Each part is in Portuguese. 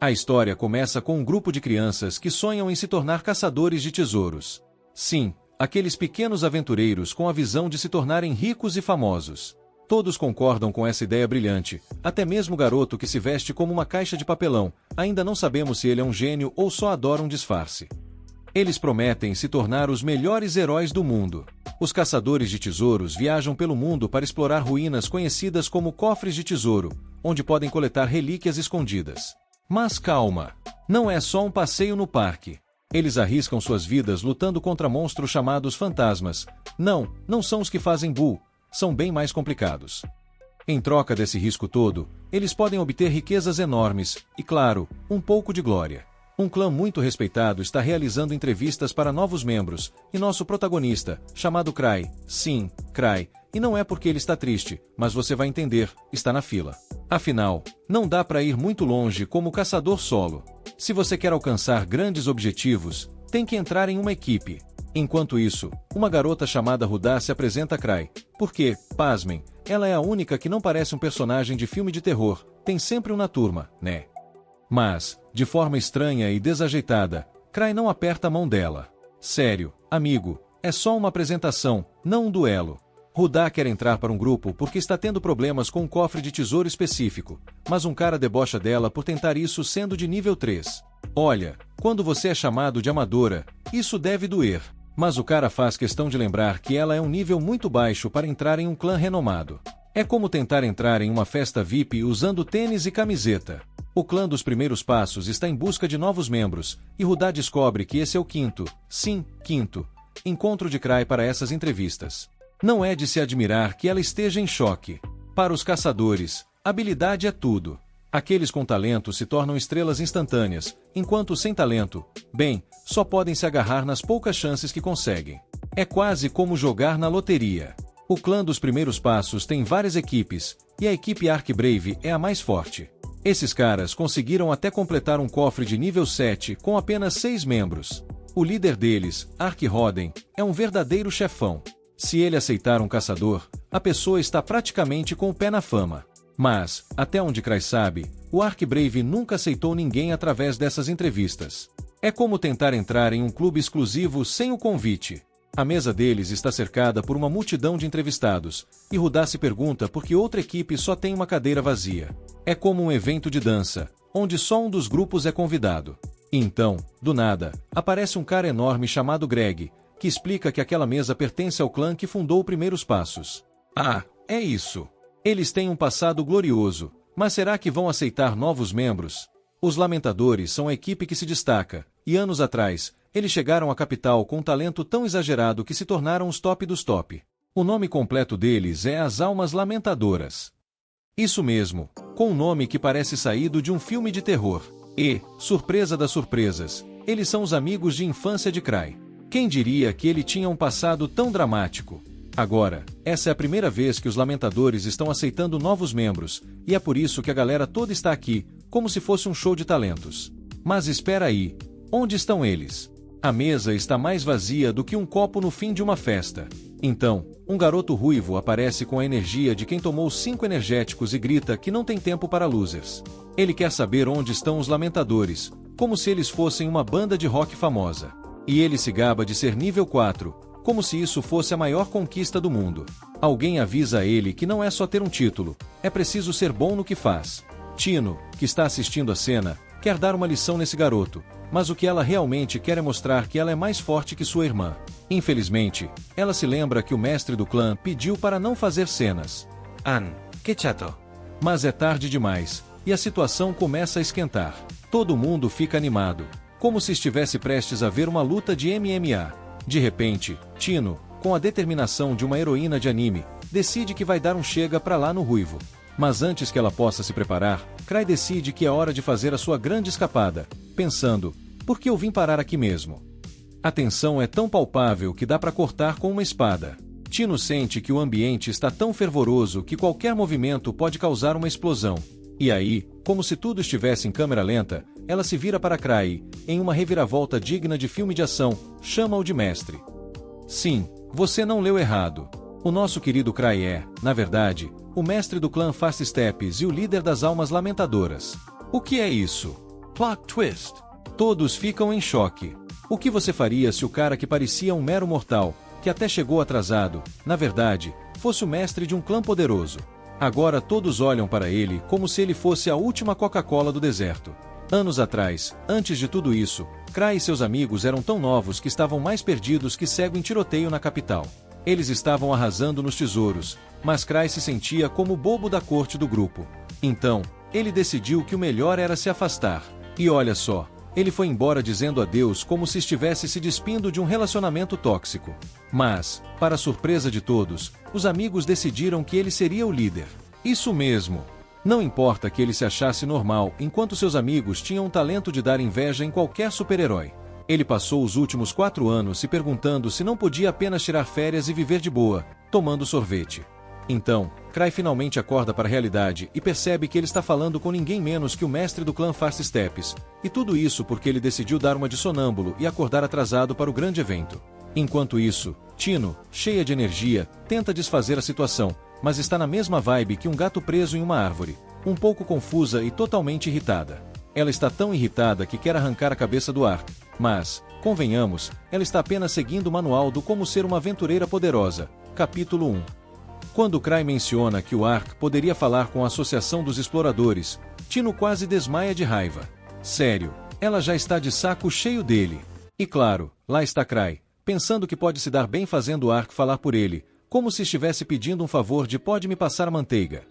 A história começa com um grupo de crianças que sonham em se tornar caçadores de tesouros. Sim, aqueles pequenos aventureiros com a visão de se tornarem ricos e famosos. Todos concordam com essa ideia brilhante, até mesmo o garoto que se veste como uma caixa de papelão. Ainda não sabemos se ele é um gênio ou só adora um disfarce. Eles prometem se tornar os melhores heróis do mundo. Os caçadores de tesouros viajam pelo mundo para explorar ruínas conhecidas como cofres de tesouro, onde podem coletar relíquias escondidas. Mas calma! Não é só um passeio no parque. Eles arriscam suas vidas lutando contra monstros chamados fantasmas. Não são os que fazem Boo, são bem mais complicados. Em troca desse risco todo, eles podem obter riquezas enormes e, claro, um pouco de glória. Um clã muito respeitado está realizando entrevistas para novos membros, e nosso protagonista, chamado Cry, sim, Cry, e não é porque ele está triste, mas você vai entender, está na fila. Afinal, não dá para ir muito longe como caçador solo. Se você quer alcançar grandes objetivos, tem que entrar em uma equipe. Enquanto isso, uma garota chamada Rudá se apresenta a Cry, porque, pasmem, ela é a única que não parece um personagem de filme de terror, tem sempre um na turma, né? Mas, de forma estranha e desajeitada, Cry não aperta a mão dela. Sério, amigo, é só uma apresentação, não um duelo. Rudá quer entrar para um grupo porque está tendo problemas com um cofre de tesouro específico, mas um cara debocha dela por tentar isso sendo de nível 3. Olha, quando você é chamado de amadora, isso deve doer. Mas o cara faz questão de lembrar que ela é um nível muito baixo para entrar em um clã renomado. É como tentar entrar em uma festa VIP usando tênis e camiseta. O clã dos primeiros passos está em busca de novos membros, e Rudá descobre que esse é o quinto, sim, quinto, encontro de Cry para essas entrevistas. Não é de se admirar que ela esteja em choque. Para os caçadores, habilidade é tudo. Aqueles com talento se tornam estrelas instantâneas, enquanto os sem talento, bem, só podem se agarrar nas poucas chances que conseguem. É quase como jogar na loteria. O clã dos primeiros passos tem várias equipes, e a equipe Ark Brave é a mais forte. Esses caras conseguiram até completar um cofre de nível 7 com apenas 6 membros. O líder deles, Ark Roden, é um verdadeiro chefão. Se ele aceitar um caçador, a pessoa está praticamente com o pé na fama. Mas, até onde Cry sabe, o Ark Brave nunca aceitou ninguém através dessas entrevistas. É como tentar entrar em um clube exclusivo sem o convite. A mesa deles está cercada por uma multidão de entrevistados, e Rudá se pergunta por que outra equipe só tem uma cadeira vazia. É como um evento de dança, onde só um dos grupos é convidado. E então, do nada, aparece um cara enorme chamado Greg, que explica que aquela mesa pertence ao clã que fundou Primeiros Passos. Ah, é isso. Eles têm um passado glorioso, mas será que vão aceitar novos membros? Os Lamentadores são a equipe que se destaca, e anos atrás, eles chegaram à capital com um talento tão exagerado que se tornaram os top dos top. O nome completo deles é as Almas Lamentadoras. Isso mesmo, com um nome que parece saído de um filme de terror. E, surpresa das surpresas, eles são os amigos de infância de Cry. Quem diria que ele tinha um passado tão dramático? Agora, essa é a primeira vez que os Lamentadores estão aceitando novos membros, e é por isso que a galera toda está aqui, como se fosse um show de talentos. Mas espera aí, onde estão eles? A mesa está mais vazia do que um copo no fim de uma festa. Então, um garoto ruivo aparece com a energia de quem tomou 5 energéticos e grita que não tem tempo para losers. Ele quer saber onde estão os Lamentadores, como se eles fossem uma banda de rock famosa. E ele se gaba de ser nível 4, como se isso fosse a maior conquista do mundo. Alguém avisa a ele que não é só ter um título, é preciso ser bom no que faz. Tino, que está assistindo a cena, quer dar uma lição nesse garoto, mas o que ela realmente quer é mostrar que ela é mais forte que sua irmã. Infelizmente, ela se lembra que o mestre do clã pediu para não fazer cenas. Que chato. Mas é tarde demais, e a situação começa a esquentar. Todo mundo fica animado, como se estivesse prestes a ver uma luta de MMA. De repente, Tino, com a determinação de uma heroína de anime, decide que vai dar um chega pra lá no ruivo. Mas antes que ela possa se preparar, Cry decide que é hora de fazer a sua grande escapada, pensando, por que eu vim parar aqui mesmo? A tensão é tão palpável que dá pra cortar com uma espada. Tino sente que o ambiente está tão fervoroso que qualquer movimento pode causar uma explosão. E aí, como se tudo estivesse em câmera lenta, ela se vira para Cry, em uma reviravolta digna de filme de ação, chama-o de mestre. Sim, você não leu errado. O nosso querido Cry é, na verdade, o mestre do clã Fast Steps e o líder das Almas Lamentadoras. O que é isso? Plot twist. Todos ficam em choque. O que você faria se o cara que parecia um mero mortal, que até chegou atrasado, na verdade, fosse o mestre de um clã poderoso? Agora todos olham para ele como se ele fosse a última Coca-Cola do deserto. Anos atrás, antes de tudo isso, Cry e seus amigos eram tão novos que estavam mais perdidos que cego em tiroteio na capital. Eles estavam arrasando nos tesouros, mas Cry se sentia como o bobo da corte do grupo. Então, ele decidiu que o melhor era se afastar. E olha só, ele foi embora dizendo adeus como se estivesse se despindo de um relacionamento tóxico. Mas, para surpresa de todos, os amigos decidiram que ele seria o líder. Isso mesmo. Não importa que ele se achasse normal, enquanto seus amigos tinham o talento de dar inveja em qualquer super-herói. Ele passou os últimos 4 anos se perguntando se não podia apenas tirar férias e viver de boa, tomando sorvete. Então, Cry finalmente acorda para a realidade e percebe que ele está falando com ninguém menos que o mestre do clã Fast Steps, e tudo isso porque ele decidiu dar uma de sonâmbulo e acordar atrasado para o grande evento. Enquanto isso, Tino, cheia de energia, tenta desfazer a situação, mas está na mesma vibe que um gato preso em uma árvore, um pouco confusa e totalmente irritada. Ela está tão irritada que quer arrancar a cabeça do Ark, mas, convenhamos, ela está apenas seguindo o manual do Como Ser uma Aventureira Poderosa, capítulo 1. Quando Cry menciona que o Ark poderia falar com a Associação dos Exploradores, Tino quase desmaia de raiva. Sério, ela já está de saco cheio dele. E claro, lá está Cry, pensando que pode se dar bem fazendo o Ark falar por ele, como se estivesse pedindo um favor de pode me passar manteiga.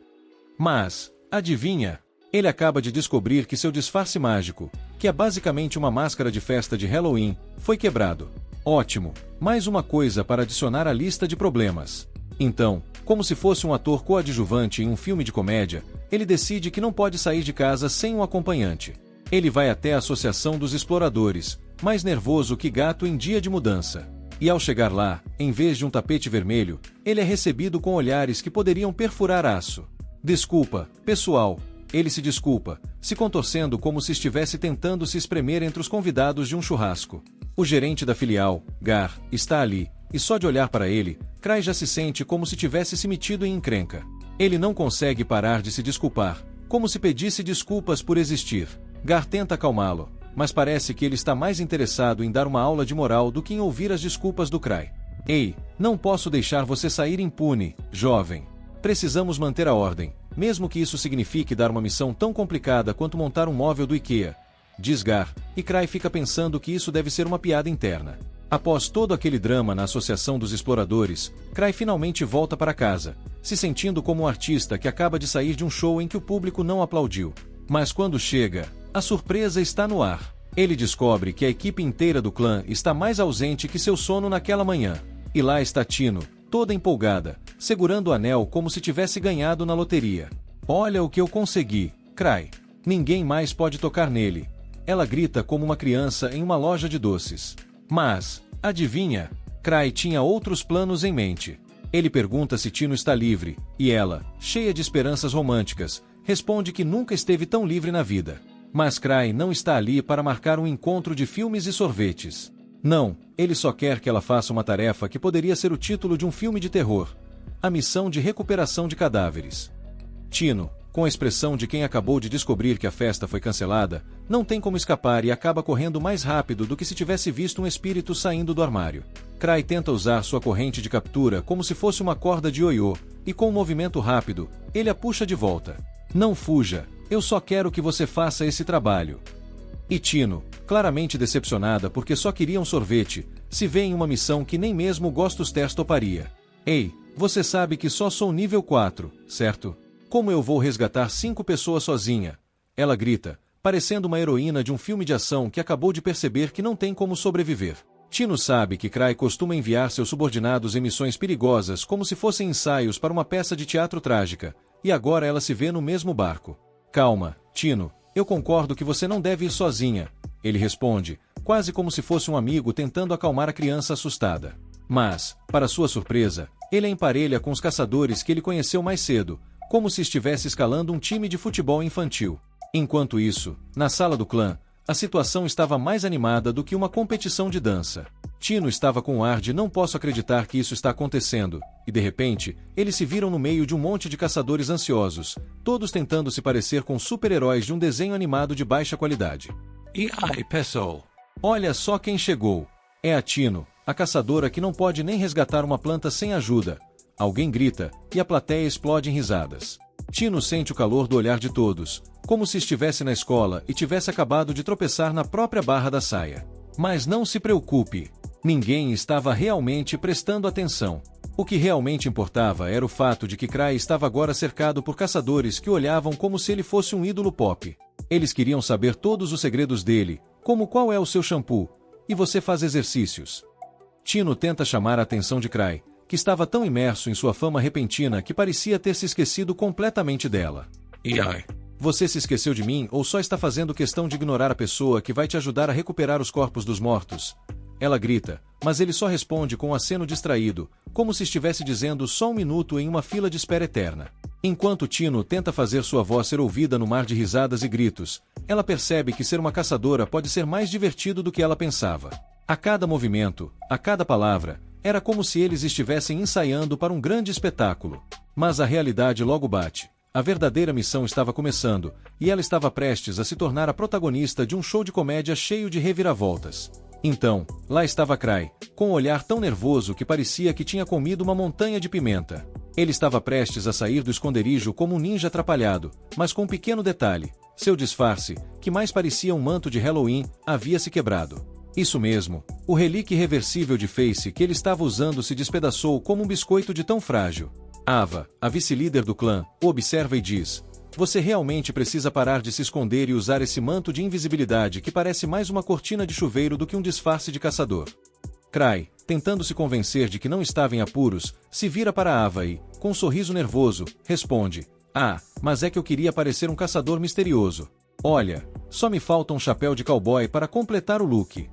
Mas, adivinha? Ele acaba de descobrir que seu disfarce mágico, que é basicamente uma máscara de festa de Halloween, foi quebrado. Ótimo, mais uma coisa para adicionar à lista de problemas. Então, como se fosse um ator coadjuvante em um filme de comédia, ele decide que não pode sair de casa sem um acompanhante. Ele vai até a Associação dos Exploradores, mais nervoso que gato em dia de mudança. E ao chegar lá, em vez de um tapete vermelho, ele é recebido com olhares que poderiam perfurar aço. Desculpa, pessoal. Ele se desculpa, se contorcendo como se estivesse tentando se espremer entre os convidados de um churrasco. O gerente da filial, Gar, está ali, e só de olhar para ele, Cry já se sente como se tivesse se metido em encrenca. Ele não consegue parar de se desculpar, como se pedisse desculpas por existir. Gar tenta acalmá-lo, mas parece que ele está mais interessado em dar uma aula de moral do que em ouvir as desculpas do Cry. Ei, não posso deixar você sair impune, jovem. Precisamos manter a ordem, mesmo que isso signifique dar uma missão tão complicada quanto montar um móvel do IKEA, diz Gar, e Cry fica pensando que isso deve ser uma piada interna. Após todo aquele drama na Associação dos Exploradores, Cry finalmente volta para casa, se sentindo como um artista que acaba de sair de um show em que o público não aplaudiu. Mas quando chega, a surpresa está no ar. Ele descobre que a equipe inteira do clã está mais ausente que seu sono naquela manhã. E lá está Tino, toda empolgada, segurando o anel como se tivesse ganhado na loteria. Olha o que eu consegui, Cry. Ninguém mais pode tocar nele. Ela grita como uma criança em uma loja de doces. Mas, adivinha? Cry tinha outros planos em mente. Ele pergunta se Tino está livre, e ela, cheia de esperanças românticas, responde que nunca esteve tão livre na vida. Mas Cry não está ali para marcar um encontro de filmes e sorvetes. Não, ele só quer que ela faça uma tarefa que poderia ser o título de um filme de terror. A missão de recuperação de cadáveres. Tino, com a expressão de quem acabou de descobrir que a festa foi cancelada, não tem como escapar e acaba correndo mais rápido do que se tivesse visto um espírito saindo do armário. Cry tenta usar sua corrente de captura como se fosse uma corda de ioiô, e com um movimento rápido, ele a puxa de volta. Não fuja, eu só quero que você faça esse trabalho. E Tino, claramente decepcionada porque só queria um sorvete, se vê em uma missão que nem mesmo Gostos Ters toparia. Ei, você sabe que só sou nível 4, certo? Como eu vou resgatar 5 pessoas sozinha? Ela grita, parecendo uma heroína de um filme de ação que acabou de perceber que não tem como sobreviver. Tino sabe que Cry costuma enviar seus subordinados em missões perigosas como se fossem ensaios para uma peça de teatro trágica, e agora ela se vê no mesmo barco. Calma, Tino, eu concordo que você não deve ir sozinha, ele responde, quase como se fosse um amigo tentando acalmar a criança assustada. Mas, para sua surpresa, ele a emparelha com os caçadores que ele conheceu mais cedo, como se estivesse escalando um time de futebol infantil. Enquanto isso, na sala do clã, a situação estava mais animada do que uma competição de dança. Tino estava com um ar de não posso acreditar que isso está acontecendo, e de repente, eles se viram no meio de um monte de caçadores ansiosos, todos tentando se parecer com super-heróis de um desenho animado de baixa qualidade. E aí, pessoal? Olha só quem chegou. É a Tino, a caçadora que não pode nem resgatar uma planta sem ajuda. Alguém grita, e a plateia explode em risadas. Tino sente o calor do olhar de todos, como se estivesse na escola e tivesse acabado de tropeçar na própria barra da saia. Mas não se preocupe. Ninguém estava realmente prestando atenção. O que realmente importava era o fato de que Cray estava agora cercado por caçadores que olhavam como se ele fosse um ídolo pop. Eles queriam saber todos os segredos dele, como qual é o seu shampoo, e você faz exercícios. Tino tenta chamar a atenção de Cray, que estava tão imerso em sua fama repentina que parecia ter se esquecido completamente dela. E aí? Você se esqueceu de mim ou só está fazendo questão de ignorar a pessoa que vai te ajudar a recuperar os corpos dos mortos? Ela grita, mas ele só responde com um aceno distraído, como se estivesse dizendo só um minuto em uma fila de espera eterna. Enquanto Tino tenta fazer sua voz ser ouvida no mar de risadas e gritos, ela percebe que ser uma caçadora pode ser mais divertido do que ela pensava. A cada movimento, a cada palavra, era como se eles estivessem ensaiando para um grande espetáculo. Mas a realidade logo bate. A verdadeira missão estava começando, e ela estava prestes a se tornar a protagonista de um show de comédia cheio de reviravoltas. Então, lá estava Cray, com um olhar tão nervoso que parecia que tinha comido uma montanha de pimenta. Ele estava prestes a sair do esconderijo como um ninja atrapalhado, mas com um pequeno detalhe: seu disfarce, que mais parecia um manto de Halloween, havia se quebrado. Isso mesmo, o relíquio irreversível de Face que ele estava usando se despedaçou como um biscoito de tão frágil. Ava, a vice-líder do clã, o observa e diz: você realmente precisa parar de se esconder e usar esse manto de invisibilidade que parece mais uma cortina de chuveiro do que um disfarce de caçador. Cray, tentando se convencer de que não estava em apuros, se vira para Ava e, com um sorriso nervoso, responde: ah, mas é que eu queria parecer um caçador misterioso. Olha, só me falta um chapéu de cowboy para completar o look.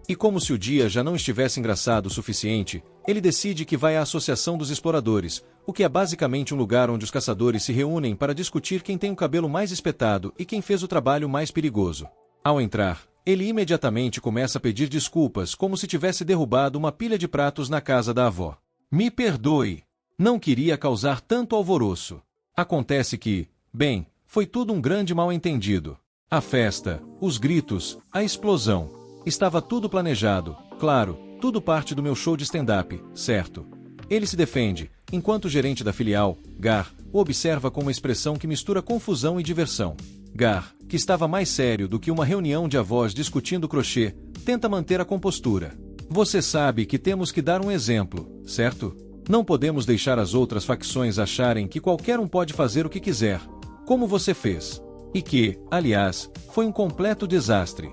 E como se o dia já não estivesse engraçado o suficiente, ele decide que vai à Associação dos Exploradores, o que é basicamente um lugar onde os caçadores se reúnem para discutir quem tem o cabelo mais espetado e quem fez o trabalho mais perigoso. Ao entrar, ele imediatamente começa a pedir desculpas como se tivesse derrubado uma pilha de pratos na casa da avó. Me perdoe. Não queria causar tanto alvoroço. Acontece que, bem, foi tudo um grande mal-entendido. A festa, os gritos, a explosão. Estava tudo planejado, claro, tudo parte do meu show de stand-up, certo? Ele se defende, enquanto o gerente da filial, Gar, o observa com uma expressão que mistura confusão e diversão. Gar, que estava mais sério do que uma reunião de avós discutindo crochê, tenta manter a compostura. Você sabe que temos que dar um exemplo, certo? Não podemos deixar as outras facções acharem que qualquer um pode fazer o que quiser, como você fez. E que, aliás, foi um completo desastre.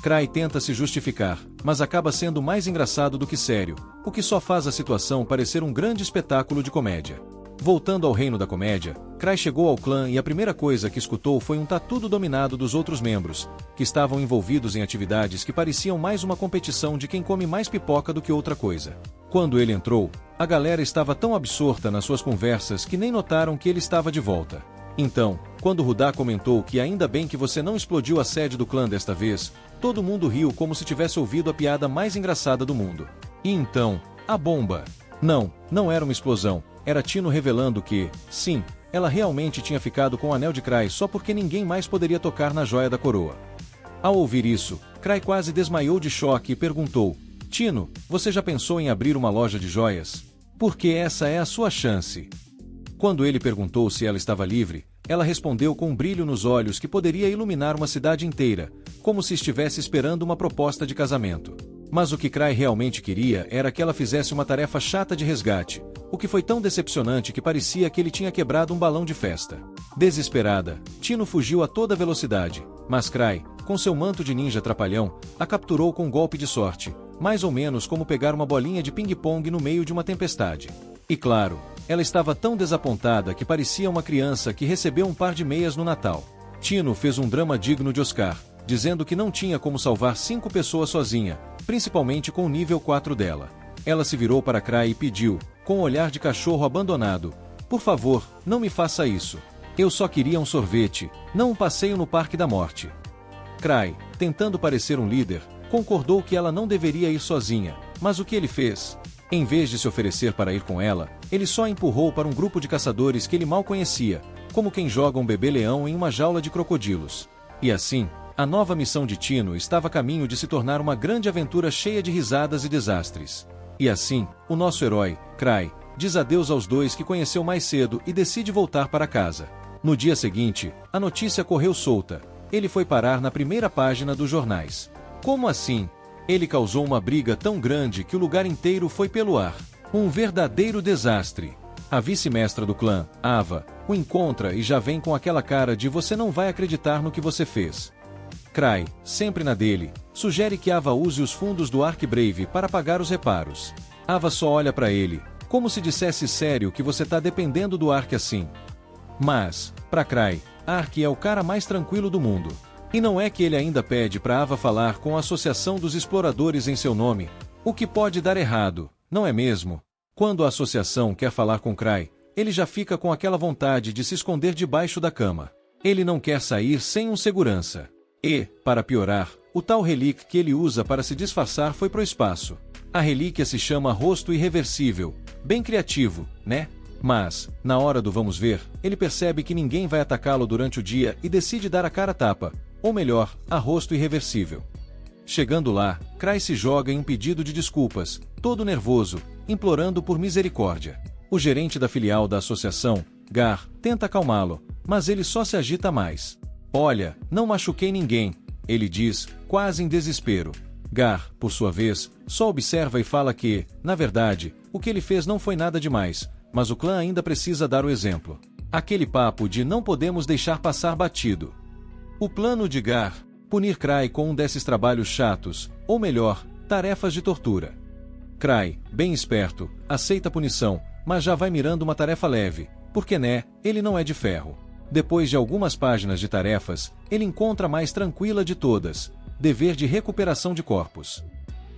Cray tenta se justificar, mas acaba sendo mais engraçado do que sério, o que só faz a situação parecer um grande espetáculo de comédia. Voltando ao reino da comédia, Cray chegou ao clã e a primeira coisa que escutou foi um tá tudo dominado dos outros membros, que estavam envolvidos em atividades que pareciam mais uma competição de quem come mais pipoca do que outra coisa. Quando ele entrou, a galera estava tão absorta nas suas conversas que nem notaram que ele estava de volta. Então, quando Rudá comentou que ainda bem que você não explodiu a sede do clã desta vez, todo mundo riu como se tivesse ouvido a piada mais engraçada do mundo. E então, a bomba. Não era uma explosão, era Tino revelando que, sim, ela realmente tinha ficado com o anel de Cray só porque ninguém mais poderia tocar na joia da coroa. Ao ouvir isso, Cray quase desmaiou de choque e perguntou: Tino, você já pensou em abrir uma loja de joias? Porque essa é a sua chance. Quando ele perguntou se ela estava livre, ela respondeu com um brilho nos olhos que poderia iluminar uma cidade inteira, como se estivesse esperando uma proposta de casamento. Mas o que Cray realmente queria era que ela fizesse uma tarefa chata de resgate, o que foi tão decepcionante que parecia que ele tinha quebrado um balão de festa. Desesperada, Tino fugiu a toda velocidade, mas Cray, com seu manto de ninja trapalhão, a capturou com um golpe de sorte, mais ou menos como pegar uma bolinha de ping-pong no meio de uma tempestade. E claro, ela estava tão desapontada que parecia uma criança que recebeu um par de meias no Natal. Tino fez um drama digno de Oscar, dizendo que não tinha como salvar 5 pessoas sozinha, principalmente com o nível 4 dela. Ela se virou para Cray e pediu, com um olhar de cachorro abandonado: por favor, não me faça isso. Eu só queria um sorvete, não um passeio no Parque da Morte. Cray, tentando parecer um líder, concordou que ela não deveria ir sozinha, mas o que ele fez? Em vez de se oferecer para ir com ela, ele só a empurrou para um grupo de caçadores que ele mal conhecia, como quem joga um bebê-leão em uma jaula de crocodilos. E assim, a nova missão de Tino estava a caminho de se tornar uma grande aventura cheia de risadas e desastres. E assim, o nosso herói, Cry, diz adeus aos dois que conheceu mais cedo e decide voltar para casa. No dia seguinte, a notícia correu solta. Ele foi parar na primeira página dos jornais. Como assim? Ele causou uma briga tão grande que o lugar inteiro foi pelo ar. Um verdadeiro desastre. A vice-mestra do clã, Ava, o encontra e já vem com aquela cara de você não vai acreditar no que você fez. Cry, sempre na dele, sugere que Ava use os fundos do Ark Brave para pagar os reparos. Ava só olha para ele, como se dissesse sério que você tá dependendo do Ark assim. Mas, para Cry, Ark é o cara mais tranquilo do mundo. E não é que ele ainda pede para Ava falar com a Associação dos Exploradores em seu nome, o que pode dar errado, não é mesmo? Quando a associação quer falar com Cry, ele já fica com aquela vontade de se esconder debaixo da cama. Ele não quer sair sem um segurança. E, para piorar, o tal relíquia que ele usa para se disfarçar foi pro espaço. A relíquia se chama Rosto Irreversível, bem criativo, né? Mas, na hora do vamos ver, ele percebe que ninguém vai atacá-lo durante o dia e decide dar a cara a tapa, ou melhor, a Rosto Irreversível. Chegando lá, Cry se joga em um pedido de desculpas, todo nervoso, implorando por misericórdia. O gerente da filial da associação, Gar, tenta acalmá-lo, mas ele só se agita mais. Olha, não machuquei ninguém, ele diz, quase em desespero. Gar, por sua vez, só observa e fala que, na verdade, o que ele fez não foi nada demais, mas o clã ainda precisa dar o exemplo. Aquele papo de não podemos deixar passar batido. O plano de Gar, punir Cry com um desses trabalhos chatos, ou melhor, tarefas de tortura. Cry, bem esperto, aceita a punição, mas já vai mirando uma tarefa leve, porque né, ele não é de ferro. Depois de algumas páginas de tarefas, ele encontra a mais tranquila de todas, dever de recuperação de corpos.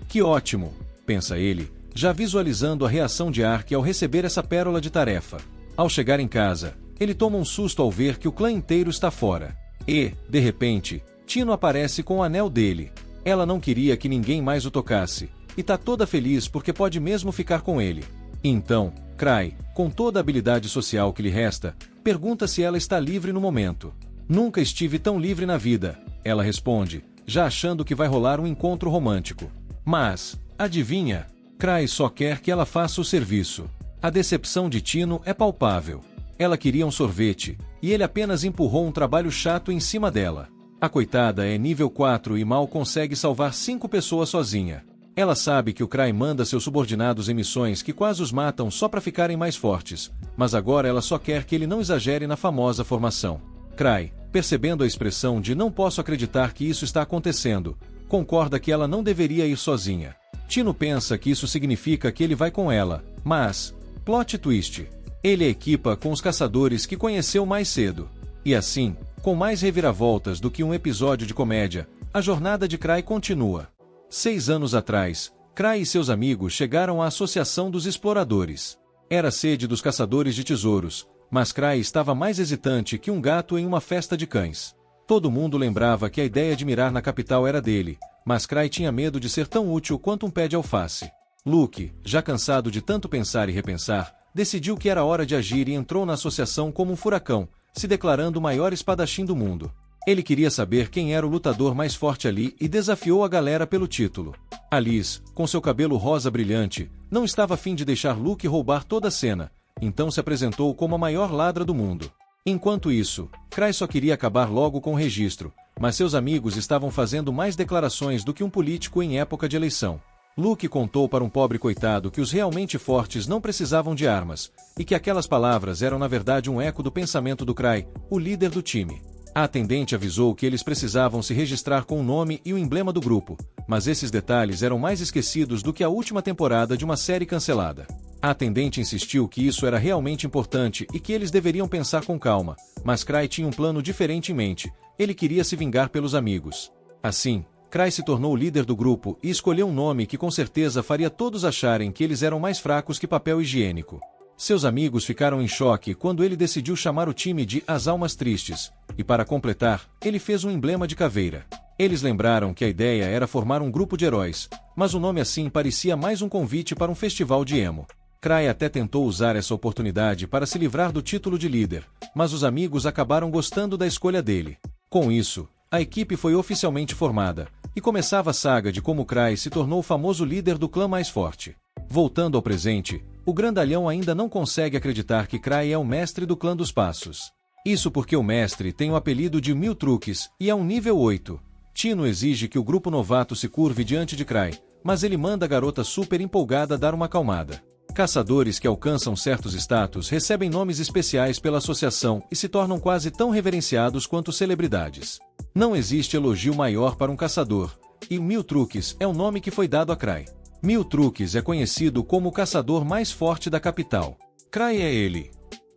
Que ótimo, pensa ele, já visualizando a reação de Ark ao receber essa pérola de tarefa. Ao chegar em casa, ele toma um susto ao ver que o clã inteiro está fora. E, de repente, Tino aparece com o anel dele. Ela não queria que ninguém mais o tocasse, e tá toda feliz porque pode mesmo ficar com ele. Então, Cry, com toda a habilidade social que lhe resta, pergunta se ela está livre no momento. Nunca estive tão livre na vida, ela responde, já achando que vai rolar um encontro romântico. Mas, adivinha? Cry só quer que ela faça o serviço. A decepção de Tino é palpável. Ela queria um sorvete, e ele apenas empurrou um trabalho chato em cima dela. A coitada é nível 4 e mal consegue salvar 5 pessoas sozinha. Ela sabe que o Cry manda seus subordinados em missões que quase os matam só para ficarem mais fortes, mas agora ela só quer que ele não exagere na famosa formação. Cry, percebendo a expressão de não posso acreditar que isso está acontecendo, concorda que ela não deveria ir sozinha. Tino pensa que isso significa que ele vai com ela, mas, plot twist, ele a equipa com os caçadores que conheceu mais cedo. E assim, com mais reviravoltas do que um episódio de comédia, a jornada de Cry continua. 6 anos atrás, Cry e seus amigos chegaram à Associação dos Exploradores. Era a sede dos caçadores de tesouros, mas Cry estava mais hesitante que um gato em uma festa de cães. Todo mundo lembrava que a ideia de mirar na capital era dele, mas Cry tinha medo de ser tão útil quanto um pé de alface. Luke, já cansado de tanto pensar e repensar, decidiu que era hora de agir e entrou na associação como um furacão, se declarando o maior espadachim do mundo. Ele queria saber quem era o lutador mais forte ali e desafiou a galera pelo título. Alice, com seu cabelo rosa brilhante, não estava afim de deixar Luke roubar toda a cena, então se apresentou como a maior ladra do mundo. Enquanto isso, Cry só queria acabar logo com o registro, mas seus amigos estavam fazendo mais declarações do que um político em época de eleição. Luke contou para um pobre coitado que os realmente fortes não precisavam de armas, e que aquelas palavras eram na verdade um eco do pensamento do Cry, o líder do time. A atendente avisou que eles precisavam se registrar com o nome e o emblema do grupo, mas esses detalhes eram mais esquecidos do que a última temporada de uma série cancelada. A atendente insistiu que isso era realmente importante e que eles deveriam pensar com calma, mas Cry tinha um plano diferente em mente, ele queria se vingar pelos amigos. Assim, Cry se tornou o líder do grupo e escolheu um nome que com certeza faria todos acharem que eles eram mais fracos que papel higiênico. Seus amigos ficaram em choque quando ele decidiu chamar o time de As Almas Tristes, e para completar, ele fez um emblema de caveira. Eles lembraram que a ideia era formar um grupo de heróis, mas o nome assim parecia mais um convite para um festival de emo. Cry até tentou usar essa oportunidade para se livrar do título de líder, mas os amigos acabaram gostando da escolha dele. Com isso, a equipe foi oficialmente formada, e começava a saga de como Cry se tornou o famoso líder do clã mais forte. Voltando ao presente, o grandalhão ainda não consegue acreditar que Cry é o mestre do clã dos Passos. Isso porque o mestre tem o apelido de Mil Truques e é um nível 8. Tino exige que o grupo novato se curve diante de Cry, mas ele manda a garota super empolgada dar uma acalmada. Caçadores que alcançam certos status recebem nomes especiais pela associação e se tornam quase tão reverenciados quanto celebridades. Não existe elogio maior para um caçador, e Mil Truques é o nome que foi dado a Cry. Mil Truques é conhecido como o caçador mais forte da capital. Cry é ele.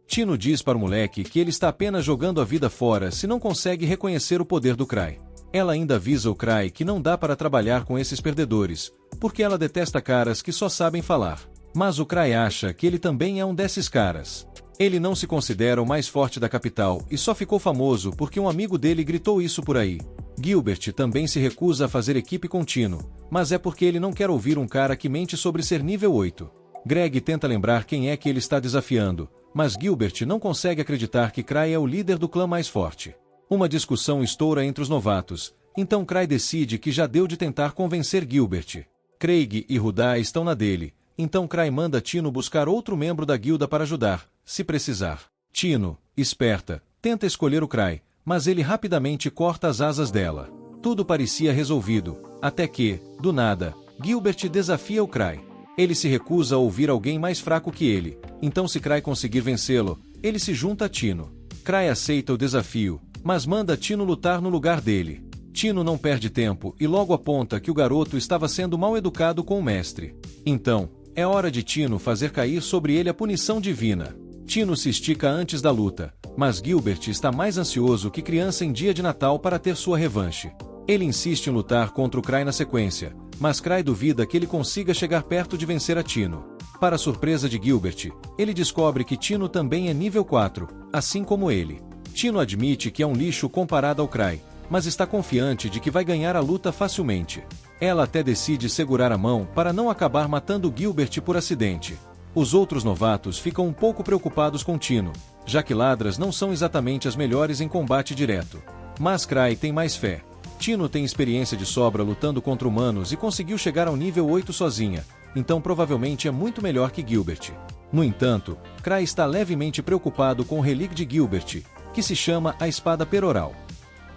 Tino diz para o moleque que ele está apenas jogando a vida fora se não consegue reconhecer o poder do Cry. Ela ainda avisa o Cry que não dá para trabalhar com esses perdedores, porque ela detesta caras que só sabem falar. Mas o Cry acha que ele também é um desses caras. Ele não se considera o mais forte da capital e só ficou famoso porque um amigo dele gritou isso por aí. Gilbert também se recusa a fazer equipe com Tino, mas é porque ele não quer ouvir um cara que mente sobre ser nível 8. Greg tenta lembrar quem é que ele está desafiando, mas Gilbert não consegue acreditar que Cry é o líder do clã mais forte. Uma discussão estoura entre os novatos, então Cry decide que já deu de tentar convencer Gilbert. Craig e Rudá estão na dele, então Cry manda Tino buscar outro membro da guilda para ajudar, se precisar. Tino, esperta, tenta escolher o Cry, mas ele rapidamente corta as asas dela. Tudo parecia resolvido, até que, do nada, Gilbert desafia o Cry. Ele se recusa a ouvir alguém mais fraco que ele, então se Cry conseguir vencê-lo, ele se junta a Tino. Cry aceita o desafio, mas manda Tino lutar no lugar dele. Tino não perde tempo e logo aponta que o garoto estava sendo mal educado com o mestre. Então, é hora de Tino fazer cair sobre ele a punição divina. Tino se estica antes da luta, mas Gilbert está mais ansioso que criança em dia de Natal para ter sua revanche. Ele insiste em lutar contra o Cry na sequência, mas Cry duvida que ele consiga chegar perto de vencer a Tino. Para a surpresa de Gilbert, ele descobre que Tino também é nível 4, assim como ele. Tino admite que é um lixo comparado ao Cry, mas está confiante de que vai ganhar a luta facilmente. Ela até decide segurar a mão para não acabar matando Gilbert por acidente. Os outros novatos ficam um pouco preocupados com Tino, já que ladras não são exatamente as melhores em combate direto. Mas Cry tem mais fé. Tino tem experiência de sobra lutando contra humanos e conseguiu chegar ao nível 8 sozinha, então provavelmente é muito melhor que Gilbert. No entanto, Cry está levemente preocupado com o relíquio de Gilbert, que se chama a Espada Peroral.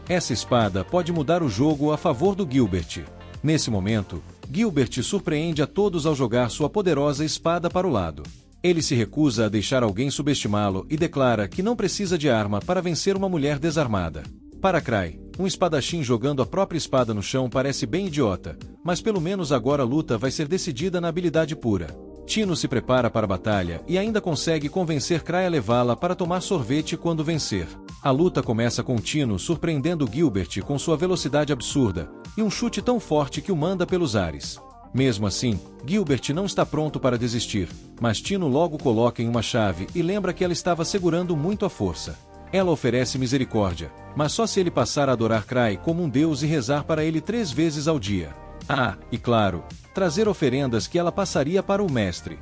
Essa espada pode mudar o jogo a favor do Gilbert. Nesse momento, Gilbert surpreende a todos ao jogar sua poderosa espada para o lado. Ele se recusa a deixar alguém subestimá-lo e declara que não precisa de arma para vencer uma mulher desarmada. Para Cry, um espadachim jogando a própria espada no chão parece bem idiota, mas pelo menos agora a luta vai ser decidida na habilidade pura. Tino se prepara para a batalha e ainda consegue convencer Cry a levá-la para tomar sorvete quando vencer. A luta começa com Tino surpreendendo Gilbert com sua velocidade absurda e um chute tão forte que o manda pelos ares. Mesmo assim, Gilbert não está pronto para desistir, mas Tino logo coloca em uma chave e lembra que ela estava segurando muito a força. Ela oferece misericórdia, mas só se ele passar a adorar Cry como um deus e rezar para ele 3 vezes ao dia. Ah, e claro, trazer oferendas que ela passaria para o mestre.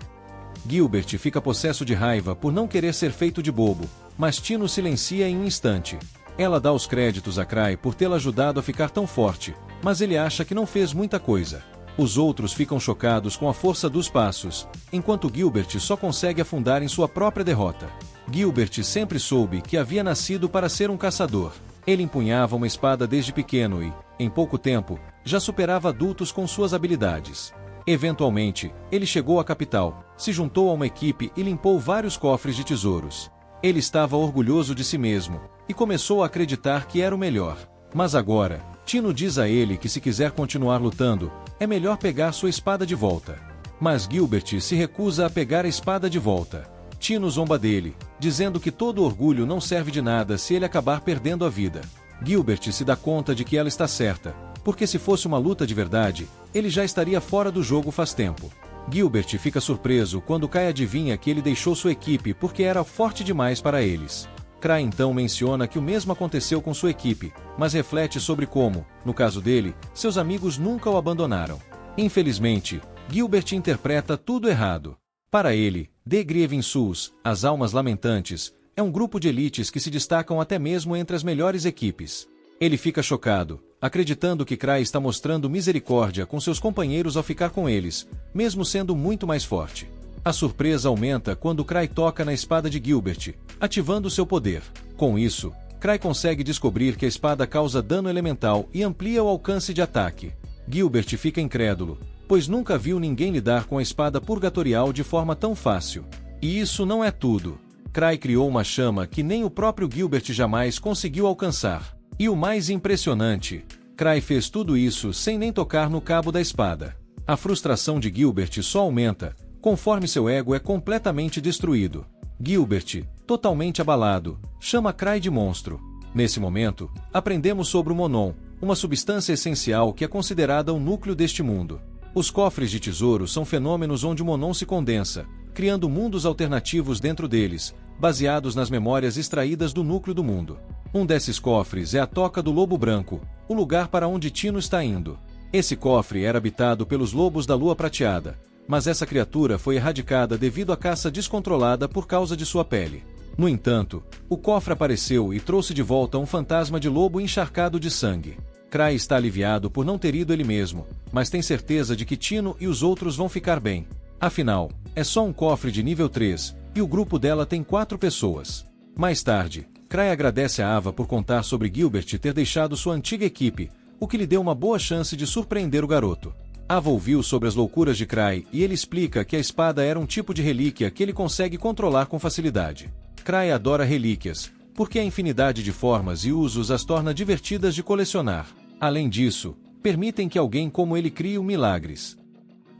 Gilbert fica possesso de raiva por não querer ser feito de bobo, mas Tino silencia em um instante. Ela dá os créditos a Cry por tê-la ajudado a ficar tão forte, mas ele acha que não fez muita coisa. Os outros ficam chocados com a força dos passos, enquanto Gilbert só consegue afundar em sua própria derrota. Gilbert sempre soube que havia nascido para ser um caçador. Ele empunhava uma espada desde pequeno e, em pouco tempo, já superava adultos com suas habilidades. Eventualmente, ele chegou à capital, se juntou a uma equipe e limpou vários cofres de tesouros. Ele estava orgulhoso de si mesmo, e começou a acreditar que era o melhor. Mas agora, Tino diz a ele que se quiser continuar lutando, é melhor pegar sua espada de volta. Mas Gilbert se recusa a pegar a espada de volta. Tino zomba dele, dizendo que todo orgulho não serve de nada se ele acabar perdendo a vida. Gilbert se dá conta de que ela está certa, porque se fosse uma luta de verdade, ele já estaria fora do jogo faz tempo. Gilbert fica surpreso quando Kai adivinha que ele deixou sua equipe porque era forte demais para eles. Cry então menciona que o mesmo aconteceu com sua equipe, mas reflete sobre como, no caso dele, seus amigos nunca o abandonaram. Infelizmente, Gilbert interpreta tudo errado. Para ele, The Grieving Souls, as Almas Lamentantes, é um grupo de elites que se destacam até mesmo entre as melhores equipes. Ele fica chocado, acreditando que Cry está mostrando misericórdia com seus companheiros ao ficar com eles, mesmo sendo muito mais forte. A surpresa aumenta quando Cry toca na espada de Gilbert, ativando seu poder. Com isso, Cry consegue descobrir que a espada causa dano elemental e amplia o alcance de ataque. Gilbert fica incrédulo, pois nunca viu ninguém lidar com a espada purgatorial de forma tão fácil. E isso não é tudo. Cry criou uma chama que nem o próprio Gilbert jamais conseguiu alcançar. E o mais impressionante, Cry fez tudo isso sem nem tocar no cabo da espada. A frustração de Gilbert só aumenta, conforme seu ego é completamente destruído. Gilbert, totalmente abalado, chama Cry de monstro. Nesse momento, aprendemos sobre o Monon, uma substância essencial que é considerada o núcleo deste mundo. Os cofres de tesouro são fenômenos onde o Monon se condensa, criando mundos alternativos dentro deles, baseados nas memórias extraídas do núcleo do mundo. Um desses cofres é a Toca do Lobo Branco, o lugar para onde Tino está indo. Esse cofre era habitado pelos lobos da Lua Prateada, mas essa criatura foi erradicada devido à caça descontrolada por causa de sua pele. No entanto, o cofre apareceu e trouxe de volta um fantasma de lobo encharcado de sangue. Cry está aliviado por não ter ido ele mesmo, mas tem certeza de que Tino e os outros vão ficar bem. Afinal, é só um cofre de nível 3, e o grupo dela tem 4 pessoas. Mais tarde, Cry agradece a Ava por contar sobre Gilbert ter deixado sua antiga equipe, o que lhe deu uma boa chance de surpreender o garoto. Ava ouviu sobre as loucuras de Cry e ele explica que a espada era um tipo de relíquia que ele consegue controlar com facilidade. Cry adora relíquias, porque a infinidade de formas e usos as torna divertidas de colecionar. Além disso, permitem que alguém como ele crie milagres.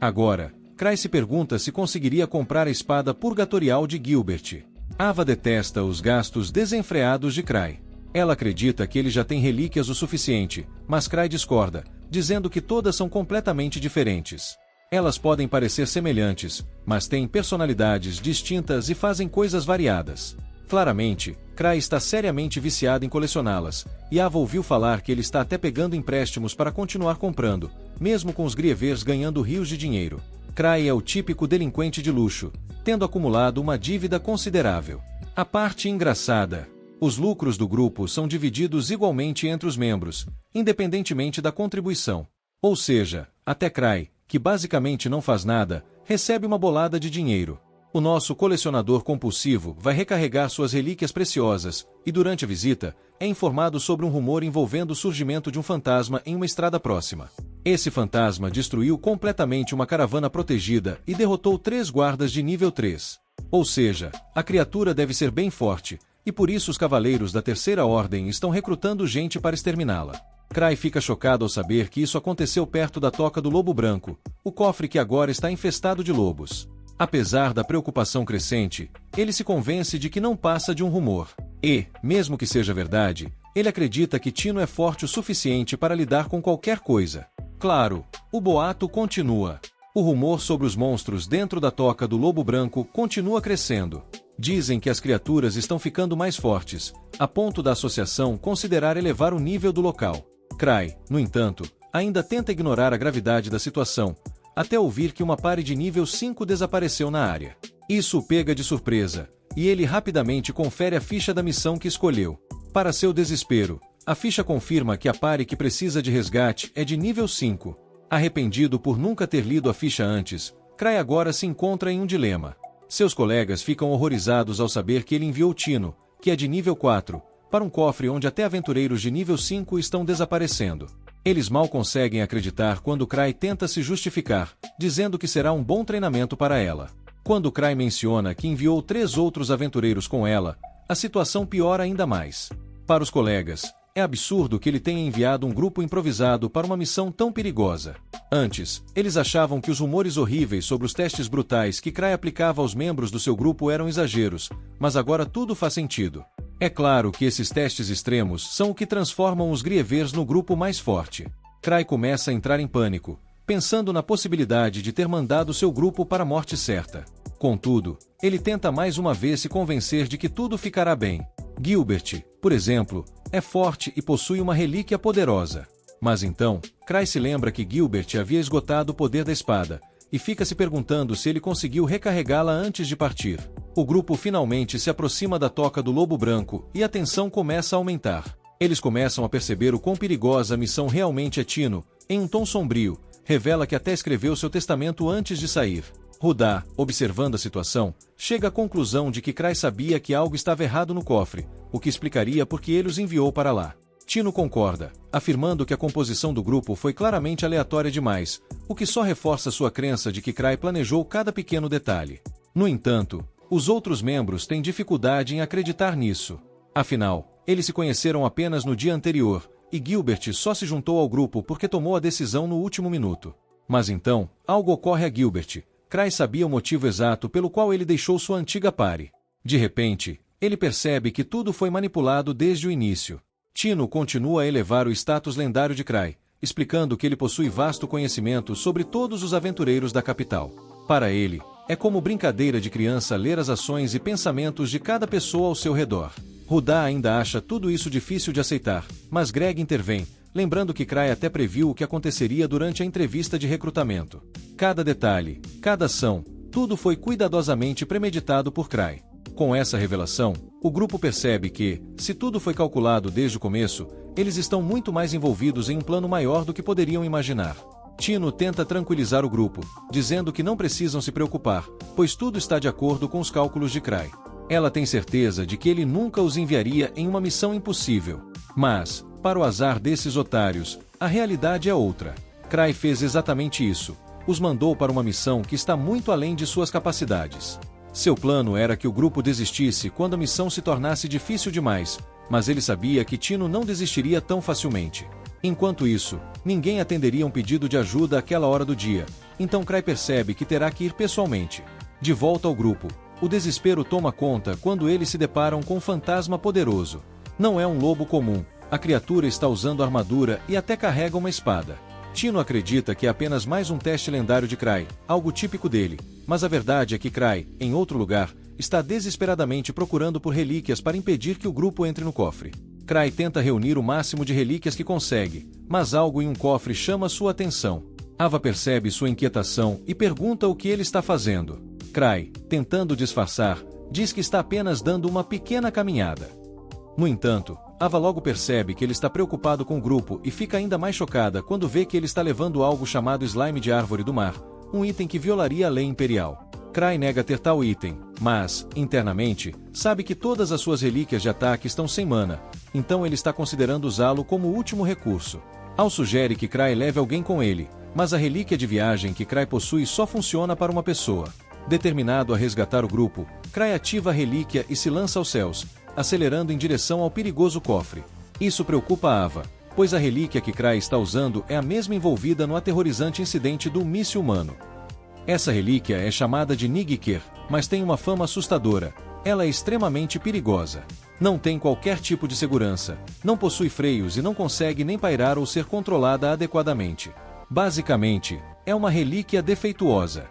Agora, Cry se pergunta se conseguiria comprar a espada purgatorial de Gilbert. Ava detesta os gastos desenfreados de Cry. Ela acredita que ele já tem relíquias o suficiente, mas Cry discorda, dizendo que todas são completamente diferentes. Elas podem parecer semelhantes, mas têm personalidades distintas e fazem coisas variadas. Claramente, Cry está seriamente viciado em colecioná-las, e Ava ouviu falar que ele está até pegando empréstimos para continuar comprando, mesmo com os Grievers ganhando rios de dinheiro. Cry é o típico delinquente de luxo, tendo acumulado uma dívida considerável. A parte engraçada: os lucros do grupo são divididos igualmente entre os membros, independentemente da contribuição. Ou seja, até Cry, que basicamente não faz nada, recebe uma bolada de dinheiro. O nosso colecionador compulsivo vai recarregar suas relíquias preciosas, e durante a visita, é informado sobre um rumor envolvendo o surgimento de um fantasma em uma estrada próxima. Esse fantasma destruiu completamente uma caravana protegida e derrotou 3 guardas de nível 3. Ou seja, a criatura deve ser bem forte, e por isso os cavaleiros da Terceira Ordem estão recrutando gente para exterminá-la. Cry fica chocado ao saber que isso aconteceu perto da Toca do Lobo Branco, o cofre que agora está infestado de lobos. Apesar da preocupação crescente, ele se convence de que não passa de um rumor. E, mesmo que seja verdade, ele acredita que Tino é forte o suficiente para lidar com qualquer coisa. Claro, o boato continua. O rumor sobre os monstros dentro da Toca do Lobo Branco continua crescendo. Dizem que as criaturas estão ficando mais fortes, a ponto da associação considerar elevar o nível do local. Cry, no entanto, ainda tenta ignorar a gravidade da situação, até ouvir que uma pare de nível 5 desapareceu na área. Isso o pega de surpresa, e ele rapidamente confere a ficha da missão que escolheu. Para seu desespero, a ficha confirma que a pare que precisa de resgate é de nível 5. Arrependido por nunca ter lido a ficha antes, Cry agora se encontra em um dilema. Seus colegas ficam horrorizados ao saber que ele enviou Tino, que é de nível 4, para um cofre onde até aventureiros de nível 5 estão desaparecendo. Eles mal conseguem acreditar quando Cry tenta se justificar, dizendo que será um bom treinamento para ela. Quando Cry menciona que enviou 3 outros aventureiros com ela, a situação piora ainda mais. Para os colegas, é absurdo que ele tenha enviado um grupo improvisado para uma missão tão perigosa. Antes, eles achavam que os rumores horríveis sobre os testes brutais que Cry aplicava aos membros do seu grupo eram exageros, mas agora tudo faz sentido. É claro que esses testes extremos são o que transformam os Grievers no grupo mais forte. Cry começa a entrar em pânico, pensando na possibilidade de ter mandado seu grupo para a morte certa. Contudo, ele tenta mais uma vez se convencer de que tudo ficará bem. Gilbert, por exemplo, é forte e possui uma relíquia poderosa. Mas então, Cray se lembra que Gilbert havia esgotado o poder da espada, e fica se perguntando se ele conseguiu recarregá-la antes de partir. O grupo finalmente se aproxima da toca do Lobo Branco e a tensão começa a aumentar. Eles começam a perceber o quão perigosa a missão realmente é. Tino, em um tom sombrio, revela que até escreveu seu testamento antes de sair. Rudá, observando a situação, chega à conclusão de que Cray sabia que algo estava errado no cofre, o que explicaria por que ele os enviou para lá. Tino concorda, afirmando que a composição do grupo foi claramente aleatória demais, o que só reforça sua crença de que Cray planejou cada pequeno detalhe. No entanto, os outros membros têm dificuldade em acreditar nisso. Afinal, eles se conheceram apenas no dia anterior, e Gilbert só se juntou ao grupo porque tomou a decisão no último minuto. Mas então, algo ocorre a Gilbert. Cray sabia o motivo exato pelo qual ele deixou sua antiga pare. De repente, ele percebe que tudo foi manipulado desde o início. Tino continua a elevar o status lendário de Cray, explicando que ele possui vasto conhecimento sobre todos os aventureiros da capital. Para ele, é como brincadeira de criança ler as ações e pensamentos de cada pessoa ao seu redor. Rudá ainda acha tudo isso difícil de aceitar, mas Greg intervém, lembrando que Cray até previu o que aconteceria durante a entrevista de recrutamento. Cada detalhe, cada ação, tudo foi cuidadosamente premeditado por Cray. Com essa revelação, o grupo percebe que, se tudo foi calculado desde o começo, eles estão muito mais envolvidos em um plano maior do que poderiam imaginar. Tino tenta tranquilizar o grupo, dizendo que não precisam se preocupar, pois tudo está de acordo com os cálculos de Cray. Ela tem certeza de que ele nunca os enviaria em uma missão impossível. Mas, para o azar desses otários, a realidade é outra. Cray fez exatamente isso. Os mandou para uma missão que está muito além de suas capacidades. Seu plano era que o grupo desistisse quando a missão se tornasse difícil demais, mas ele sabia que Tino não desistiria tão facilmente. Enquanto isso, ninguém atenderia um pedido de ajuda àquela hora do dia, então Cray percebe que terá que ir pessoalmente. De volta ao grupo, o desespero toma conta quando eles se deparam com um fantasma poderoso. Não é um lobo comum, a criatura está usando armadura e até carrega uma espada. Tino acredita que é apenas mais um teste lendário de Cray, algo típico dele, mas a verdade é que Cray, em outro lugar, está desesperadamente procurando por relíquias para impedir que o grupo entre no cofre. Cray tenta reunir o máximo de relíquias que consegue, mas algo em um cofre chama sua atenção. Ava percebe sua inquietação e pergunta o que ele está fazendo. Cray, tentando disfarçar, diz que está apenas dando uma pequena caminhada. No entanto, Ava logo percebe que ele está preocupado com o grupo e fica ainda mais chocada quando vê que ele está levando algo chamado slime de árvore do mar, um item que violaria a lei imperial. Cray nega ter tal item, mas, internamente, sabe que todas as suas relíquias de ataque estão sem mana, então ele está considerando usá-lo como último recurso. Al sugere que Cray leve alguém com ele, mas a relíquia de viagem que Cray possui só funciona para uma pessoa. Determinado a resgatar o grupo, Cray ativa a relíquia e se lança aos céus, acelerando em direção ao perigoso cofre. Isso preocupa Ava, pois a relíquia que Cray está usando é a mesma envolvida no aterrorizante incidente do míssil humano. Essa relíquia é chamada de Nightker, mas tem uma fama assustadora. Ela é extremamente perigosa. Não tem qualquer tipo de segurança, não possui freios e não consegue nem pairar ou ser controlada adequadamente. Basicamente, é uma relíquia defeituosa.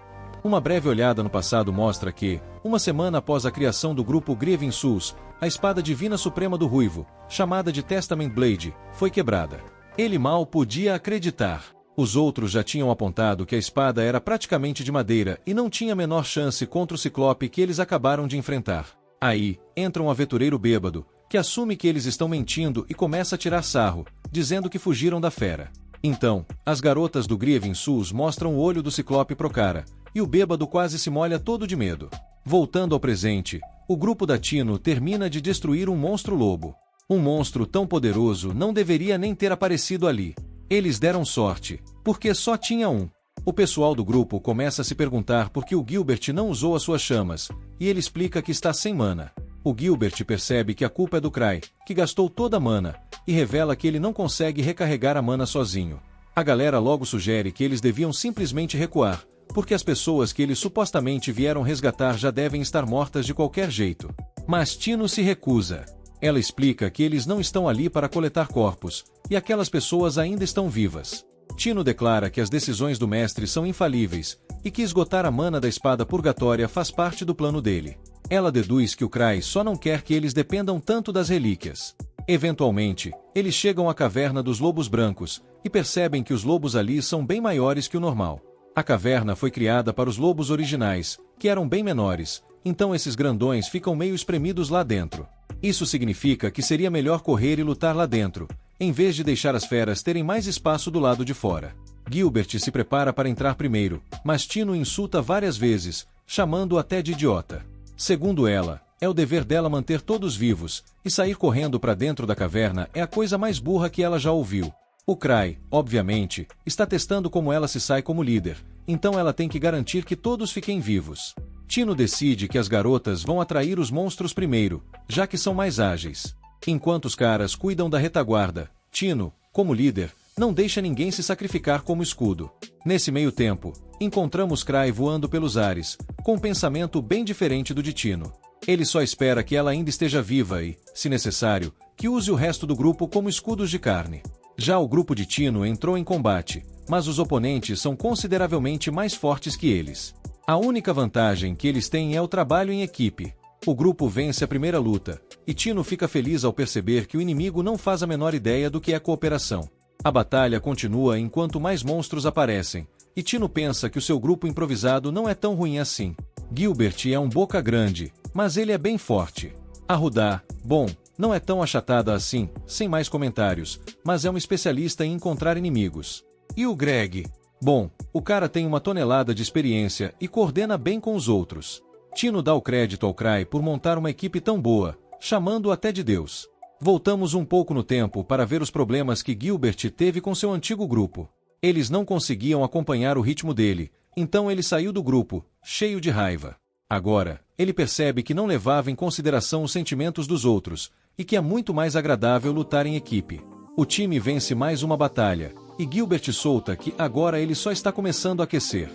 Uma breve olhada no passado mostra que, uma semana após a criação do grupo Grieving Souls, a espada divina suprema do Ruivo, chamada de Testament Blade, foi quebrada. Ele mal podia acreditar. Os outros já tinham apontado que a espada era praticamente de madeira e não tinha a menor chance contra o Ciclope que eles acabaram de enfrentar. Aí, entra um aventureiro bêbado, que assume que eles estão mentindo e começa a tirar sarro, dizendo que fugiram da fera. Então, as garotas do Grieving Souls mostram o olho do Ciclope pro cara, e o bêbado quase se molha todo de medo. Voltando ao presente, o grupo da Tino termina de destruir um monstro-lobo. Um monstro tão poderoso não deveria nem ter aparecido ali. Eles deram sorte, porque só tinha um. O pessoal do grupo começa a se perguntar por que o Gilbert não usou as suas chamas, e ele explica que está sem mana. O Gilbert percebe que a culpa é do Cray, que gastou toda a mana, e revela que ele não consegue recarregar a mana sozinho. A galera logo sugere que eles deviam simplesmente recuar, porque as pessoas que eles supostamente vieram resgatar já devem estar mortas de qualquer jeito. Mas Tino se recusa. Ela explica que eles não estão ali para coletar corpos, e aquelas pessoas ainda estão vivas. Tino declara que as decisões do mestre são infalíveis, e que esgotar a mana da espada purgatória faz parte do plano dele. Ela deduz que o Crai só não quer que eles dependam tanto das relíquias. Eventualmente, eles chegam à caverna dos lobos brancos, e percebem que os lobos ali são bem maiores que o normal. A caverna foi criada para os lobos originais, que eram bem menores, então esses grandões ficam meio espremidos lá dentro. Isso significa que seria melhor correr e lutar lá dentro, em vez de deixar as feras terem mais espaço do lado de fora. Gilbert se prepara para entrar primeiro, mas Tino insulta várias vezes, chamando-o até de idiota. Segundo ela, é o dever dela manter todos vivos, e sair correndo para dentro da caverna é a coisa mais burra que ela já ouviu. O Crai, obviamente, está testando como ela se sai como líder, então ela tem que garantir que todos fiquem vivos. Tino decide que as garotas vão atrair os monstros primeiro, já que são mais ágeis. Enquanto os caras cuidam da retaguarda, Tino, como líder, não deixa ninguém se sacrificar como escudo. Nesse meio tempo, encontramos Crai voando pelos ares, com um pensamento bem diferente do de Tino. Ele só espera que ela ainda esteja viva e, se necessário, que use o resto do grupo como escudos de carne. Já o grupo de Tino entrou em combate, mas os oponentes são consideravelmente mais fortes que eles. A única vantagem que eles têm é o trabalho em equipe. O grupo vence a primeira luta, e Tino fica feliz ao perceber que o inimigo não faz a menor ideia do que é cooperação. A batalha continua enquanto mais monstros aparecem, e Tino pensa que o seu grupo improvisado não é tão ruim assim. Gilbert é um boca grande, mas ele é bem forte. A Rudá, bom, não é tão achatada assim, sem mais comentários, mas é uma especialista em encontrar inimigos. E o Greg? Bom, o cara tem uma tonelada de experiência e coordena bem com os outros. Tino dá o crédito ao Crai por montar uma equipe tão boa, chamando-o até de Deus. Voltamos um pouco no tempo para ver os problemas que Gilbert teve com seu antigo grupo. Eles não conseguiam acompanhar o ritmo dele, então ele saiu do grupo, cheio de raiva. Agora, ele percebe que não levava em consideração os sentimentos dos outros, e que é muito mais agradável lutar em equipe. O time vence mais uma batalha, e Gilbert solta que agora ele só está começando a aquecer.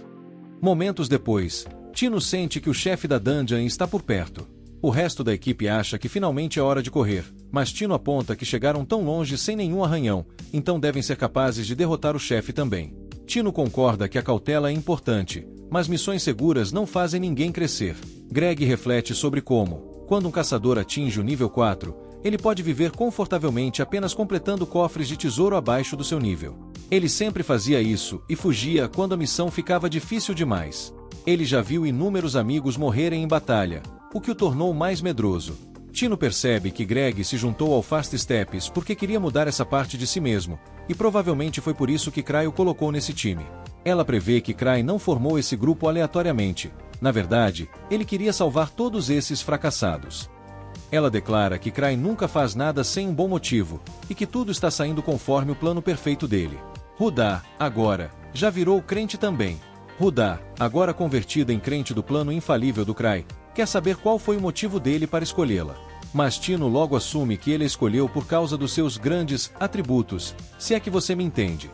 Momentos depois, Tino sente que o chefe da dungeon está por perto. O resto da equipe acha que finalmente é hora de correr, mas Tino aponta que chegaram tão longe sem nenhum arranhão, então devem ser capazes de derrotar o chefe também. Tino concorda que a cautela é importante, mas missões seguras não fazem ninguém crescer. Greg reflete sobre como, quando um caçador atinge o nível 4, ele pode viver confortavelmente apenas completando cofres de tesouro abaixo do seu nível. Ele sempre fazia isso e fugia quando a missão ficava difícil demais. Ele já viu inúmeros amigos morrerem em batalha, o que o tornou mais medroso. Tino percebe que Greg se juntou ao Fast Steps porque queria mudar essa parte de si mesmo, e provavelmente foi por isso que Crai o colocou nesse time. Ela prevê que Crai não formou esse grupo aleatoriamente. Na verdade, ele queria salvar todos esses fracassados. Ela declara que Crai nunca faz nada sem um bom motivo, e que tudo está saindo conforme o plano perfeito dele. Rudá, agora, já virou crente também. Rudá, agora convertida em crente do plano infalível do Crai, quer saber qual foi o motivo dele para escolhê-la. Mas Tino logo assume que ele a escolheu por causa dos seus grandes atributos, se é que você me entende.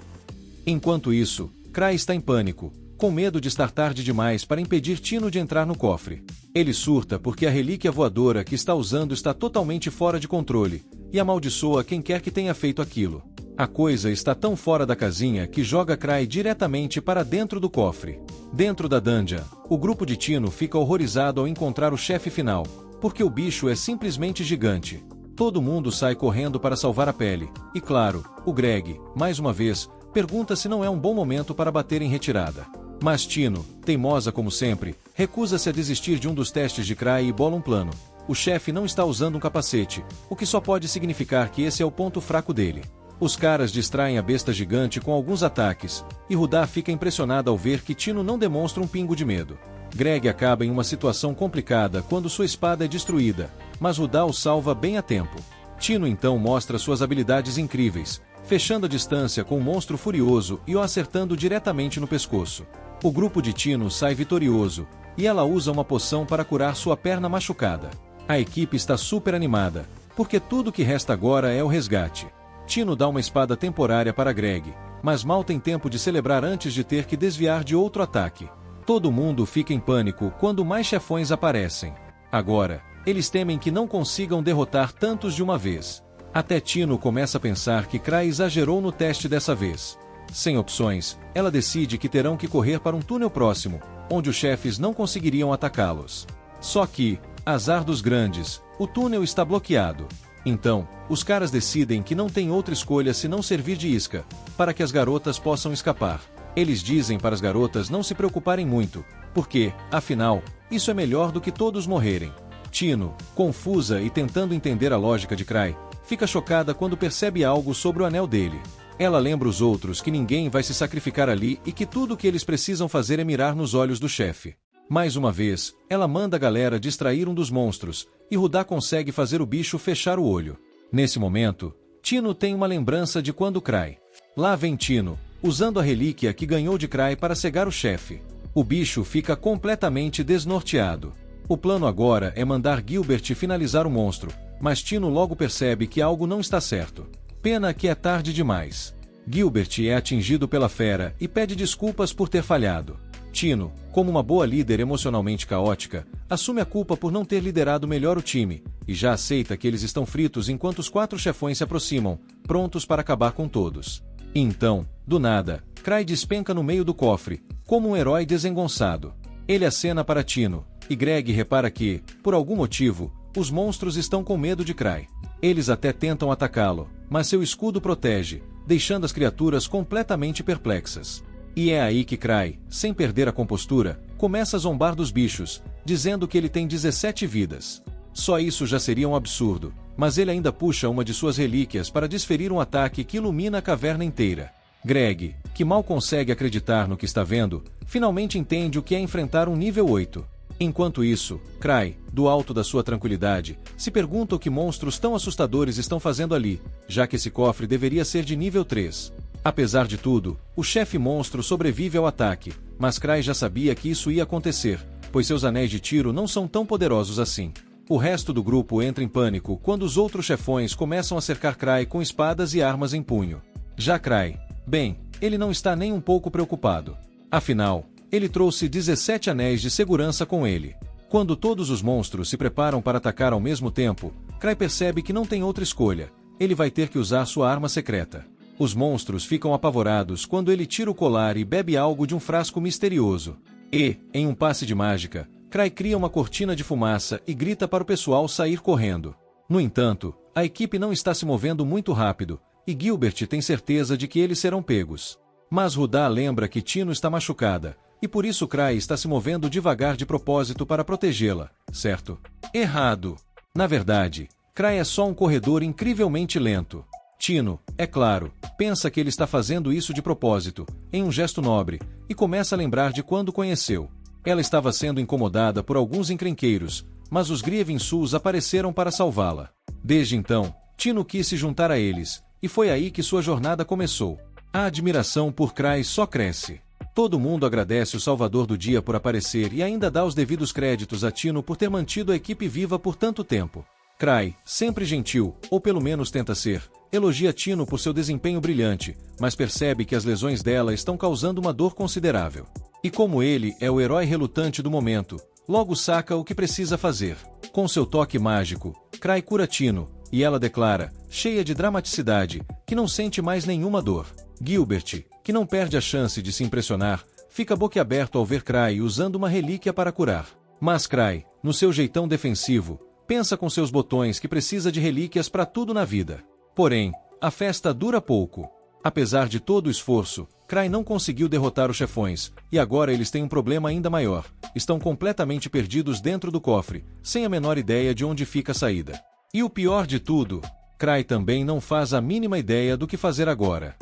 Enquanto isso, Crai está em pânico, com medo de estar tarde demais para impedir Tino de entrar no cofre. Ele surta porque a relíquia voadora que está usando está totalmente fora de controle, e amaldiçoa quem quer que tenha feito aquilo. A coisa está tão fora da casinha que joga Crai diretamente para dentro do cofre. Dentro da dungeon, o grupo de Tino fica horrorizado ao encontrar o chefe final, porque o bicho é simplesmente gigante. Todo mundo sai correndo para salvar a pele, e claro, o Greg, mais uma vez, pergunta se não é um bom momento para bater em retirada. Mas Tino, teimosa como sempre, recusa-se a desistir de um dos testes de Crai e bola um plano. O chefe não está usando um capacete, o que só pode significar que esse é o ponto fraco dele. Os caras distraem a besta gigante com alguns ataques, e Rudá fica impressionada ao ver que Tino não demonstra um pingo de medo. Greg acaba em uma situação complicada quando sua espada é destruída, mas Rudá o salva bem a tempo. Tino então mostra suas habilidades incríveis, fechando a distância com um monstro furioso e o acertando diretamente no pescoço. O grupo de Tino sai vitorioso, e ela usa uma poção para curar sua perna machucada. A equipe está super animada, porque tudo que resta agora é o resgate. Tino dá uma espada temporária para Greg, mas mal tem tempo de celebrar antes de ter que desviar de outro ataque. Todo mundo fica em pânico quando mais chefões aparecem. Agora, eles temem que não consigam derrotar tantos de uma vez. Até Tino começa a pensar que Crai exagerou no teste dessa vez. Sem opções, ela decide que terão que correr para um túnel próximo, onde os chefes não conseguiriam atacá-los. Só que, azar dos grandes, o túnel está bloqueado. Então, os caras decidem que não tem outra escolha senão servir de isca, para que as garotas possam escapar. Eles dizem para as garotas não se preocuparem muito, porque, afinal, isso é melhor do que todos morrerem. Tino, confusa e tentando entender a lógica de Cry, fica chocada quando percebe algo sobre o anel dele. Ela lembra os outros que ninguém vai se sacrificar ali e que tudo o que eles precisam fazer é mirar nos olhos do chefe. Mais uma vez, ela manda a galera distrair um dos monstros, e Rudá consegue fazer o bicho fechar o olho. Nesse momento, Tino tem uma lembrança de quando Cry. Lá vem Tino, usando a relíquia que ganhou de Cry para cegar o chefe. O bicho fica completamente desnorteado. O plano agora é mandar Gilbert finalizar o monstro, mas Tino logo percebe que algo não está certo. Pena que é tarde demais. Gilbert é atingido pela fera e pede desculpas por ter falhado. Tino, como uma boa líder emocionalmente caótica, assume a culpa por não ter liderado melhor o time, e já aceita que eles estão fritos enquanto os 4 chefões se aproximam, prontos para acabar com todos. E então, do nada, Cry despenca no meio do cofre, como um herói desengonçado. Ele acena para Tino, e Greg repara que, por algum motivo, os monstros estão com medo de Cry. Eles até tentam atacá-lo, mas seu escudo protege, deixando as criaturas completamente perplexas. E é aí que Cry, sem perder a compostura, começa a zombar dos bichos, dizendo que ele tem 17 vidas. Só isso já seria um absurdo, mas ele ainda puxa uma de suas relíquias para desferir um ataque que ilumina a caverna inteira. Greg, que mal consegue acreditar no que está vendo, finalmente entende o que é enfrentar um nível 8. Enquanto isso, Cry, do alto da sua tranquilidade, se pergunta o que monstros tão assustadores estão fazendo ali, já que esse cofre deveria ser de nível 3. Apesar de tudo, o chefe monstro sobrevive ao ataque, mas Cry já sabia que isso ia acontecer, pois seus anéis de tiro não são tão poderosos assim. O resto do grupo entra em pânico quando os outros chefões começam a cercar Cry com espadas e armas em punho. Já Cry, bem, ele não está nem um pouco preocupado. Afinal, ele trouxe 17 anéis de segurança com ele. Quando todos os monstros se preparam para atacar ao mesmo tempo, Cry percebe que não tem outra escolha. Ele vai ter que usar sua arma secreta. Os monstros ficam apavorados quando ele tira o colar e bebe algo de um frasco misterioso. E, em um passe de mágica, Cry cria uma cortina de fumaça e grita para o pessoal sair correndo. No entanto, a equipe não está se movendo muito rápido, e Gilbert tem certeza de que eles serão pegos. Mas Rudá lembra que Tino está machucada, e por isso Cry está se movendo devagar de propósito para protegê-la, certo? Errado! Na verdade, Cry é só um corredor incrivelmente lento. Tino, é claro, pensa que ele está fazendo isso de propósito, em um gesto nobre, e começa a lembrar de quando conheceu. Ela estava sendo incomodada por alguns encrenqueiros, mas os Grievensuls apareceram para salvá-la. Desde então, Tino quis se juntar a eles, e foi aí que sua jornada começou. A admiração por Cry só cresce. Todo mundo agradece o Salvador do Dia por aparecer e ainda dá os devidos créditos a Tino por ter mantido a equipe viva por tanto tempo. Cry, sempre gentil, ou pelo menos tenta ser, elogia Tino por seu desempenho brilhante, mas percebe que as lesões dela estão causando uma dor considerável. E como ele é o herói relutante do momento, logo saca o que precisa fazer. Com seu toque mágico, Cry cura Tino, e ela declara, cheia de dramaticidade, que não sente mais nenhuma dor. Gilbert, que não perde a chance de se impressionar, fica boquiaberto ao ver Cry usando uma relíquia para curar. Mas Cry, no seu jeitão defensivo, pensa com seus botões que precisa de relíquias para tudo na vida. Porém, a festa dura pouco. Apesar de todo o esforço, Cry não conseguiu derrotar os chefões, e agora eles têm um problema ainda maior. Estão completamente perdidos dentro do cofre, sem a menor ideia de onde fica a saída. E o pior de tudo, Cry também não faz a mínima ideia do que fazer agora.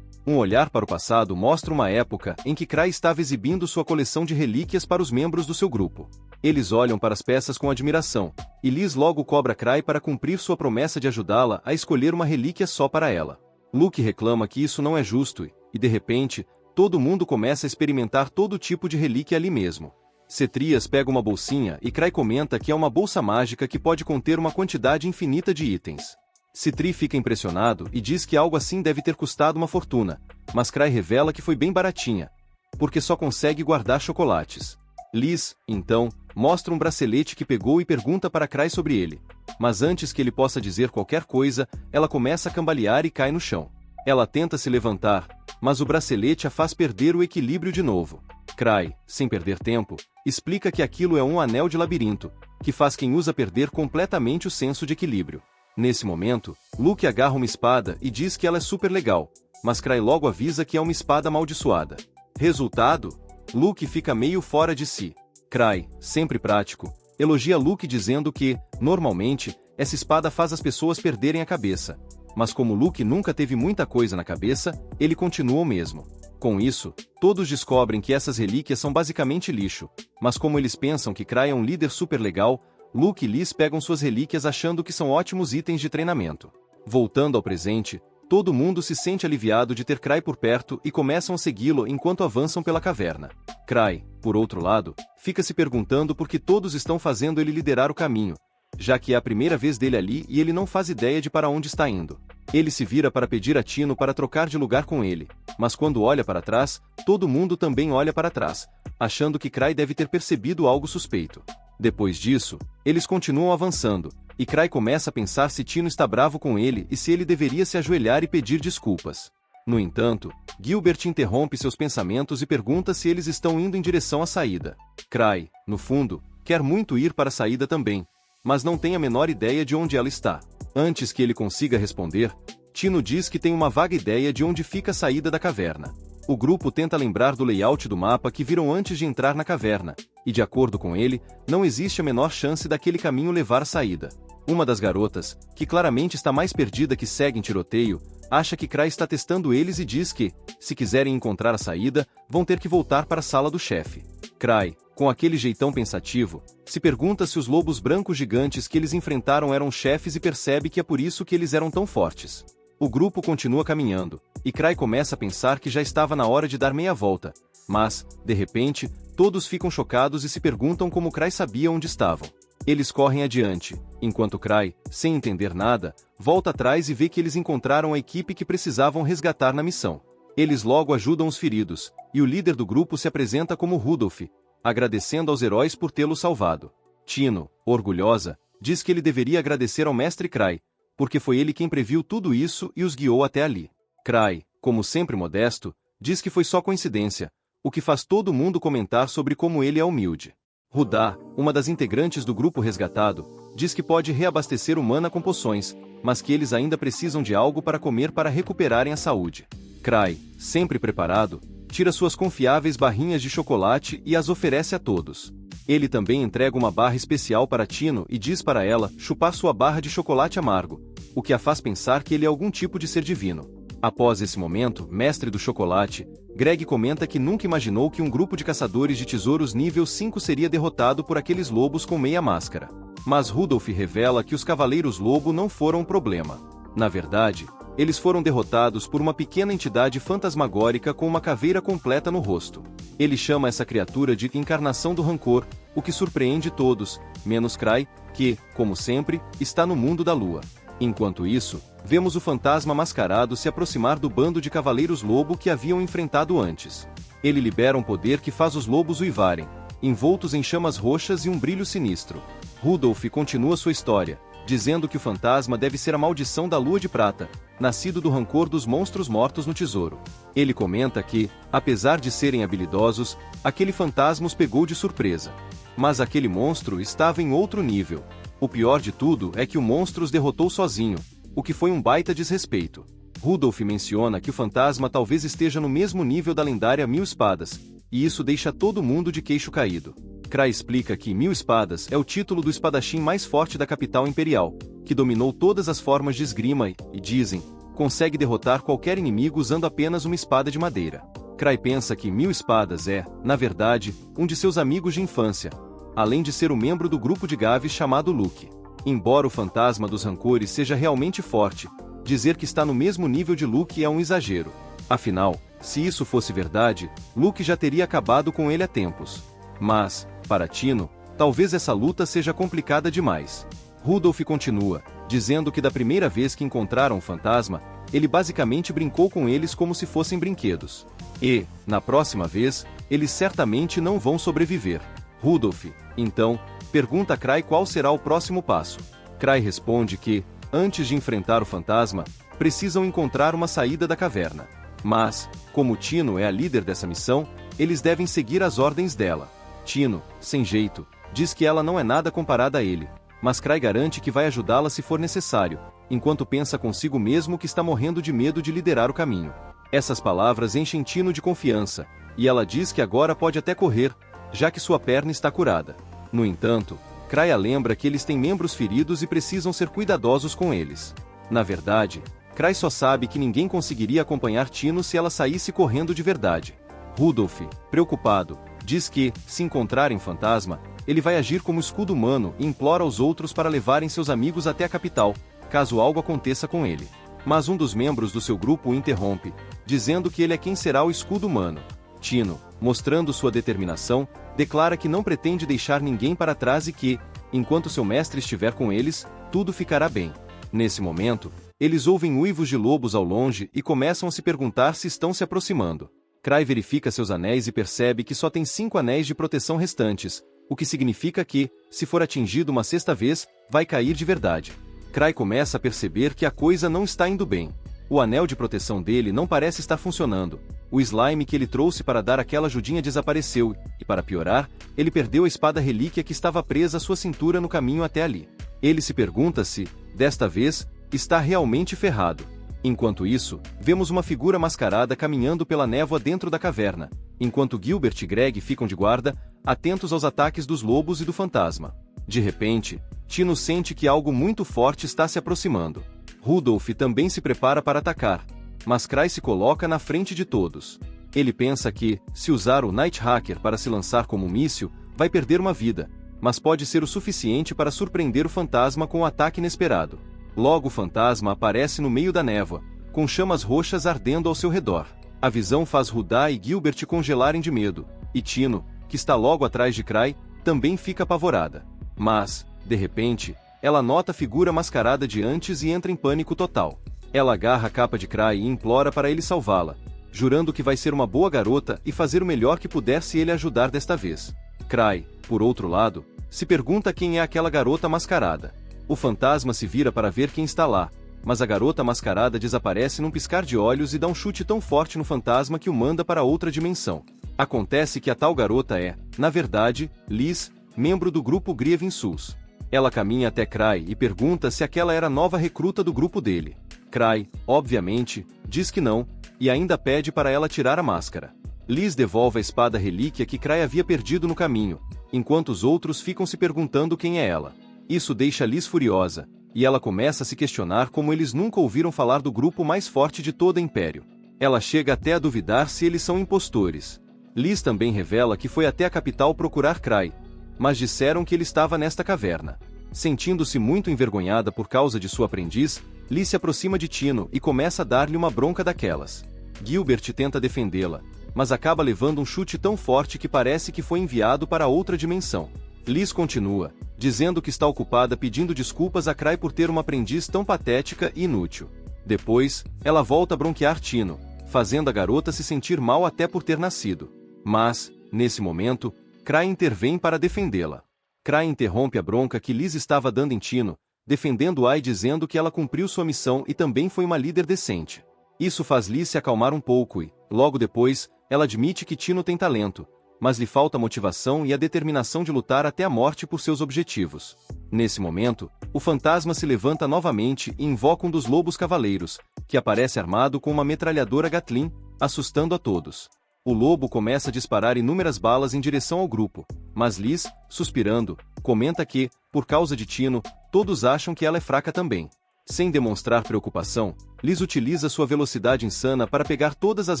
Um olhar para o passado mostra uma época em que Cry estava exibindo sua coleção de relíquias para os membros do seu grupo. Eles olham para as peças com admiração, e Liz logo cobra Cry para cumprir sua promessa de ajudá-la a escolher uma relíquia só para ela. Luke reclama que isso não é justo e, de repente, todo mundo começa a experimentar todo tipo de relíquia ali mesmo. Cetrias pega uma bolsinha e Cry comenta que é uma bolsa mágica que pode conter uma quantidade infinita de itens. Citri fica impressionado e diz que algo assim deve ter custado uma fortuna, mas Cry revela que foi bem baratinha, porque só consegue guardar chocolates. Liz, então, mostra um bracelete que pegou e pergunta para Cry sobre ele, mas antes que ele possa dizer qualquer coisa, ela começa a cambalear e cai no chão. Ela tenta se levantar, mas o bracelete a faz perder o equilíbrio de novo. Cry, sem perder tempo, explica que aquilo é um anel de labirinto, que faz quem usa perder completamente o senso de equilíbrio. Nesse momento, Luke agarra uma espada e diz que ela é super legal, mas Cry logo avisa que é uma espada amaldiçoada. Resultado? Luke fica meio fora de si. Cry, sempre prático, elogia Luke dizendo que, normalmente, essa espada faz as pessoas perderem a cabeça. Mas como Luke nunca teve muita coisa na cabeça, ele continua o mesmo. Com isso, todos descobrem que essas relíquias são basicamente lixo, mas como eles pensam que Cry é um líder super legal, Luke e Liz pegam suas relíquias achando que são ótimos itens de treinamento. Voltando ao presente, todo mundo se sente aliviado de ter Cry por perto e começam a segui-lo enquanto avançam pela caverna. Cry, por outro lado, fica se perguntando por que todos estão fazendo ele liderar o caminho, já que é a primeira vez dele ali e ele não faz ideia de para onde está indo. Ele se vira para pedir a Tino para trocar de lugar com ele, mas quando olha para trás, todo mundo também olha para trás, achando que Cry deve ter percebido algo suspeito. Depois disso, eles continuam avançando, e Cry começa a pensar se Tino está bravo com ele e se ele deveria se ajoelhar e pedir desculpas. No entanto, Gilbert interrompe seus pensamentos e pergunta se eles estão indo em direção à saída. Cry, no fundo, quer muito ir para a saída também, mas não tem a menor ideia de onde ela está. Antes que ele consiga responder, Tino diz que tem uma vaga ideia de onde fica a saída da caverna. O grupo tenta lembrar do layout do mapa que viram antes de entrar na caverna, e de acordo com ele, não existe a menor chance daquele caminho levar à saída. Uma das garotas, que claramente está mais perdida que segue em tiroteio, acha que Cry está testando eles e diz que, se quiserem encontrar a saída, vão ter que voltar para a sala do chefe. Cry, com aquele jeitão pensativo, se pergunta se os lobos brancos gigantes que eles enfrentaram eram chefes e percebe que é por isso que eles eram tão fortes. O grupo continua caminhando, e Cry começa a pensar que já estava na hora de dar meia volta, mas, de repente, todos ficam chocados e se perguntam como Cry sabia onde estavam. Eles correm adiante, enquanto Cry, sem entender nada, volta atrás e vê que eles encontraram a equipe que precisavam resgatar na missão. Eles logo ajudam os feridos, e o líder do grupo se apresenta como Rudolph, agradecendo aos heróis por tê-lo salvado. Tino, orgulhosa, diz que ele deveria agradecer ao mestre Cry, porque foi ele quem previu tudo isso e os guiou até ali. Cry, como sempre modesto, diz que foi só coincidência, o que faz todo mundo comentar sobre como ele é humilde. Rudá, uma das integrantes do grupo resgatado, diz que pode reabastecer o mana com poções, mas que eles ainda precisam de algo para comer para recuperarem a saúde. Cry, sempre preparado, tira suas confiáveis barrinhas de chocolate e as oferece a todos. Ele também entrega uma barra especial para Tino e diz para ela chupar sua barra de chocolate amargo, o que a faz pensar que ele é algum tipo de ser divino. Após esse momento, mestre do chocolate, Greg comenta que nunca imaginou que um grupo de caçadores de tesouros nível 5 seria derrotado por aqueles lobos com meia máscara. Mas Rudolph revela que os Cavaleiros Lobo não foram um problema. Na verdade, eles foram derrotados por uma pequena entidade fantasmagórica com uma caveira completa no rosto. Ele chama essa criatura de Encarnação do Rancor, o que surpreende todos, menos Cry, que, como sempre, está no mundo da lua. Enquanto isso, vemos o fantasma mascarado se aproximar do bando de Cavaleiros Lobo que haviam enfrentado antes. Ele libera um poder que faz os lobos uivarem, envoltos em chamas roxas e um brilho sinistro. Rudolph continua sua história, dizendo que o fantasma deve ser a maldição da Lua de Prata, nascido do rancor dos monstros mortos no tesouro. Ele comenta que, apesar de serem habilidosos, aquele fantasma os pegou de surpresa. Mas aquele monstro estava em outro nível. O pior de tudo é que o monstro os derrotou sozinho, o que foi um baita desrespeito. Rudolph menciona que o fantasma talvez esteja no mesmo nível da lendária Mil Espadas, e isso deixa todo mundo de queixo caído. Cry explica que Mil Espadas é o título do espadachim mais forte da capital imperial, que dominou todas as formas de esgrima e, dizem, consegue derrotar qualquer inimigo usando apenas uma espada de madeira. Cry pensa que Mil Espadas é, na verdade, um de seus amigos de infância, além de ser um membro do grupo de Gavis chamado Luke. Embora o fantasma dos rancores seja realmente forte, dizer que está no mesmo nível de Luke é um exagero. Afinal, se isso fosse verdade, Luke já teria acabado com ele há tempos. Mas, para Tino, talvez essa luta seja complicada demais. Rudolph continua, dizendo que da primeira vez que encontraram o fantasma, ele basicamente brincou com eles como se fossem brinquedos. E, na próxima vez, eles certamente não vão sobreviver. Rudolph, então, pergunta a Cry qual será o próximo passo. Cry responde que, antes de enfrentar o fantasma, Precisam encontrar uma saída da caverna. Mas, como Tino é a líder dessa missão, eles devem seguir as ordens dela. Tino, sem jeito, diz que ela não é nada comparada a ele, mas Cray garante que vai ajudá-la se for necessário, enquanto pensa consigo mesmo que está morrendo de medo de liderar o caminho. Essas palavras enchem Tino de confiança, e ela diz que agora pode até correr, já que sua perna está curada. No entanto, Cray a lembra que eles têm membros feridos e precisam ser cuidadosos com eles. Na verdade, Cray só sabe que ninguém conseguiria acompanhar Tino se ela saísse correndo de verdade. Rudolph, preocupado, diz que, se encontrarem Fantasma, ele vai agir como escudo humano e implora aos outros para levarem seus amigos até a capital, caso algo aconteça com ele. Mas um dos membros do seu grupo o interrompe, dizendo que ele é quem será o escudo humano. Tino, mostrando sua determinação, declara que não pretende deixar ninguém para trás e que, enquanto seu mestre estiver com eles, tudo ficará bem. Nesse momento, eles ouvem uivos de lobos ao longe e começam a se perguntar se estão se aproximando. Cray verifica seus anéis e percebe que só tem 5 anéis de proteção restantes, o que significa que, se for atingido uma sexta vez, vai cair de verdade. Cray começa a perceber que a coisa não está indo bem. O anel de proteção dele não parece estar funcionando. O slime que ele trouxe para dar aquela ajudinha desapareceu, e para piorar, ele perdeu a espada relíquia que estava presa à sua cintura no caminho até ali. Ele se pergunta se, desta vez, está realmente ferrado. Enquanto isso, vemos uma figura mascarada caminhando pela névoa dentro da caverna, enquanto Gilbert e Greg ficam de guarda, atentos aos ataques dos lobos e do fantasma. De repente, Tino sente que algo muito forte está se aproximando. Rudolph também se prepara para atacar, mas Cray se coloca na frente de todos. Ele pensa que, se usar o Night Hacker para se lançar como um míssil, vai perder uma vida, mas pode ser o suficiente para surpreender o fantasma com um ataque inesperado. Logo o fantasma aparece no meio da névoa, com chamas roxas ardendo ao seu redor. A visão faz Rudá e Gilbert congelarem de medo, e Tino, que está logo atrás de Cray, também fica apavorada. Mas, de repente, ela nota a figura mascarada de antes e entra em pânico total. Ela agarra a capa de Cray e implora para ele salvá-la, jurando que vai ser uma boa garota e fazer o melhor que puder se ele ajudar desta vez. Cray, por outro lado, se pergunta quem é aquela garota mascarada. O fantasma se vira para ver quem está lá, mas a garota mascarada desaparece num piscar de olhos e dá um chute tão forte no fantasma que o manda para outra dimensão. Acontece que a tal garota é, na verdade, Liz, membro do grupo Grievin Sus. Ela caminha até Cray e pergunta se aquela era a nova recruta do grupo dele. Cray, obviamente, diz que não, e ainda pede para ela tirar a máscara. Liz devolve a espada relíquia que Cray havia perdido no caminho, enquanto os outros ficam se perguntando quem é ela. Isso deixa Liz furiosa, e ela começa a se questionar como eles nunca ouviram falar do grupo mais forte de todo o Império. Ela chega até a duvidar se eles são impostores. Liz também revela que foi até a capital procurar Cray, mas disseram que ele estava nesta caverna. Sentindo-se muito envergonhada por causa de sua aprendiz, Liz se aproxima de Tino e começa a dar-lhe uma bronca daquelas. Gilbert tenta defendê-la, mas acaba levando um chute tão forte que parece que foi enviado para outra dimensão. Liz continua, dizendo que está ocupada pedindo desculpas a Cray por ter uma aprendiz tão patética e inútil. Depois, ela volta a bronquear Tino, fazendo a garota se sentir mal até por ter nascido. Mas, nesse momento, Cray intervém para defendê-la. Cray interrompe a bronca que Liz estava dando em Tino, defendendo-a e dizendo que ela cumpriu sua missão e também foi uma líder decente. Isso faz Liz se acalmar um pouco e, logo depois, ela admite que Tino tem talento, mas lhe falta a motivação e a determinação de lutar até a morte por seus objetivos. Nesse momento, o fantasma se levanta novamente e invoca um dos lobos cavaleiros, que aparece armado com uma metralhadora Gatling, assustando a todos. O lobo começa a disparar inúmeras balas em direção ao grupo, mas Liz, suspirando, comenta que, por causa de Tino, todos acham que ela é fraca também. Sem demonstrar preocupação, Liz utiliza sua velocidade insana para pegar todas as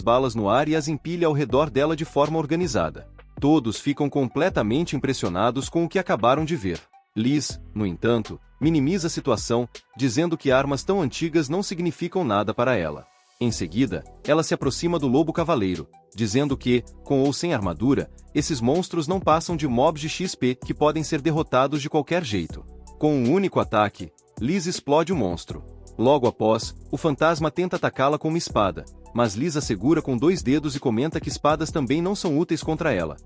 balas no ar e as empilha ao redor dela de forma organizada. Todos ficam completamente impressionados com o que acabaram de ver. Liz, no entanto, minimiza a situação, dizendo que armas tão antigas não significam nada para ela. Em seguida, ela se aproxima do lobo cavaleiro, dizendo que, com ou sem armadura, esses monstros não passam de mobs de XP que podem ser derrotados de qualquer jeito. Com um único ataque, Liz explode o monstro. Logo após, o fantasma tenta atacá-la com uma espada, mas Liz a segura com 2 dedos e comenta que espadas também não são úteis contra ela.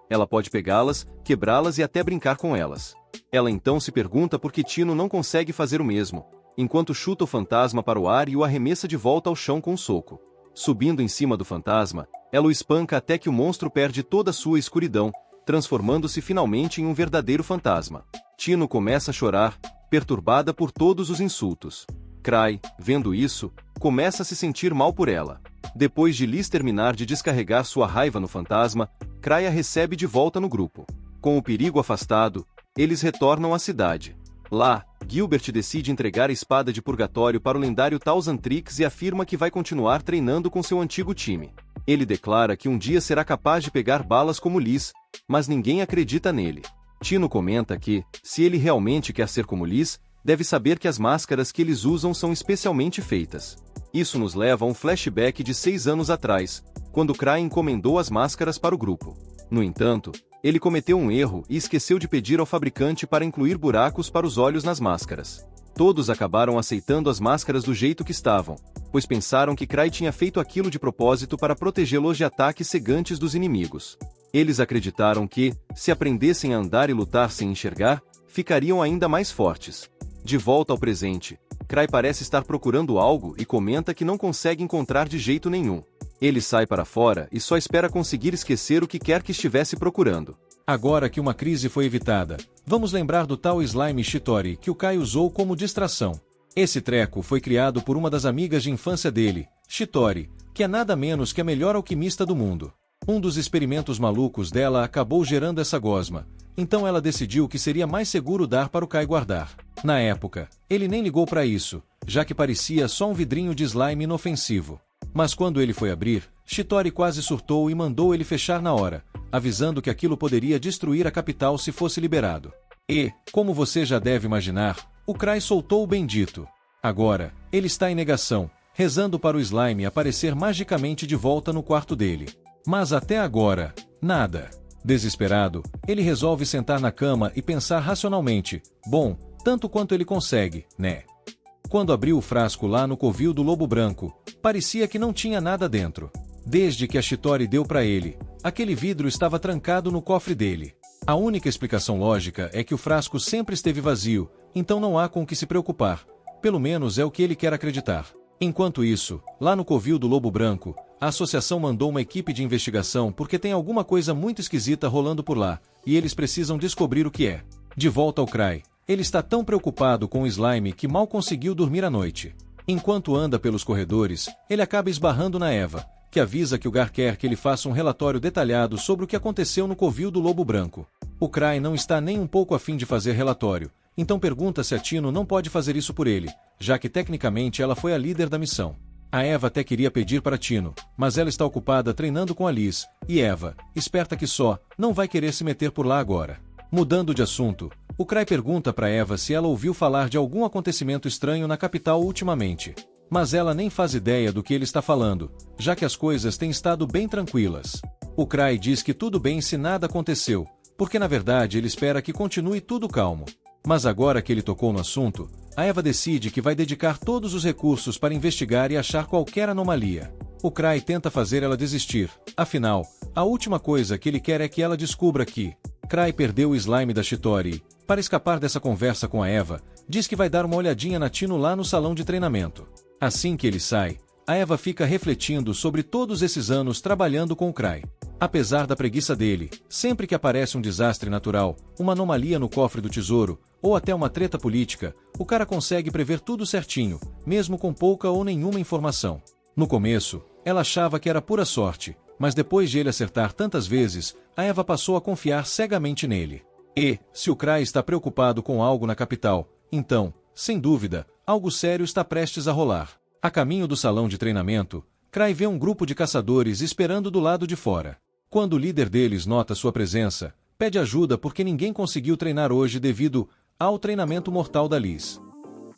Ela pode pegá-las, quebrá-las e até brincar com elas. Ela então se pergunta por que Tino não consegue fazer o mesmo, enquanto chuta o fantasma para o ar e o arremessa de volta ao chão com um soco. Subindo em cima do fantasma, ela o espanca até que o monstro perde toda sua escuridão, transformando-se finalmente em um verdadeiro fantasma. Tino começa a chorar, perturbada por todos os insultos. Cry, vendo isso, começa a se sentir mal por ela. Depois de Liz terminar de descarregar sua raiva no fantasma, Cry a recebe de volta no grupo. Com o perigo afastado, eles retornam à cidade. Lá, Gilbert decide entregar a espada de purgatório para o lendário Thousand Tricks e afirma que vai continuar treinando com seu antigo time. Ele declara que um dia será capaz de pegar balas como Liz, mas ninguém acredita nele. Tino comenta que, se ele realmente quer ser como Liz, deve saber que as máscaras que eles usam são especialmente feitas. Isso nos leva a um flashback de 6 anos atrás, quando Cry encomendou as máscaras para o grupo. No entanto, ele cometeu um erro e esqueceu de pedir ao fabricante para incluir buracos para os olhos nas máscaras. Todos acabaram aceitando as máscaras do jeito que estavam, pois pensaram que Cry tinha feito aquilo de propósito para protegê-los de ataques cegantes dos inimigos. Eles acreditaram que, se aprendessem a andar e lutar sem enxergar, ficariam ainda mais fortes. De volta ao presente, Cry parece estar procurando algo e comenta que não consegue encontrar de jeito nenhum. Ele sai para fora e só espera conseguir esquecer o que quer que estivesse procurando. Agora que uma crise foi evitada, vamos lembrar do tal slime Shitori que o Kai usou como distração. Esse treco foi criado por uma das amigas de infância dele, Shitori, que é nada menos que a melhor alquimista do mundo. Um dos experimentos malucos dela acabou gerando essa gosma, então ela decidiu que seria mais seguro dar para o Kai guardar. Na época, ele nem ligou para isso, já que parecia só um vidrinho de slime inofensivo. Mas quando ele foi abrir, Shitori quase surtou e mandou ele fechar na hora, avisando que aquilo poderia destruir a capital se fosse liberado. E, como você já deve imaginar, o Cry soltou o bendito. Agora, ele está em negação, rezando para o slime aparecer magicamente de volta no quarto dele. Mas até agora, nada. Desesperado, ele resolve sentar na cama e pensar racionalmente, bom, tanto quanto ele consegue, né? Quando abriu o frasco lá no covil do Lobo Branco, parecia que não tinha nada dentro. Desde que a Shitori deu para ele, aquele vidro estava trancado no cofre dele. A única explicação lógica é que o frasco sempre esteve vazio, então não há com o que se preocupar. Pelo menos é o que ele quer acreditar. Enquanto isso, lá no covil do Lobo Branco, a associação mandou uma equipe de investigação porque tem alguma coisa muito esquisita rolando por lá, e eles precisam descobrir o que é. De volta ao Cry, ele está tão preocupado com o slime que mal conseguiu dormir à noite. Enquanto anda pelos corredores, ele acaba esbarrando na Eva, que avisa que o Gar quer que ele faça um relatório detalhado sobre o que aconteceu no covil do Lobo Branco. O Cry não está nem um pouco afim de fazer relatório, então pergunta se a Tino não pode fazer isso por ele, já que tecnicamente ela foi a líder da missão. A Eva até queria pedir para Tino, mas ela está ocupada treinando com a Liz, e Eva, esperta que só, não vai querer se meter por lá agora. Mudando de assunto, o Cry pergunta para Eva se ela ouviu falar de algum acontecimento estranho na capital ultimamente. Mas ela nem faz ideia do que ele está falando, já que as coisas têm estado bem tranquilas. O Cry diz que tudo bem se nada aconteceu, porque na verdade ele espera que continue tudo calmo. Mas agora que ele tocou no assunto, a Eva decide que vai dedicar todos os recursos para investigar e achar qualquer anomalia. O Cry tenta fazer ela desistir, afinal, a última coisa que ele quer é que ela descubra que Cry perdeu o slime da Shitori. Para escapar dessa conversa com a Eva, diz que vai dar uma olhadinha na Tino lá no salão de treinamento. Assim que ele sai, a Eva fica refletindo sobre todos esses anos trabalhando com o Cry. Apesar da preguiça dele, sempre que aparece um desastre natural, uma anomalia no cofre do tesouro, ou até uma treta política, o cara consegue prever tudo certinho, mesmo com pouca ou nenhuma informação. No começo, ela achava que era pura sorte, mas depois de ele acertar tantas vezes, a Eva passou a confiar cegamente nele. E, se o Cry está preocupado com algo na capital, então, sem dúvida, algo sério está prestes a rolar. A caminho do salão de treinamento, Cry vê um grupo de caçadores esperando do lado de fora. Quando o líder deles nota sua presença, pede ajuda porque ninguém conseguiu treinar hoje devido ao treinamento mortal da Liz.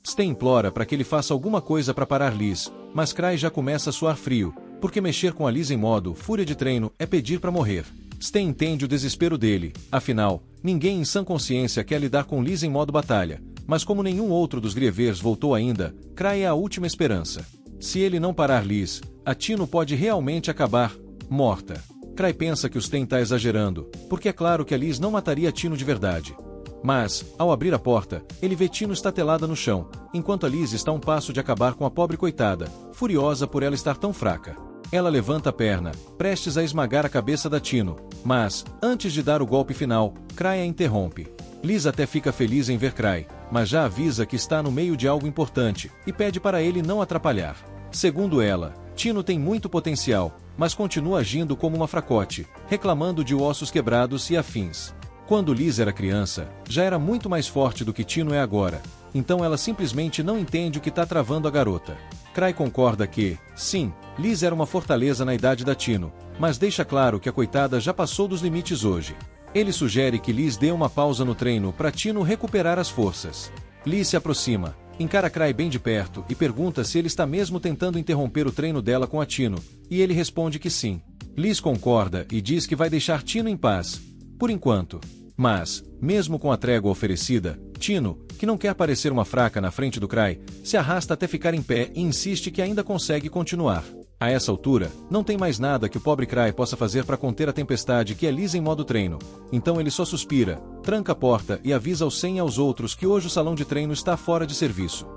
Stan implora para que ele faça alguma coisa para parar Liz, mas Cry já começa a suar frio, porque mexer com a Liz em modo fúria de treino é pedir para morrer. Stan entende o desespero dele, afinal, ninguém em sã consciência quer lidar com Liz em modo batalha, mas como nenhum outro dos Grievers voltou ainda, Cry é a última esperança. Se ele não parar Liz, a Tino pode realmente acabar morta. Cry pensa que o Stan está exagerando, porque é claro que a Liz não mataria a Tino de verdade. Mas, ao abrir a porta, ele vê Tino estatelada no chão, enquanto a Liz está a um passo de acabar com a pobre coitada, furiosa por ela estar tão fraca. Ela levanta a perna, prestes a esmagar a cabeça da Tino, mas, antes de dar o golpe final, Cry a interrompe. Liz até fica feliz em ver Cry, mas já avisa que está no meio de algo importante, e pede para ele não atrapalhar. Segundo ela, Tino tem muito potencial, mas continua agindo como uma fracote, reclamando de ossos quebrados e afins. Quando Liz era criança, já era muito mais forte do que Tino é agora, então ela simplesmente não entende o que está travando a garota. Cry concorda que, sim, Liz era uma fortaleza na idade da Tino, mas deixa claro que a coitada já passou dos limites hoje. Ele sugere que Liz dê uma pausa no treino para Tino recuperar as forças. Liz se aproxima, encara Cry bem de perto e pergunta se ele está mesmo tentando interromper o treino dela com a Tino, e ele responde que sim. Liz concorda e diz que vai deixar Tino em paz, por enquanto. Mas, mesmo com a trégua oferecida, Tino, que não quer parecer uma fraca na frente do Cry, se arrasta até ficar em pé e insiste que ainda consegue continuar. A essa altura, não tem mais nada que o pobre Cry possa fazer para conter a tempestade que é Liz em modo treino, então ele só suspira, tranca a porta e avisa aos Sen e aos outros que hoje o salão de treino está fora de serviço.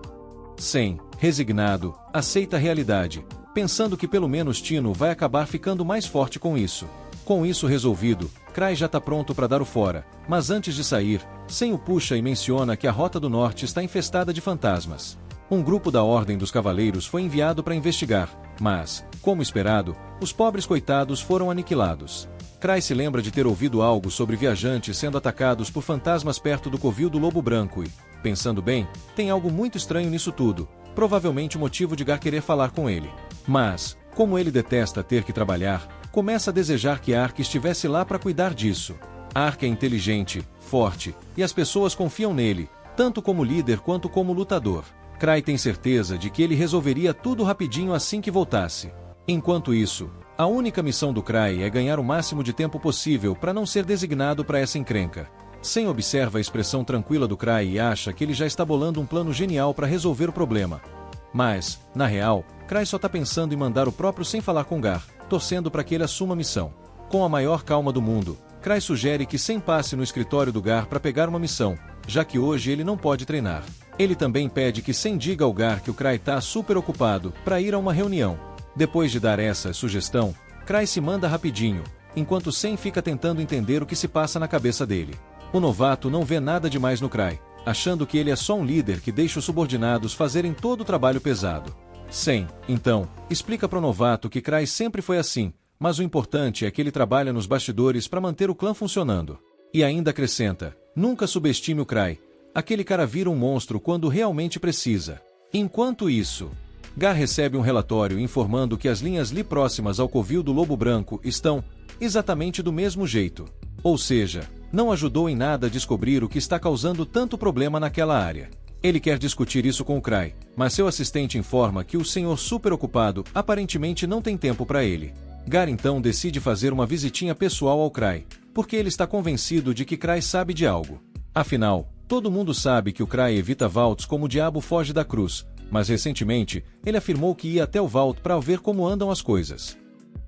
Sen, resignado, aceita a realidade, pensando que pelo menos Tino vai acabar ficando mais forte com isso. Com isso resolvido, Cry já está pronto para dar o fora, mas antes de sair, Sen o puxa e menciona que a Rota do Norte está infestada de fantasmas. Um grupo da Ordem dos Cavaleiros foi enviado para investigar, mas, como esperado, os pobres coitados foram aniquilados. Cry se lembra de ter ouvido algo sobre viajantes sendo atacados por fantasmas perto do covil do Lobo Branco e, pensando bem, tem algo muito estranho nisso tudo, provavelmente o motivo de Gar querer falar com ele. Mas, como ele detesta ter que trabalhar, começa a desejar que Ark estivesse lá para cuidar disso. Ark é inteligente, forte, e as pessoas confiam nele, tanto como líder quanto como lutador. Cry tem certeza de que ele resolveria tudo rapidinho assim que voltasse. Enquanto isso, a única missão do Cry é ganhar o máximo de tempo possível para não ser designado para essa encrenca. Sen observa a expressão tranquila do Cry e acha que ele já está bolando um plano genial para resolver o problema. Mas, na real, Cry só está pensando em mandar o próprio Sen falar com Gar, torcendo para que ele assuma a missão. Com a maior calma do mundo, Cry sugere que Sen passe no escritório do Gar para pegar uma missão, já que hoje ele não pode treinar. Ele também pede que Sen diga ao Gar que o Cry está super ocupado para ir a uma reunião. Depois de dar essa sugestão, Cry se manda rapidinho, enquanto Sen fica tentando entender o que se passa na cabeça dele. O novato não vê nada demais no Cry, achando que ele é só um líder que deixa os subordinados fazerem todo o trabalho pesado. Sen, então, explica para o novato que Cry sempre foi assim, mas o importante é que ele trabalha nos bastidores para manter o clã funcionando. E ainda acrescenta, nunca subestime o Cry, aquele cara vira um monstro quando realmente precisa. Enquanto isso, Gar recebe um relatório informando que as linhas Li próximas ao covil do Lobo Branco estão exatamente do mesmo jeito. Ou seja, não ajudou em nada a descobrir o que está causando tanto problema naquela área. Ele quer discutir isso com o Cry, mas seu assistente informa que o senhor super ocupado aparentemente não tem tempo para ele. Gar então decide fazer uma visitinha pessoal ao Cry, porque ele está convencido de que Cry sabe de algo. Afinal, todo mundo sabe que o Cry evita Vaults como o diabo foge da cruz, mas recentemente, ele afirmou que ia até o Vault para ver como andam as coisas.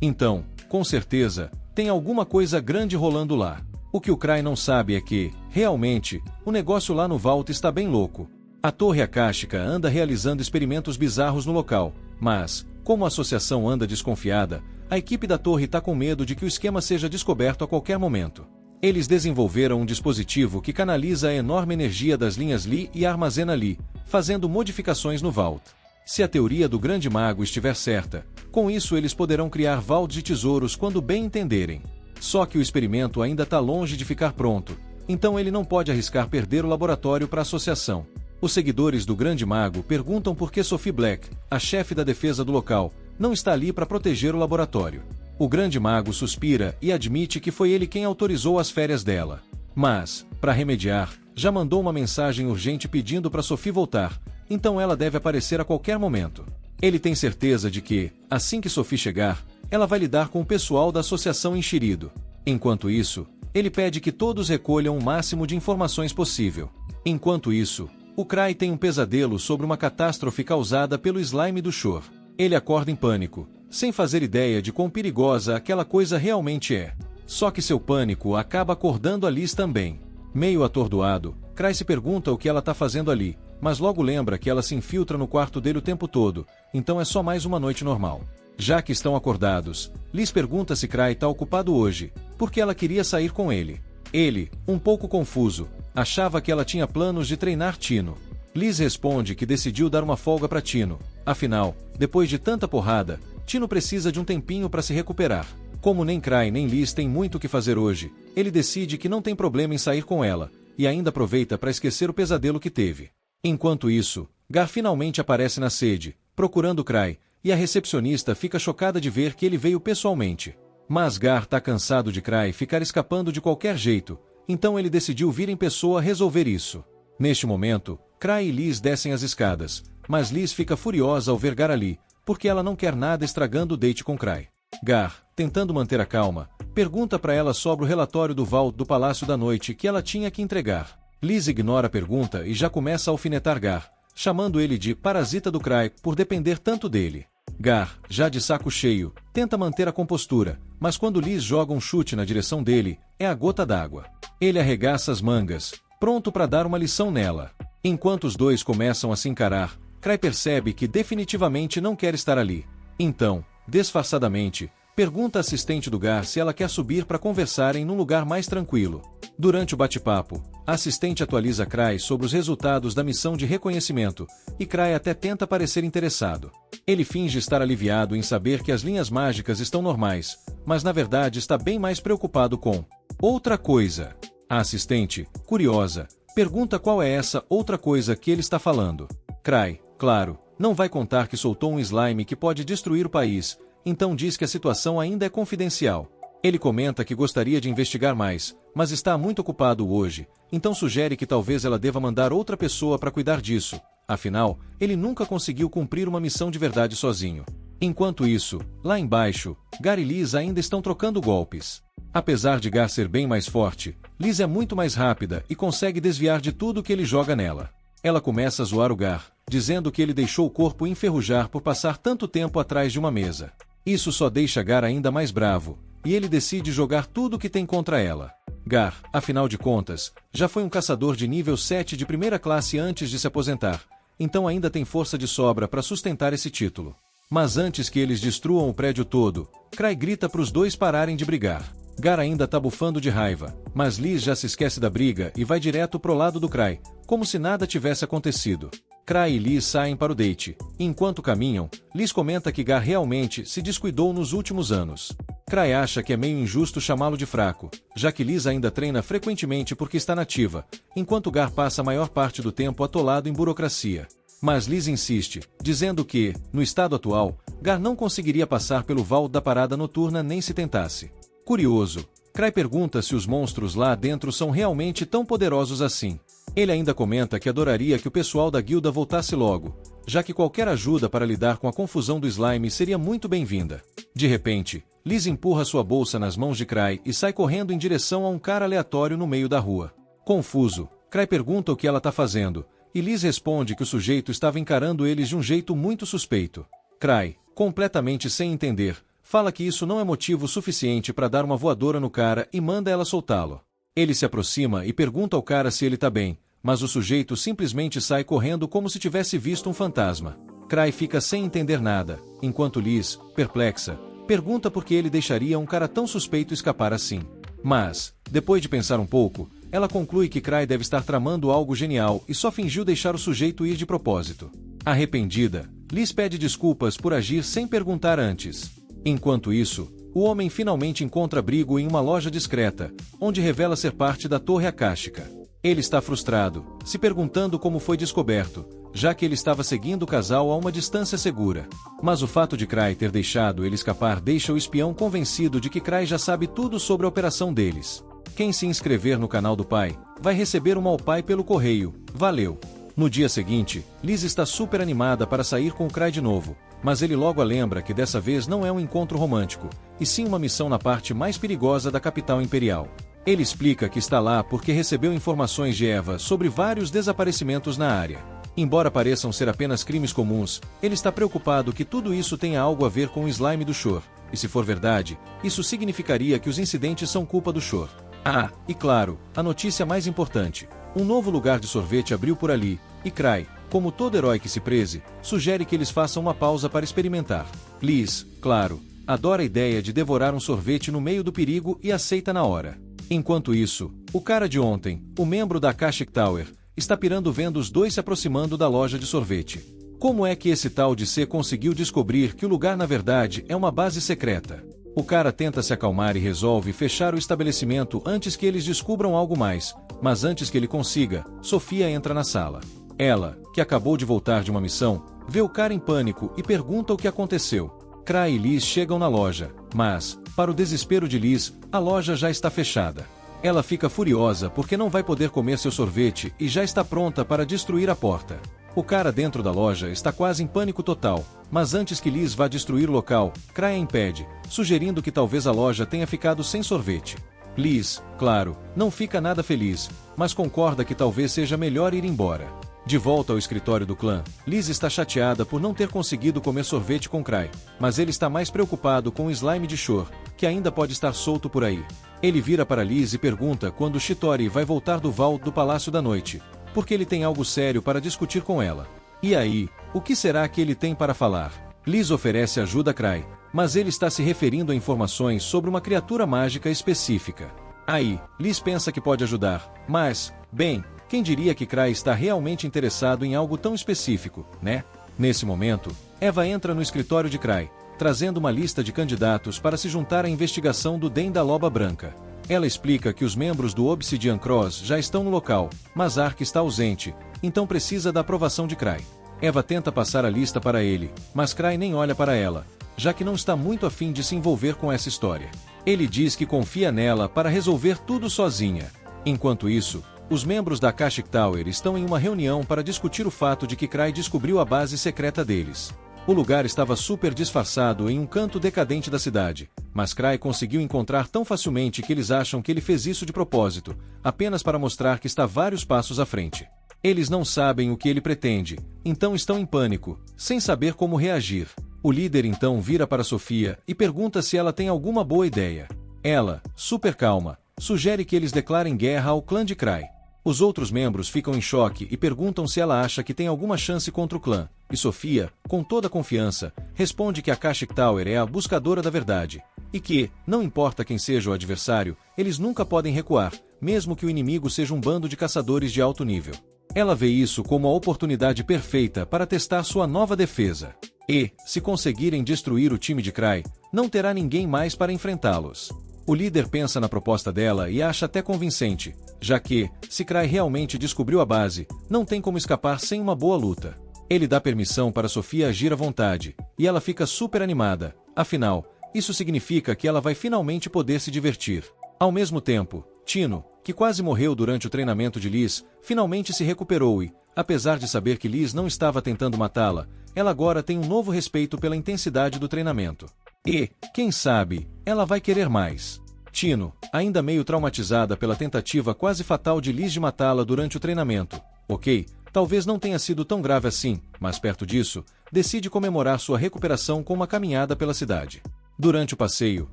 Então, com certeza, tem alguma coisa grande rolando lá. O que o Cry não sabe é que, realmente, o negócio lá no Vault está bem louco. A Torre Akáshica anda realizando experimentos bizarros no local, mas, como a associação anda desconfiada, a equipe da torre está com medo de que o esquema seja descoberto a qualquer momento. Eles desenvolveram um dispositivo que canaliza a enorme energia das linhas Li e armazena Li, fazendo modificações no Vault. Se a teoria do Grande Mago estiver certa, com isso eles poderão criar Vaults de tesouros quando bem entenderem. Só que o experimento ainda está longe de ficar pronto, então ele não pode arriscar perder o laboratório para a associação. Os seguidores do Grande Mago perguntam por que Sophie Black, a chefe da defesa do local, não está ali para proteger o laboratório. O Grande Mago suspira e admite que foi ele quem autorizou as férias dela. Mas, para remediar, já mandou uma mensagem urgente pedindo para Sophie voltar, então ela deve aparecer a qualquer momento. Ele tem certeza de que, assim que Sophie chegar, ela vai lidar com o pessoal da associação enxerido. Enquanto isso, ele pede que todos recolham o máximo de informações possível. Enquanto isso, o Cry tem um pesadelo sobre uma catástrofe causada pelo slime do Shore. Ele acorda em pânico, sem fazer ideia de quão perigosa aquela coisa realmente é. Só que seu pânico acaba acordando a Liz também. Meio atordoado, Cry se pergunta o que ela tá fazendo ali, mas logo lembra que ela se infiltra no quarto dele o tempo todo, então é só mais uma noite normal. Já que estão acordados, Liz pergunta se Cry tá ocupado hoje, porque ela queria sair com ele. Ele, um pouco confuso, achava que ela tinha planos de treinar Tino. Liz responde que decidiu dar uma folga para Tino, afinal, depois de tanta porrada, Tino precisa de um tempinho para se recuperar. Como nem Cry nem Liz têm muito o que fazer hoje, ele decide que não tem problema em sair com ela, e ainda aproveita para esquecer o pesadelo que teve. Enquanto isso, Gar finalmente aparece na sede, procurando Cry, e a recepcionista fica chocada de ver que ele veio pessoalmente. Mas Gar tá cansado de Cry ficar escapando de qualquer jeito, então ele decidiu vir em pessoa resolver isso. Neste momento, Cry e Liz descem as escadas, mas Liz fica furiosa ao ver Gar ali, porque ela não quer nada estragando o date com Cry. Gar, tentando manter a calma, pergunta para ela sobre o relatório do Vault do Palácio da Noite que ela tinha que entregar. Liz ignora a pergunta e já começa a alfinetar Gar, chamando ele de parasita do Cry por depender tanto dele. Gar, já de saco cheio, tenta manter a compostura, mas quando Liz joga um chute na direção dele, é a gota d'água. Ele arregaça as mangas, pronto para dar uma lição nela. Enquanto os dois começam a se encarar, Cry percebe que definitivamente não quer estar ali. Então, disfarçadamente, pergunta à assistente do Gar se ela quer subir para conversarem num lugar mais tranquilo. Durante o bate-papo, a assistente atualiza Cry sobre os resultados da missão de reconhecimento, e Cry até tenta parecer interessado. Ele finge estar aliviado em saber que as linhas mágicas estão normais, mas na verdade está bem mais preocupado com outra coisa. A assistente, curiosa, pergunta qual é essa outra coisa que ele está falando. Cry, claro, não vai contar que soltou um slime que pode destruir o país, então diz que a situação ainda é confidencial. Ele comenta que gostaria de investigar mais, mas está muito ocupado hoje, então sugere que talvez ela deva mandar outra pessoa para cuidar disso. Afinal, ele nunca conseguiu cumprir uma missão de verdade sozinho. Enquanto isso, lá embaixo, Gar e Liz ainda estão trocando golpes. Apesar de Gar ser bem mais forte, Liz é muito mais rápida e consegue desviar de tudo que ele joga nela. Ela começa a zoar o Gar, dizendo que ele deixou o corpo enferrujar por passar tanto tempo atrás de uma mesa. Isso só deixa Gar ainda mais bravo, e ele decide jogar tudo que tem contra ela. Gar, afinal de contas, já foi um caçador de nível 7 de primeira classe antes de se aposentar, então ainda tem força de sobra para sustentar esse título. Mas antes que eles destruam o prédio todo, Cry grita para os dois pararem de brigar. Gar ainda tá bufando de raiva, mas Liz já se esquece da briga e vai direto pro lado do Cry, como se nada tivesse acontecido. Cry e Liz saem para o date. Enquanto caminham, Liz comenta que Gar realmente se descuidou nos últimos anos. Cry acha que é meio injusto chamá-lo de fraco, já que Liz ainda treina frequentemente porque está nativa, enquanto Gar passa a maior parte do tempo atolado em burocracia. Mas Liz insiste, dizendo que, no estado atual, Gar não conseguiria passar pelo Vault da parada noturna nem se tentasse. Curioso, Cry pergunta se os monstros lá dentro são realmente tão poderosos assim. Ele ainda comenta que adoraria que o pessoal da guilda voltasse logo, já que qualquer ajuda para lidar com a confusão do slime seria muito bem-vinda. De repente, Liz empurra sua bolsa nas mãos de Cry e sai correndo em direção a um cara aleatório no meio da rua. Confuso, Cry pergunta o que ela está fazendo, e Liz responde que o sujeito estava encarando eles de um jeito muito suspeito. Cry, completamente sem entender, fala que isso não é motivo suficiente para dar uma voadora no cara e manda ela soltá-lo. Ele se aproxima e pergunta ao cara se ele tá bem, mas o sujeito simplesmente sai correndo como se tivesse visto um fantasma. Cry fica sem entender nada, enquanto Liz, perplexa, pergunta por que ele deixaria um cara tão suspeito escapar assim. Mas, depois de pensar um pouco, ela conclui que Cry deve estar tramando algo genial e só fingiu deixar o sujeito ir de propósito. Arrependida, Liz pede desculpas por agir sem perguntar antes. Enquanto isso, o homem finalmente encontra abrigo em uma loja discreta, onde revela ser parte da Torre Akáshica. Ele está frustrado, se perguntando como foi descoberto, já que ele estava seguindo o casal a uma distância segura. Mas o fato de Cry ter deixado ele escapar deixa o espião convencido de que Cry já sabe tudo sobre a operação deles. Quem se inscrever no canal do pai, vai receber uma ao pai pelo correio. Valeu! No dia seguinte, Liz está super animada para sair com o Cry de novo, mas ele logo a lembra que dessa vez não é um encontro romântico, e sim uma missão na parte mais perigosa da capital imperial. Ele explica que está lá porque recebeu informações de Eva sobre vários desaparecimentos na área. Embora pareçam ser apenas crimes comuns, ele está preocupado que tudo isso tenha algo a ver com o slime do Shor, e se for verdade, isso significaria que os incidentes são culpa do Shor. Ah, e claro, a notícia mais importante. Um novo lugar de sorvete abriu por ali, e Cry, como todo herói que se preze, sugere que eles façam uma pausa para experimentar. Liz, claro, adora a ideia de devorar um sorvete no meio do perigo e aceita na hora. Enquanto isso, o cara de ontem, o membro da Akashic Tower, está pirando vendo os dois se aproximando da loja de sorvete. Como é que esse tal de C conseguiu descobrir que o lugar na verdade é uma base secreta? O cara tenta se acalmar e resolve fechar o estabelecimento antes que eles descubram algo mais, mas antes que ele consiga, Sofia entra na sala. Ela, que acabou de voltar de uma missão, vê o cara em pânico e pergunta o que aconteceu. Cry e Liz chegam na loja, mas, para o desespero de Liz, a loja já está fechada. Ela fica furiosa porque não vai poder comer seu sorvete e já está pronta para destruir a porta. O cara dentro da loja está quase em pânico total, mas antes que Liz vá destruir o local, Cry a impede, sugerindo que talvez a loja tenha ficado sem sorvete. Liz, claro, não fica nada feliz, mas concorda que talvez seja melhor ir embora. De volta ao escritório do clã, Liz está chateada por não ter conseguido comer sorvete com Cry, mas ele está mais preocupado com o slime de Shore, que ainda pode estar solto por aí. Ele vira para Liz e pergunta quando Shitori vai voltar do vault do Palácio da Noite, porque ele tem algo sério para discutir com ela. E aí, o que será que ele tem para falar? Liz oferece ajuda a Cry, mas ele está se referindo a informações sobre uma criatura mágica específica. Aí, Liz pensa que pode ajudar, mas, bem, quem diria que Cry está realmente interessado em algo tão específico, né? Nesse momento, Eva entra no escritório de Cry, trazendo uma lista de candidatos para se juntar à investigação do Den da Loba Branca. Ela explica que os membros do Obsidian Cross já estão no local, mas Ark está ausente, então precisa da aprovação de Cry. Eva tenta passar a lista para ele, mas Cry nem olha para ela, já que não está muito afim de se envolver com essa história. Ele diz que confia nela para resolver tudo sozinha. Enquanto isso, os membros da Akashic Tower estão em uma reunião para discutir o fato de que Cry descobriu a base secreta deles. O lugar estava super disfarçado em um canto decadente da cidade, mas Cry conseguiu encontrar tão facilmente que eles acham que ele fez isso de propósito, apenas para mostrar que está vários passos à frente. Eles não sabem o que ele pretende, então estão em pânico, sem saber como reagir. O líder então vira para Sofia e pergunta se ela tem alguma boa ideia. Ela, super calma, sugere que eles declarem guerra ao clã de Cry. Os outros membros ficam em choque e perguntam se ela acha que tem alguma chance contra o clã, e Sofia, com toda confiança, responde que a Akashic Tower é a buscadora da verdade, e que, não importa quem seja o adversário, eles nunca podem recuar, mesmo que o inimigo seja um bando de caçadores de alto nível. Ela vê isso como a oportunidade perfeita para testar sua nova defesa. E, se conseguirem destruir o time de Cry, não terá ninguém mais para enfrentá-los. O líder pensa na proposta dela e acha até convincente, já que, se Cry realmente descobriu a base, não tem como escapar sem uma boa luta. Ele dá permissão para Sofia agir à vontade, e ela fica super animada, afinal, isso significa que ela vai finalmente poder se divertir. Ao mesmo tempo, Tino, que quase morreu durante o treinamento de Liz, finalmente se recuperou e, apesar de saber que Liz não estava tentando matá-la, ela agora tem um novo respeito pela intensidade do treinamento. E, quem sabe, ela vai querer mais. Tino, ainda meio traumatizada pela tentativa quase fatal de Liz de matá-la durante o treinamento. Ok, talvez não tenha sido tão grave assim, mas perto disso, decide comemorar sua recuperação com uma caminhada pela cidade. Durante o passeio,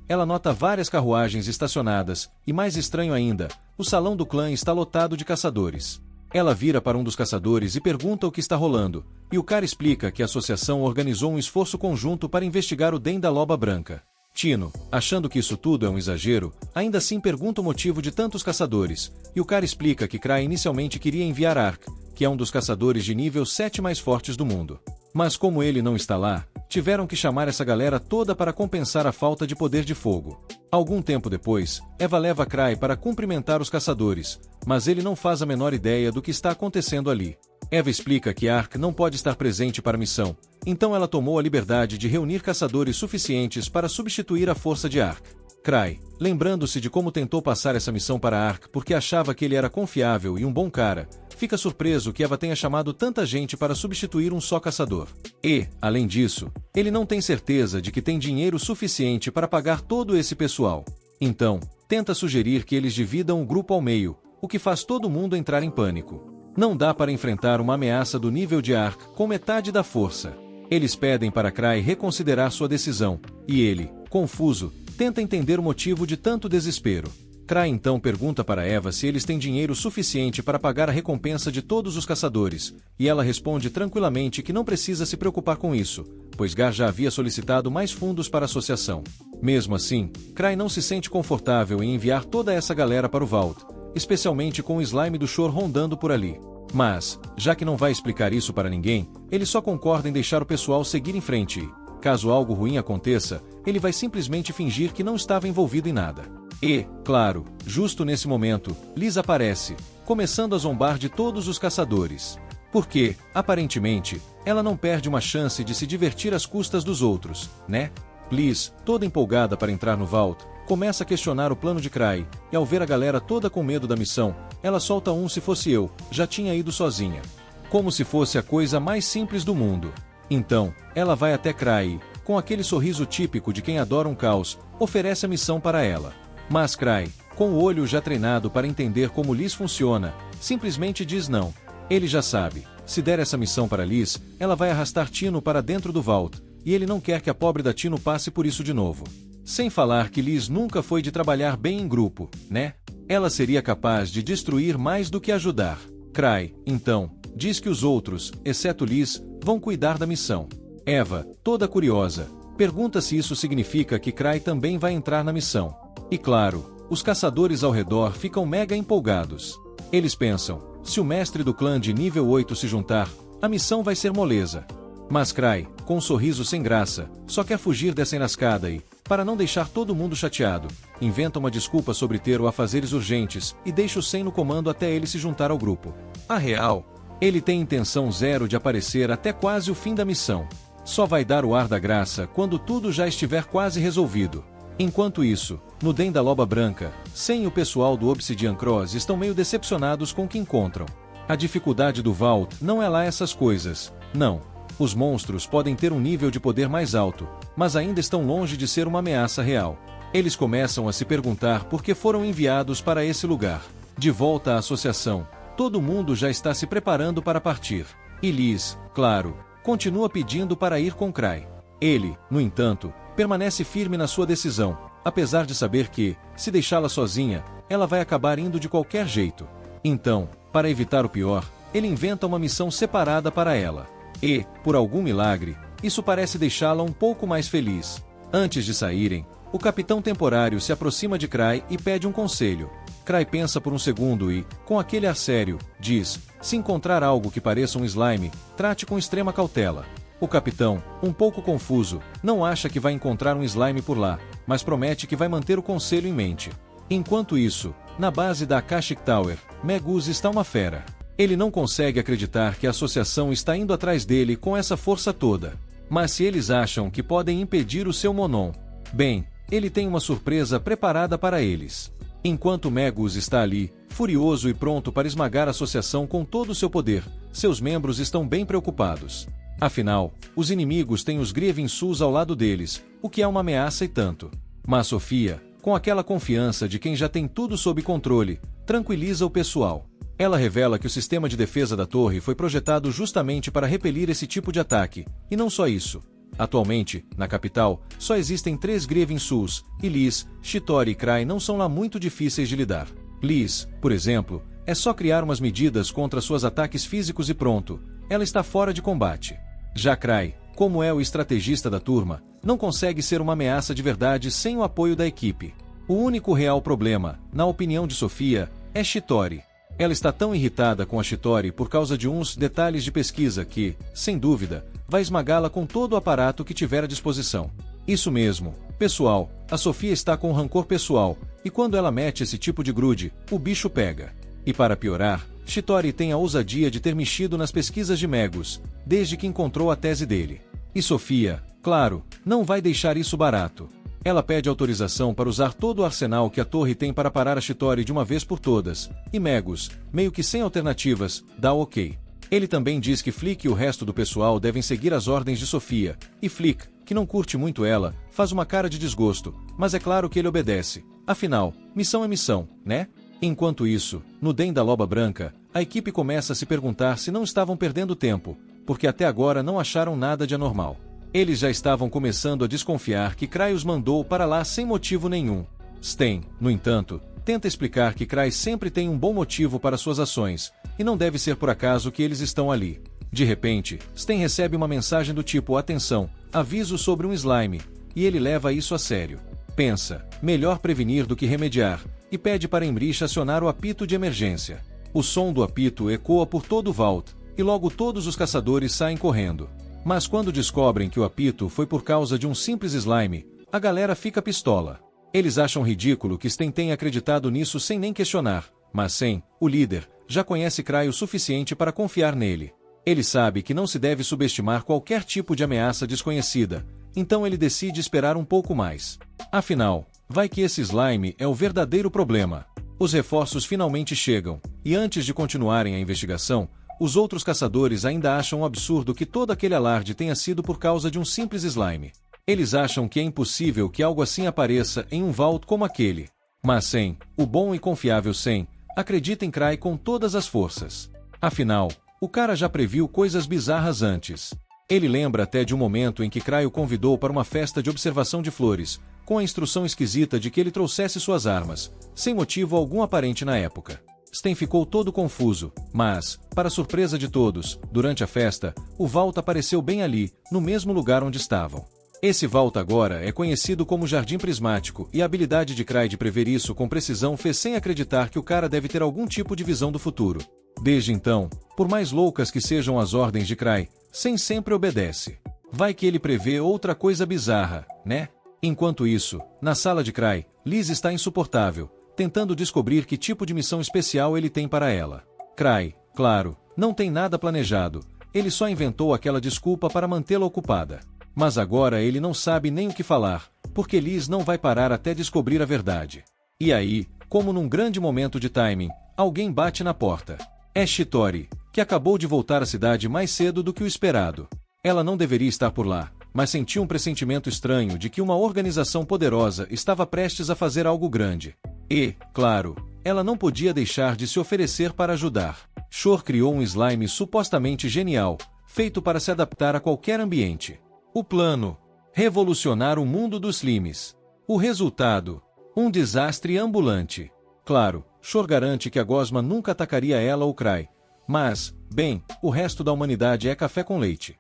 ela nota várias carruagens estacionadas, e mais estranho ainda, o salão do clã está lotado de caçadores. Ela vira para um dos caçadores e pergunta o que está rolando, e o cara explica que a associação organizou um esforço conjunto para investigar o Den da Loba Branca. Tino, achando que isso tudo é um exagero, ainda assim pergunta o motivo de tantos caçadores, e o cara explica que Cry inicialmente queria enviar Ark, que é um dos caçadores de nível 7 mais fortes do mundo. Mas como ele não está lá, tiveram que chamar essa galera toda para compensar a falta de poder de fogo. Algum tempo depois, Eva leva Cry para cumprimentar os caçadores, mas ele não faz a menor ideia do que está acontecendo ali. Eva explica que Ark não pode estar presente para a missão, então ela tomou a liberdade de reunir caçadores suficientes para substituir a força de Ark. Cry, lembrando-se de como tentou passar essa missão para Ark porque achava que ele era confiável e um bom cara, fica surpreso que Eva tenha chamado tanta gente para substituir um só caçador. E, além disso, ele não tem certeza de que tem dinheiro suficiente para pagar todo esse pessoal. Então, tenta sugerir que eles dividam o grupo ao meio, o que faz todo mundo entrar em pânico. Não dá para enfrentar uma ameaça do nível de Ark com metade da força. Eles pedem para Cry reconsiderar sua decisão, e ele, confuso, tenta entender o motivo de tanto desespero. Cry então pergunta para Eva se eles têm dinheiro suficiente para pagar a recompensa de todos os caçadores, e ela responde tranquilamente que não precisa se preocupar com isso, pois Gar já havia solicitado mais fundos para a associação. Mesmo assim, Cry não se sente confortável em enviar toda essa galera para o Vault, especialmente com o slime do Shore rondando por ali. Mas, já que não vai explicar isso para ninguém, ele só concorda em deixar o pessoal seguir em frente e, caso algo ruim aconteça, ele vai simplesmente fingir que não estava envolvido em nada. E, claro, justo nesse momento, Liz aparece, começando a zombar de todos os caçadores. Porque, aparentemente, ela não perde uma chance de se divertir às custas dos outros, né? Liz, toda empolgada para entrar no Vault, começa a questionar o plano de Cry, e ao ver a galera toda com medo da missão, ela solta um "se fosse eu, já tinha ido sozinha". Como se fosse a coisa mais simples do mundo. Então, ela vai até Cry e, com aquele sorriso típico de quem adora um caos, oferece a missão para ela. Mas Cry, com o olho já treinado para entender como Liz funciona, simplesmente diz não. Ele já sabe, se der essa missão para Liz, ela vai arrastar Tino para dentro do Vault, e ele não quer que a pobre da Tino passe por isso de novo. Sem falar que Liz nunca foi de trabalhar bem em grupo, né? Ela seria capaz de destruir mais do que ajudar. Cry, então, diz que os outros, exceto Liz, vão cuidar da missão. Eva, toda curiosa, pergunta se isso significa que Cry também vai entrar na missão. E claro, os caçadores ao redor ficam mega empolgados. Eles pensam, se o mestre do clã de nível 8 se juntar, a missão vai ser moleza. Mas Cry, com um sorriso sem graça, só quer fugir dessa enrascada e, para não deixar todo mundo chateado, inventa uma desculpa sobre ter o afazeres urgentes e deixa o Sen no comando até ele se juntar ao grupo. A real, ele tem intenção zero de aparecer até quase o fim da missão. Só vai dar o ar da graça quando tudo já estiver quase resolvido. Enquanto isso, no Den da Loba Branca, Sen e o pessoal do Obsidian Cross estão meio decepcionados com o que encontram. A dificuldade do Vault não é lá essas coisas, não. Os monstros podem ter um nível de poder mais alto, mas ainda estão longe de ser uma ameaça real. Eles começam a se perguntar por que foram enviados para esse lugar. De volta à associação, todo mundo já está se preparando para partir. E Liz, claro, continua pedindo para ir com Cry. Ele, no entanto, permanece firme na sua decisão, apesar de saber que, se deixá-la sozinha, ela vai acabar indo de qualquer jeito. Então, para evitar o pior, ele inventa uma missão separada para ela. E, por algum milagre, isso parece deixá-la um pouco mais feliz. Antes de saírem, o capitão temporário se aproxima de Cry e pede um conselho. Cry pensa por um segundo e, com aquele ar sério, diz: se encontrar algo que pareça um slime, trate com extrema cautela. O capitão, um pouco confuso, não acha que vai encontrar um slime por lá, mas promete que vai manter o conselho em mente. Enquanto isso, na base da Akashic Tower, Magus está uma fera. Ele não consegue acreditar que a associação está indo atrás dele com essa força toda. Mas se eles acham que podem impedir o seu Monon, bem, ele tem uma surpresa preparada para eles. Enquanto Magus está ali, furioso e pronto para esmagar a associação com todo o seu poder, seus membros estão bem preocupados. Afinal, os inimigos têm os Grievinsus ao lado deles, o que é uma ameaça e tanto. Mas Sofia, com aquela confiança de quem já tem tudo sob controle, tranquiliza o pessoal. Ela revela que o sistema de defesa da torre foi projetado justamente para repelir esse tipo de ataque, e não só isso. Atualmente, na capital, só existem 3 Grievinsus, e Liz, Shitori e Cry não são lá muito difíceis de lidar. Liz, por exemplo, é só criar umas medidas contra suas ataques físicos e pronto, ela está fora de combate. Já Cry, como é o estrategista da turma, não consegue ser uma ameaça de verdade sem o apoio da equipe. O único real problema, na opinião de Sofia, é Shitori. Ela está tão irritada com a Shitori por causa de uns detalhes de pesquisa que, sem dúvida, vai esmagá-la com todo o aparato que tiver à disposição. Isso mesmo, pessoal, a Sofia está com rancor pessoal, e quando ela mete esse tipo de grude, o bicho pega. E para piorar, Shitori tem a ousadia de ter mexido nas pesquisas de Magus, desde que encontrou a tese dele. E Sofia, claro, não vai deixar isso barato. Ela pede autorização para usar todo o arsenal que a torre tem para parar a Shitori de uma vez por todas, e Magus, meio que sem alternativas, dá ok. Ele também diz que Flick e o resto do pessoal devem seguir as ordens de Sofia, e Flick, que não curte muito ela, faz uma cara de desgosto, mas é claro que ele obedece. Afinal, missão é missão, né? Enquanto isso, no Den da Loba Branca, a equipe começa a se perguntar se não estavam perdendo tempo, porque até agora não acharam nada de anormal. Eles já estavam começando a desconfiar que Cry os mandou para lá sem motivo nenhum. Sten, no entanto, tenta explicar que Cry sempre tem um bom motivo para suas ações, e não deve ser por acaso que eles estão ali. De repente, Stan recebe uma mensagem do tipo atenção, aviso sobre um slime, e ele leva isso a sério. Pensa, melhor prevenir do que remediar, e pede para Emrich acionar o apito de emergência. O som do apito ecoa por todo o vault, e logo todos os caçadores saem correndo. Mas quando descobrem que o apito foi por causa de um simples slime, a galera fica pistola. Eles acham ridículo que Stan tenha acreditado nisso sem nem questionar, mas Sam, o líder, já conhece Cry o suficiente para confiar nele. Ele sabe que não se deve subestimar qualquer tipo de ameaça desconhecida, então ele decide esperar um pouco mais. Afinal, vai que esse slime é o verdadeiro problema. Os reforços finalmente chegam, e antes de continuarem a investigação, os outros caçadores ainda acham um absurdo que todo aquele alarde tenha sido por causa de um simples slime. Eles acham que é impossível que algo assim apareça em um vault como aquele. Mas Sam, o bom e confiável Sam, acredita em Cry com todas as forças. Afinal, o cara já previu coisas bizarras antes. Ele lembra até de um momento em que Cry o convidou para uma festa de observação de flores, com a instrução esquisita de que ele trouxesse suas armas, sem motivo algum aparente na época. Stan ficou todo confuso, mas, para surpresa de todos, durante a festa, o vault apareceu bem ali, no mesmo lugar onde estavam. Esse vault agora é conhecido como Jardim Prismático e a habilidade de Cry de prever isso com precisão fez Sam acreditar que o cara deve ter algum tipo de visão do futuro. Desde então, por mais loucas que sejam as ordens de Cry, Sam sempre obedece. Vai que ele prevê outra coisa bizarra, né? Enquanto isso, na sala de Cry, Liz está insuportável, tentando descobrir que tipo de missão especial ele tem para ela. Cry, claro, não tem nada planejado, ele só inventou aquela desculpa para mantê-la ocupada. Mas agora ele não sabe nem o que falar, porque Liz não vai parar até descobrir a verdade. E aí, como num grande momento de timing, alguém bate na porta. É Shitori, que acabou de voltar à cidade mais cedo do que o esperado. Ela não deveria estar por lá, mas sentiu um pressentimento estranho de que uma organização poderosa estava prestes a fazer algo grande. E, claro, ela não podia deixar de se oferecer para ajudar. Shore criou um slime supostamente genial, feito para se adaptar a qualquer ambiente. O plano: revolucionar o mundo dos slimes. O resultado: um desastre ambulante. Claro, Shore garante que a gosma nunca atacaria ela ou Cry. Mas, bem, o resto da humanidade é café com leite.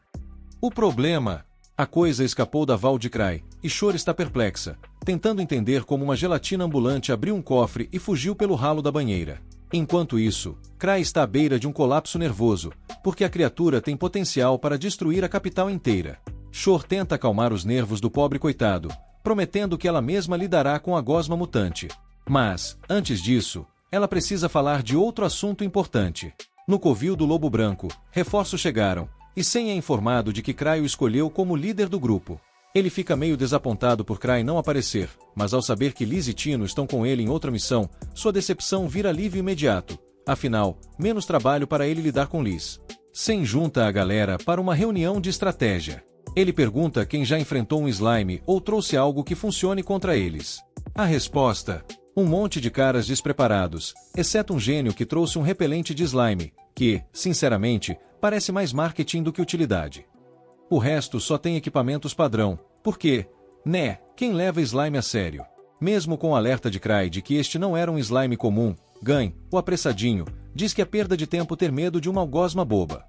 O problema: a coisa escapou da Vault de Cry, e Shore está perplexa, tentando entender como uma gelatina ambulante abriu um cofre e fugiu pelo ralo da banheira. Enquanto isso, Cry está à beira de um colapso nervoso, porque a criatura tem potencial para destruir a capital inteira. Shore tenta acalmar os nervos do pobre coitado, prometendo que ela mesma lidará com a gosma mutante. Mas, antes disso, ela precisa falar de outro assunto importante. No covil do Lobo Branco, reforços chegaram, e Sam é informado de que Cry o escolheu como líder do grupo. Ele fica meio desapontado por Cry não aparecer, mas ao saber que Liz e Tino estão com ele em outra missão, sua decepção vira alívio imediato. Afinal, menos trabalho para ele lidar com Liz. Sam junta a galera para uma reunião de estratégia. Ele pergunta quem já enfrentou um slime ou trouxe algo que funcione contra eles. A resposta: um monte de caras despreparados, exceto um gênio que trouxe um repelente de slime, que, sinceramente, parece mais marketing do que utilidade. O resto só tem equipamentos padrão, porque, né, quem leva slime a sério? Mesmo com o alerta de Cry de que este não era um slime comum, Gun, o apressadinho, diz que é perda de tempo ter medo de uma gosma boba.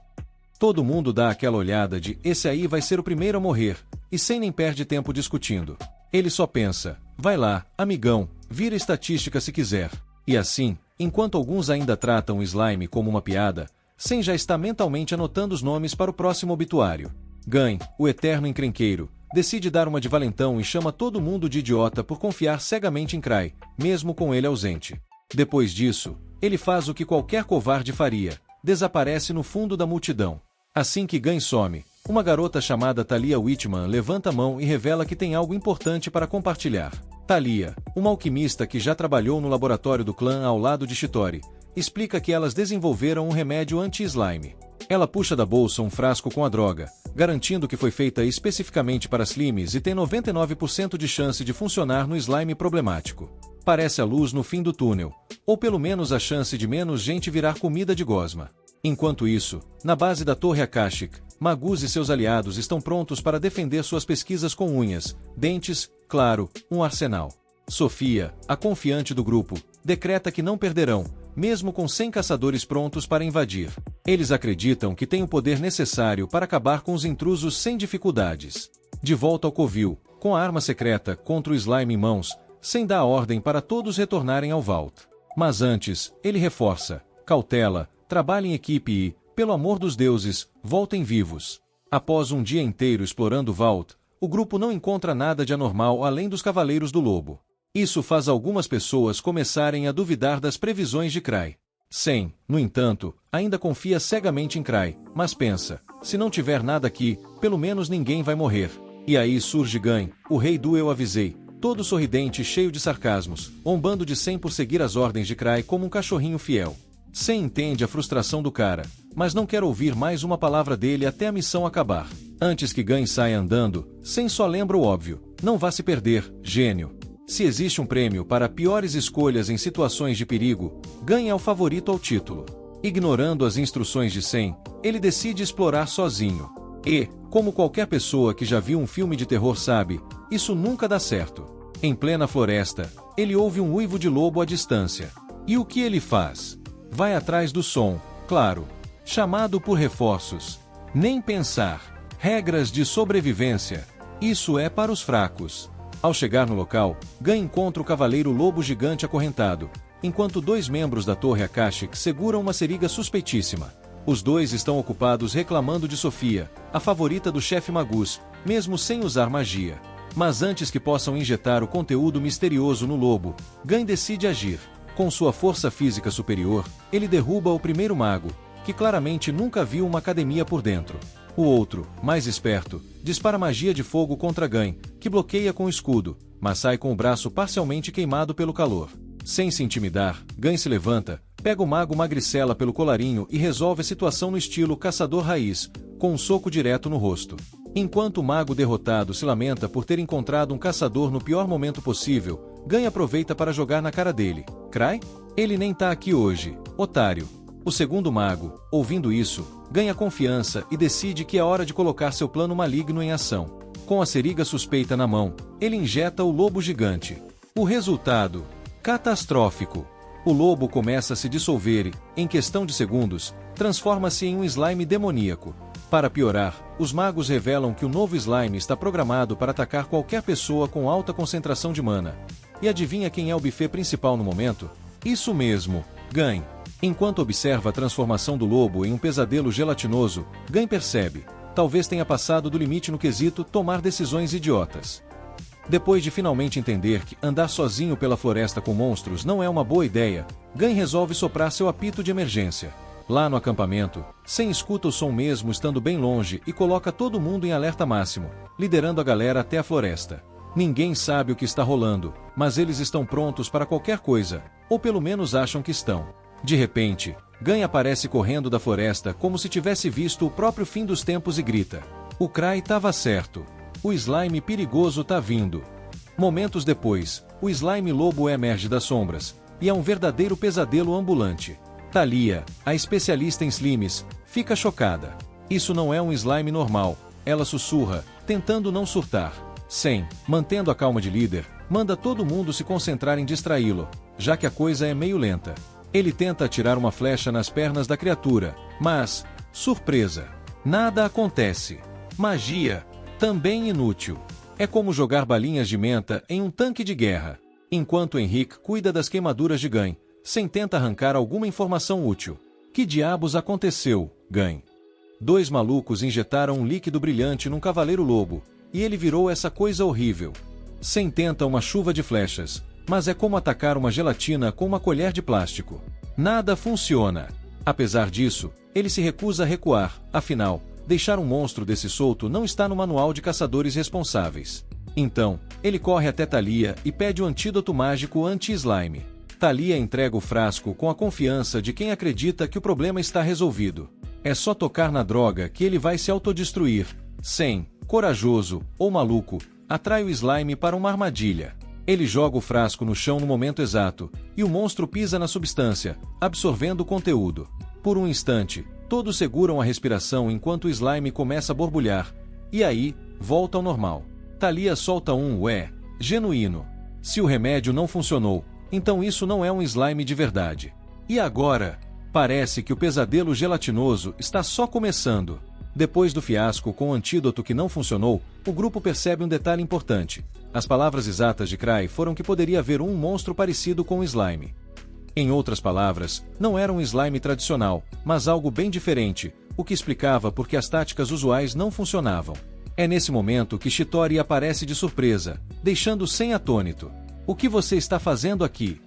Todo mundo dá aquela olhada de esse aí vai ser o primeiro a morrer, e sem nem perde tempo discutindo. Ele só pensa, vai lá, amigão, vira estatística se quiser. E assim, enquanto alguns ainda tratam o slime como uma piada, Sam já está mentalmente anotando os nomes para o próximo obituário. Gun, o eterno encrenqueiro, decide dar uma de valentão e chama todo mundo de idiota por confiar cegamente em Cry, mesmo com ele ausente. Depois disso, ele faz o que qualquer covarde faria, desaparece no fundo da multidão. Assim que Gun some, uma garota chamada Talia Whitman levanta a mão e revela que tem algo importante para compartilhar. Talia, uma alquimista que já trabalhou no laboratório do clã ao lado de Shitori, explica que elas desenvolveram um remédio anti-slime. Ela puxa da bolsa um frasco com a droga, garantindo que foi feita especificamente para slimes e tem 99% de chance de funcionar no slime problemático. Parece a luz no fim do túnel, ou pelo menos a chance de menos gente virar comida de gosma. Enquanto isso, na base da Torre Akashic, Magus e seus aliados estão prontos para defender suas pesquisas com unhas, dentes, claro, um arsenal. Sofia, a confiante do grupo, decreta que não perderão, mesmo com 100 caçadores prontos para invadir. Eles acreditam que têm o poder necessário para acabar com os intrusos sem dificuldades. De volta ao covil, com a arma secreta contra o slime em mãos, Sem dá a ordem para todos retornarem ao Vault. Mas antes, ele reforça: cautela, trabalhe em equipe e, pelo amor dos deuses, voltem vivos. Após um dia inteiro explorando o Vault, o grupo não encontra nada de anormal além dos Cavaleiros do Lobo. Isso faz algumas pessoas começarem a duvidar das previsões de Cry. Sem, no entanto, ainda confia cegamente em Cry, mas pensa: se não tiver nada aqui, pelo menos ninguém vai morrer. E aí surge Gun, o rei do Eu Avisei, todo sorridente e cheio de sarcasmos, zombando de Sem por seguir as ordens de Cry como um cachorrinho fiel. Sem entende a frustração do cara, mas não quer ouvir mais uma palavra dele até a missão acabar. Antes que Gun saia andando, Sem só lembra o óbvio: não vá se perder, gênio. Se existe um prêmio para piores escolhas em situações de perigo, Gun é o favorito ao título. Ignorando as instruções de Sem, ele decide explorar sozinho. E, como qualquer pessoa que já viu um filme de terror sabe, isso nunca dá certo. Em plena floresta, ele ouve um uivo de lobo à distância. E o que ele faz? Vai atrás do som, claro. Chamado por reforços. Nem pensar. Regras de sobrevivência. Isso é para os fracos. Ao chegar no local, Gun encontra o Cavaleiro Lobo Gigante acorrentado, enquanto dois membros da Torre Akashic seguram uma seriga suspeitíssima. Os dois estão ocupados reclamando de Sofia, a favorita do chefe Magus, mesmo sem usar magia. Mas antes que possam injetar o conteúdo misterioso no lobo, Gun decide agir. Com sua força física superior, ele derruba o primeiro mago, que claramente nunca viu uma academia por dentro. O outro, mais esperto, dispara magia de fogo contra Gun, que bloqueia com o escudo, mas sai com o braço parcialmente queimado pelo calor. Sem se intimidar, Gun se levanta, pega o mago Magricela pelo colarinho e resolve a situação no estilo caçador raiz, com um soco direto no rosto. Enquanto o mago derrotado se lamenta por ter encontrado um caçador no pior momento possível, Gun aproveita para jogar na cara dele: Cry? Ele nem tá aqui hoje, otário. O segundo mago, ouvindo isso, ganha confiança e decide que é hora de colocar seu plano maligno em ação. Com a seriga suspeita na mão, ele injeta o lobo gigante. O resultado: catastrófico. O lobo começa a se dissolver e, em questão de segundos, transforma-se em um slime demoníaco. Para piorar, os magos revelam que o novo slime está programado para atacar qualquer pessoa com alta concentração de mana. E adivinha quem é o buffet principal no momento? Isso mesmo, Gun. Enquanto observa a transformação do lobo em um pesadelo gelatinoso, Gun percebe: talvez tenha passado do limite no quesito tomar decisões idiotas. Depois de finalmente entender que andar sozinho pela floresta com monstros não é uma boa ideia, Gun resolve soprar seu apito de emergência. Lá no acampamento, Sem escuta o som mesmo estando bem longe e coloca todo mundo em alerta máximo, liderando a galera até a floresta. Ninguém sabe o que está rolando, mas eles estão prontos para qualquer coisa, ou pelo menos acham que estão. De repente, Gun aparece correndo da floresta como se tivesse visto o próprio fim dos tempos e grita: o Cry tava certo. O slime perigoso tá vindo. Momentos depois, o slime lobo emerge das sombras, e é um verdadeiro pesadelo ambulante. Thalia, a especialista em slimes, fica chocada. Isso não é um slime normal, ela sussurra, tentando não surtar. Sem, mantendo a calma de líder, manda todo mundo se concentrar em distraí-lo, já que a coisa é meio lenta. Ele tenta atirar uma flecha nas pernas da criatura, mas, surpresa, nada acontece. Magia, também inútil. É como jogar balinhas de menta em um tanque de guerra. Enquanto Henrique cuida das queimaduras de Gun, Sem tenta arrancar alguma informação útil. Que diabos aconteceu, Gun? Dois malucos injetaram um líquido brilhante num cavaleiro lobo, e ele virou essa coisa horrível. Sem tenta uma chuva de flechas, mas é como atacar uma gelatina com uma colher de plástico. Nada funciona. Apesar disso, ele se recusa a recuar, afinal, deixar um monstro desse solto não está no manual de caçadores responsáveis. Então, ele corre até Thalia e pede o antídoto mágico anti-slime. Thalia entrega o frasco com a confiança de quem acredita que o problema está resolvido. É só tocar na droga que ele vai se autodestruir. Sem, corajoso ou maluco, atrai o slime para uma armadilha. Ele joga o frasco no chão no momento exato, e o monstro pisa na substância, absorvendo o conteúdo. Por um instante, todos seguram a respiração enquanto o slime começa a borbulhar, e aí, volta ao normal. Thalia solta um ué, genuíno. Se o remédio não funcionou, Então isso não é um slime de verdade. E agora? Parece que o pesadelo gelatinoso está só começando. Depois do fiasco com o antídoto que não funcionou, o grupo percebe um detalhe importante. As palavras exatas de Cry foram que poderia haver um monstro parecido com o slime. Em outras palavras, não era um slime tradicional, mas algo bem diferente, o que explicava por que as táticas usuais não funcionavam. É nesse momento que Chittori aparece de surpresa, deixando sem atônito. O que você está fazendo aqui?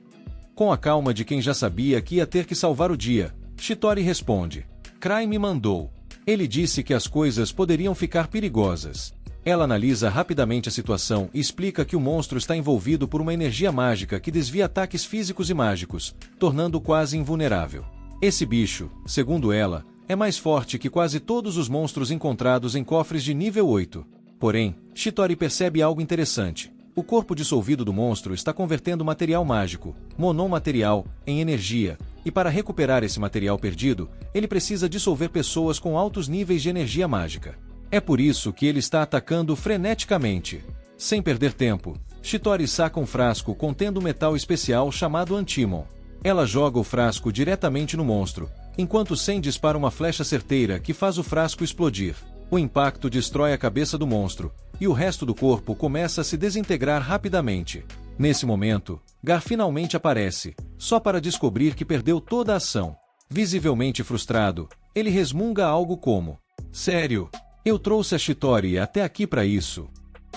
Com a calma de quem já sabia que ia ter que salvar o dia, Chittori responde. Cry me mandou. Ele disse que as coisas poderiam ficar perigosas. Ela analisa rapidamente a situação e explica que o monstro está envolvido por uma energia mágica que desvia ataques físicos e mágicos, tornando-o quase invulnerável. Esse bicho, segundo ela, é mais forte que quase todos os monstros encontrados em cofres de nível 8. Porém, Chittori percebe algo interessante. O corpo dissolvido do monstro está convertendo material mágico, monomaterial, em energia, e para recuperar esse material perdido, ele precisa dissolver pessoas com altos níveis de energia mágica. É por isso que ele está atacando freneticamente. Sem perder tempo, Chittori saca um frasco contendo um metal especial chamado Antimon. Ela joga o frasco diretamente no monstro, enquanto Sen dispara uma flecha certeira que faz o frasco explodir. O impacto destrói a cabeça do monstro, e o resto do corpo começa a se desintegrar rapidamente. Nesse momento, Gar finalmente aparece, só para descobrir que perdeu toda a ação. Visivelmente frustrado, ele resmunga algo como: sério? Eu trouxe a Chittori até aqui para isso.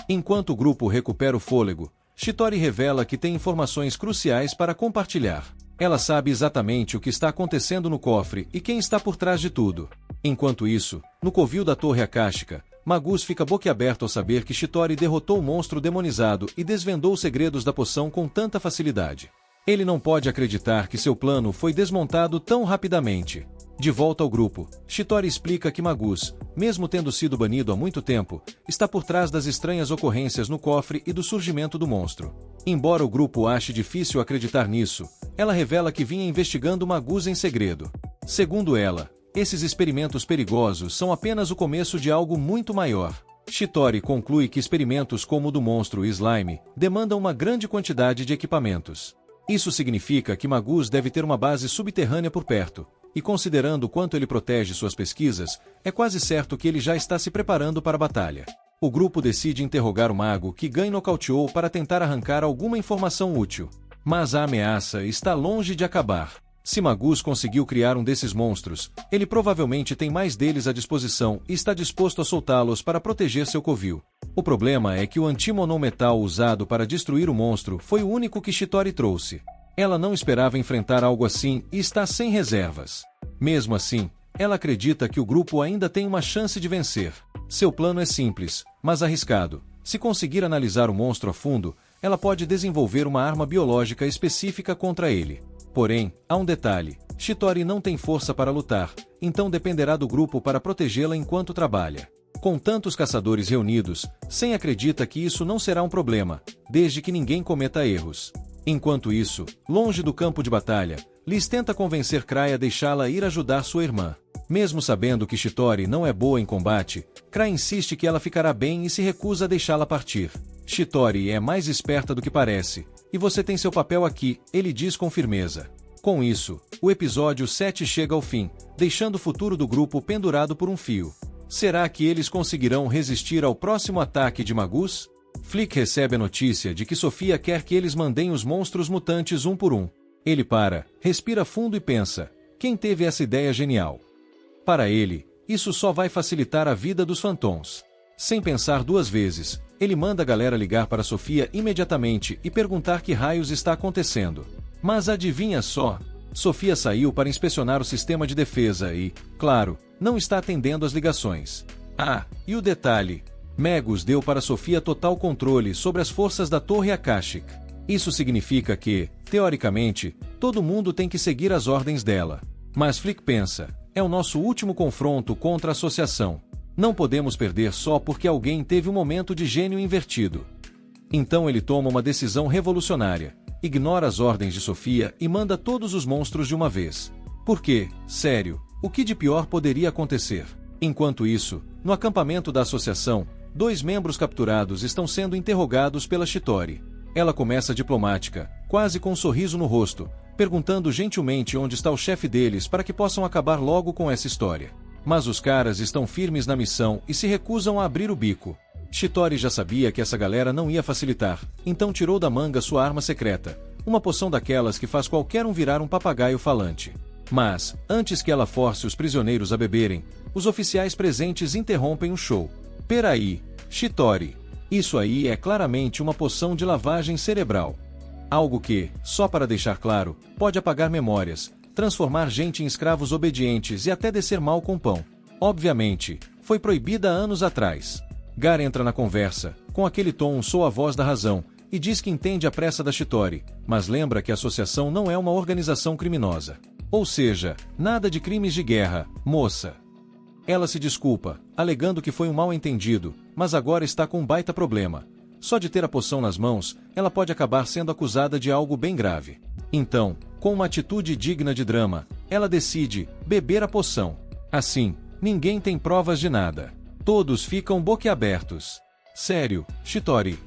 Enquanto o grupo recupera o fôlego, Chittori revela que tem informações cruciais para compartilhar. Ela sabe exatamente o que está acontecendo no cofre e quem está por trás de tudo. Enquanto isso, no covil da Torre Akáshica, Magus fica boquiaberto ao saber que Chittori derrotou o monstro demonizado e desvendou os segredos da poção com tanta facilidade. Ele não pode acreditar que seu plano foi desmontado tão rapidamente. De volta ao grupo, Chittori explica que Magus, mesmo tendo sido banido há muito tempo, está por trás das estranhas ocorrências no cofre e do surgimento do monstro. Embora o grupo ache difícil acreditar nisso, ela revela que vinha investigando Magus em segredo. Segundo ela, esses experimentos perigosos são apenas o começo de algo muito maior. Chittori conclui que experimentos como o do monstro e slime demandam uma grande quantidade de equipamentos. Isso significa que Magus deve ter uma base subterrânea por perto, e considerando o quanto ele protege suas pesquisas, é quase certo que ele já está se preparando para a batalha. O grupo decide interrogar o mago que Gain nocauteou para tentar arrancar alguma informação útil. Mas a ameaça está longe de acabar. Se Magus conseguiu criar um desses monstros, ele provavelmente tem mais deles à disposição e está disposto a soltá-los para proteger seu covil. O problema é que o antimonometal usado para destruir o monstro foi o único que Chittori trouxe. Ela não esperava enfrentar algo assim e está sem reservas. Mesmo assim, ela acredita que o grupo ainda tem uma chance de vencer. Seu plano é simples, mas arriscado. Se conseguir analisar o monstro a fundo, ela pode desenvolver uma arma biológica específica contra ele. Porém, há um detalhe: Chittori não tem força para lutar, então dependerá do grupo para protegê-la enquanto trabalha. Com tantos caçadores reunidos, Sen acredita que isso não será um problema, desde que ninguém cometa erros. Enquanto isso, longe do campo de batalha, Liz tenta convencer Cry a deixá-la ir ajudar sua irmã. Mesmo sabendo que Chittori não é boa em combate, Cry insiste que ela ficará bem e se recusa a deixá-la partir. Chittori é mais esperta do que parece, e você tem seu papel aqui, ele diz com firmeza. Com isso, o episódio 7 chega ao fim, deixando o futuro do grupo pendurado por um fio. Será que eles conseguirão resistir ao próximo ataque de Magus? Flick recebe a notícia de que Sofia quer que eles mandem os monstros mutantes um por um. Ele para, respira fundo e pensa: quem teve essa ideia genial? Para ele, isso só vai facilitar a vida dos Phantoms. Sem pensar duas vezes, ele manda a galera ligar para Sofia imediatamente e perguntar que raios está acontecendo. Mas adivinha só? Sofia saiu para inspecionar o sistema de defesa e, claro, não está atendendo às ligações. Ah, e o detalhe: Magus deu para Sofia total controle sobre as forças da Torre Akashic. Isso significa que, teoricamente, todo mundo tem que seguir as ordens dela. Mas Flick pensa: é o nosso último confronto contra a associação. Não podemos perder só porque alguém teve um momento de gênio invertido. Então ele toma uma decisão revolucionária. Ignora as ordens de Sofia e manda todos os monstros de uma vez. Porque, sério, o que de pior poderia acontecer? Enquanto isso, no acampamento da associação, 2 membros capturados estão sendo interrogados pela Chittori. Ela começa diplomática, quase com um sorriso no rosto, perguntando gentilmente onde está o chefe deles para que possam acabar logo com essa história. Mas os caras estão firmes na missão e se recusam a abrir o bico. Chitore já sabia que essa galera não ia facilitar, então tirou da manga sua arma secreta, uma poção daquelas que faz qualquer um virar um papagaio falante. Mas, antes que ela force os prisioneiros a beberem, os oficiais presentes interrompem o show. Peraí, Chitore, isso aí é claramente uma poção de lavagem cerebral. Algo que, só para deixar claro, pode apagar memórias, transformar gente em escravos obedientes e até descer mal com pão. Obviamente, foi proibida há anos atrás. Gar entra na conversa, com aquele tom sou a voz da razão, e diz que entende a pressa da Chitore, mas lembra que a associação não é uma organização criminosa. Ou seja, nada de crimes de guerra, moça. Ela se desculpa, alegando que foi um mal-entendido, mas agora está com um baita problema. Só de ter a poção nas mãos, ela pode acabar sendo acusada de algo bem grave. Então, com uma atitude digna de drama, ela decide beber a poção. Assim, ninguém tem provas de nada. Todos ficam boquiabertos. Sério, Chitore.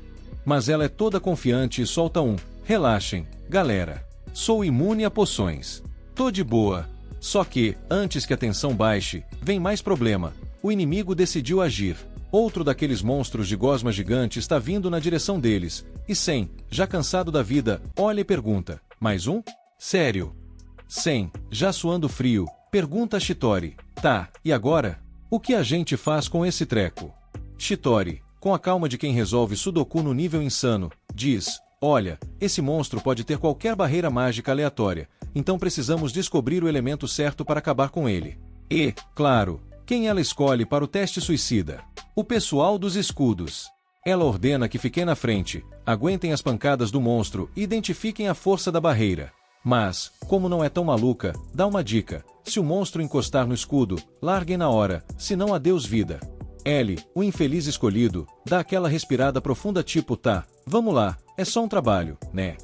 Mas ela é toda confiante e solta um: relaxem, galera. Sou imune a poções. Tô de boa. Só que, antes que a tensão baixe, vem mais problema. O inimigo decidiu agir. Outro daqueles monstros de gosma gigante está vindo na direção deles, e Sen, já cansado da vida, olha e pergunta: mais um? Sério? Sen, já suando frio, pergunta a Chitore: tá, e agora? O que a gente faz com esse treco? Chitore, com a calma de quem resolve Sudoku no nível insano, diz: olha, esse monstro pode ter qualquer barreira mágica aleatória, então precisamos descobrir o elemento certo para acabar com ele. E, claro, quem ela escolhe para o teste suicida? O pessoal dos escudos. Ela ordena que fiquem na frente, aguentem as pancadas do monstro e identifiquem a força da barreira. Mas, como não é tão maluca, dá uma dica: se o monstro encostar no escudo, larguem na hora, senão adeus vida. L, o infeliz escolhido, dá aquela respirada profunda tipo tá, vamos lá, é só um trabalho, né?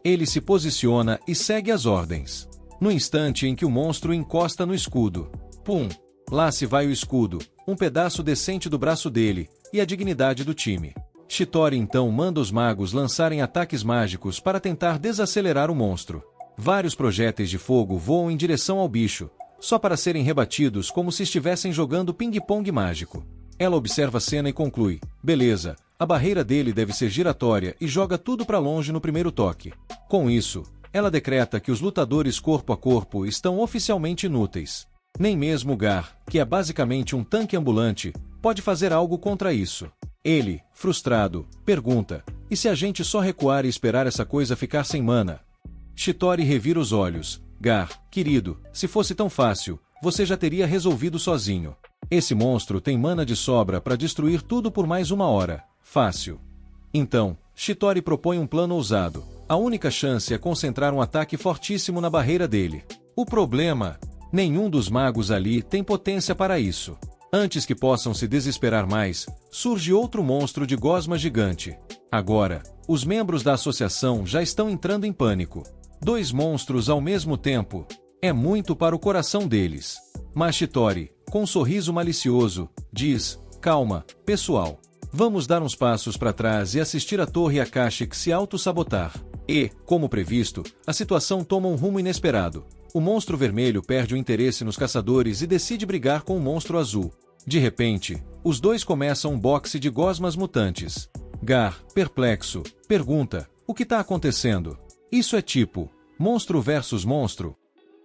Ele se posiciona e segue as ordens. No instante em que o monstro encosta no escudo, pum! Lá se vai o escudo, um pedaço decente do braço dele, e a dignidade do time. Chitore então manda os magos lançarem ataques mágicos para tentar desacelerar o monstro. Vários projéteis de fogo voam em direção ao bicho, só para serem rebatidos como se estivessem jogando ping-pong mágico. Ela observa a cena e conclui: beleza, a barreira dele deve ser giratória e joga tudo para longe no primeiro toque. Com isso, ela decreta que os lutadores corpo a corpo estão oficialmente inúteis. Nem mesmo Gar, que é basicamente um tanque ambulante, pode fazer algo contra isso. Ele, frustrado, pergunta: e se a gente só recuar e esperar essa coisa ficar sem mana? Chitore revira os olhos: Gar, querido, se fosse tão fácil, você já teria resolvido sozinho. Esse monstro tem mana de sobra para destruir tudo por mais uma hora. Fácil. Então, Chitore propõe um plano ousado. A única chance é concentrar um ataque fortíssimo na barreira dele. O problema? Nenhum dos magos ali tem potência para isso. Antes que possam se desesperar mais, surge outro monstro de gosma gigante. Agora, os membros da associação já estão entrando em pânico. 2 monstros ao mesmo tempo. É muito para o coração deles. Mas Chitore, com um sorriso malicioso, diz: calma, pessoal. Vamos dar uns passos para trás e assistir a Torre Akashic se auto-sabotar. E, como previsto, a situação toma um rumo inesperado. O monstro vermelho perde o interesse nos caçadores e decide brigar com o monstro azul. De repente, os dois começam um boxe de gosmas mutantes. Gar, perplexo, pergunta: o que está acontecendo? Isso é tipo monstro versus monstro?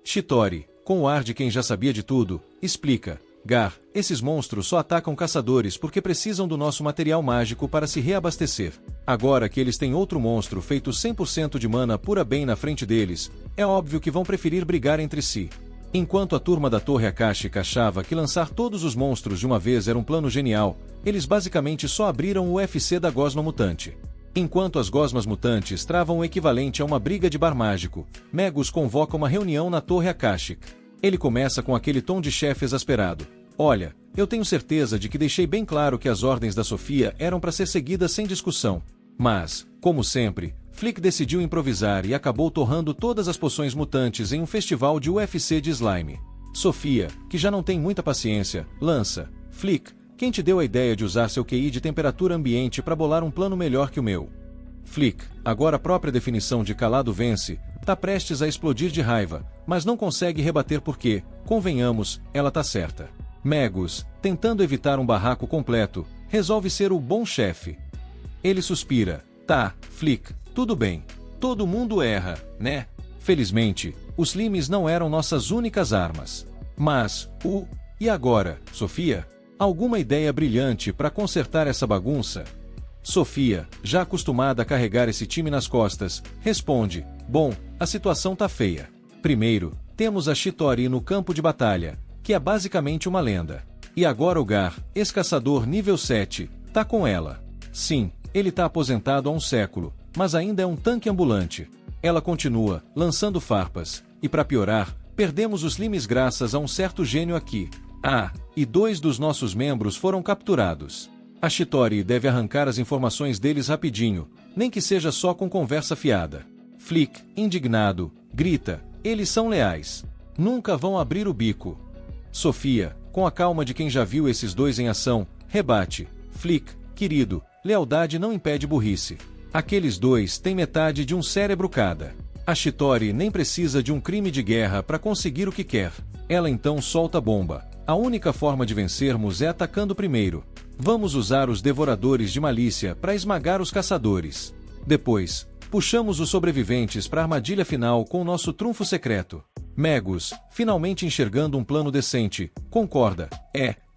Chitore, com o ar de quem já sabia de tudo, explica: Gar, esses monstros só atacam caçadores porque precisam do nosso material mágico para se reabastecer. Agora que eles têm outro monstro feito 100% de mana pura bem na frente deles, é óbvio que vão preferir brigar entre si. Enquanto a turma da Torre Akashic achava que lançar todos os monstros de uma vez era um plano genial, eles basicamente só abriram o UFC da Gosma Mutante. Enquanto as Gosmas Mutantes travam o equivalente a uma briga de bar mágico, Magus convoca uma reunião na Torre Akashic. Ele começa com aquele tom de chefe exasperado: olha, eu tenho certeza de que deixei bem claro que as ordens da Sofia eram para ser seguidas sem discussão. Mas, como sempre, Flick decidiu improvisar e acabou torrando todas as poções mutantes em um festival de UFC de slime. Sofia, que já não tem muita paciência, lança: Flick, quem te deu a ideia de usar seu QI de temperatura ambiente para bolar um plano melhor que o meu? Flick, agora a própria definição de calado vence, tá prestes a explodir de raiva, mas não consegue rebater porque, convenhamos, ela tá certa. Magus, tentando evitar um barraco completo, resolve ser o bom chefe. Ele suspira. Tá, Flick, tudo bem. Todo mundo erra, né? Felizmente, os limes não eram nossas únicas armas. Mas, e agora, Sofia? Alguma ideia brilhante para consertar essa bagunça? Sofia, já acostumada a carregar esse time nas costas, responde: bom, a situação tá feia. Primeiro, temos a Chitauri no campo de batalha, que é basicamente uma lenda. E agora o Gar, ex-caçador nível 7, tá com ela. Sim, ele tá aposentado há um século, mas ainda é um tanque ambulante. Ela continua, lançando farpas, e para piorar, perdemos os limes graças a um certo gênio aqui. E 2 dos nossos membros foram capturados. A Chitauri deve arrancar as informações deles rapidinho, nem que seja só com conversa fiada. Flick, indignado, grita: eles são leais. Nunca vão abrir o bico. Sofia, com a calma de quem já viu esses dois em ação, rebate: Flick, querido, lealdade não impede burrice. Aqueles dois têm metade de um cérebro cada. A Chitauri nem precisa de um crime de guerra para conseguir o que quer. Ela então solta a bomba. A única forma de vencermos é atacando primeiro. Vamos usar os devoradores de malícia para esmagar os caçadores. Depois, puxamos os sobreviventes para a armadilha final com o nosso trunfo secreto. Magus, finalmente enxergando um plano decente, concorda: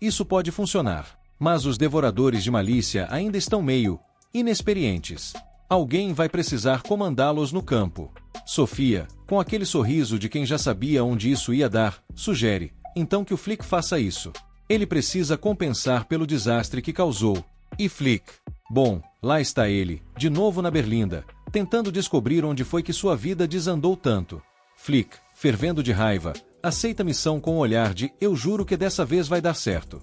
isso pode funcionar. Mas os devoradores de malícia ainda estão meio inexperientes. Alguém vai precisar comandá-los no campo. Sofia, com aquele sorriso de quem já sabia onde isso ia dar, sugere: então que o Flick faça isso. Ele precisa compensar pelo desastre que causou. E Flick? Bom, lá está ele, de novo na berlinda, tentando descobrir onde foi que sua vida desandou tanto. Flick, fervendo de raiva, aceita a missão com um olhar de: eu juro que dessa vez vai dar certo.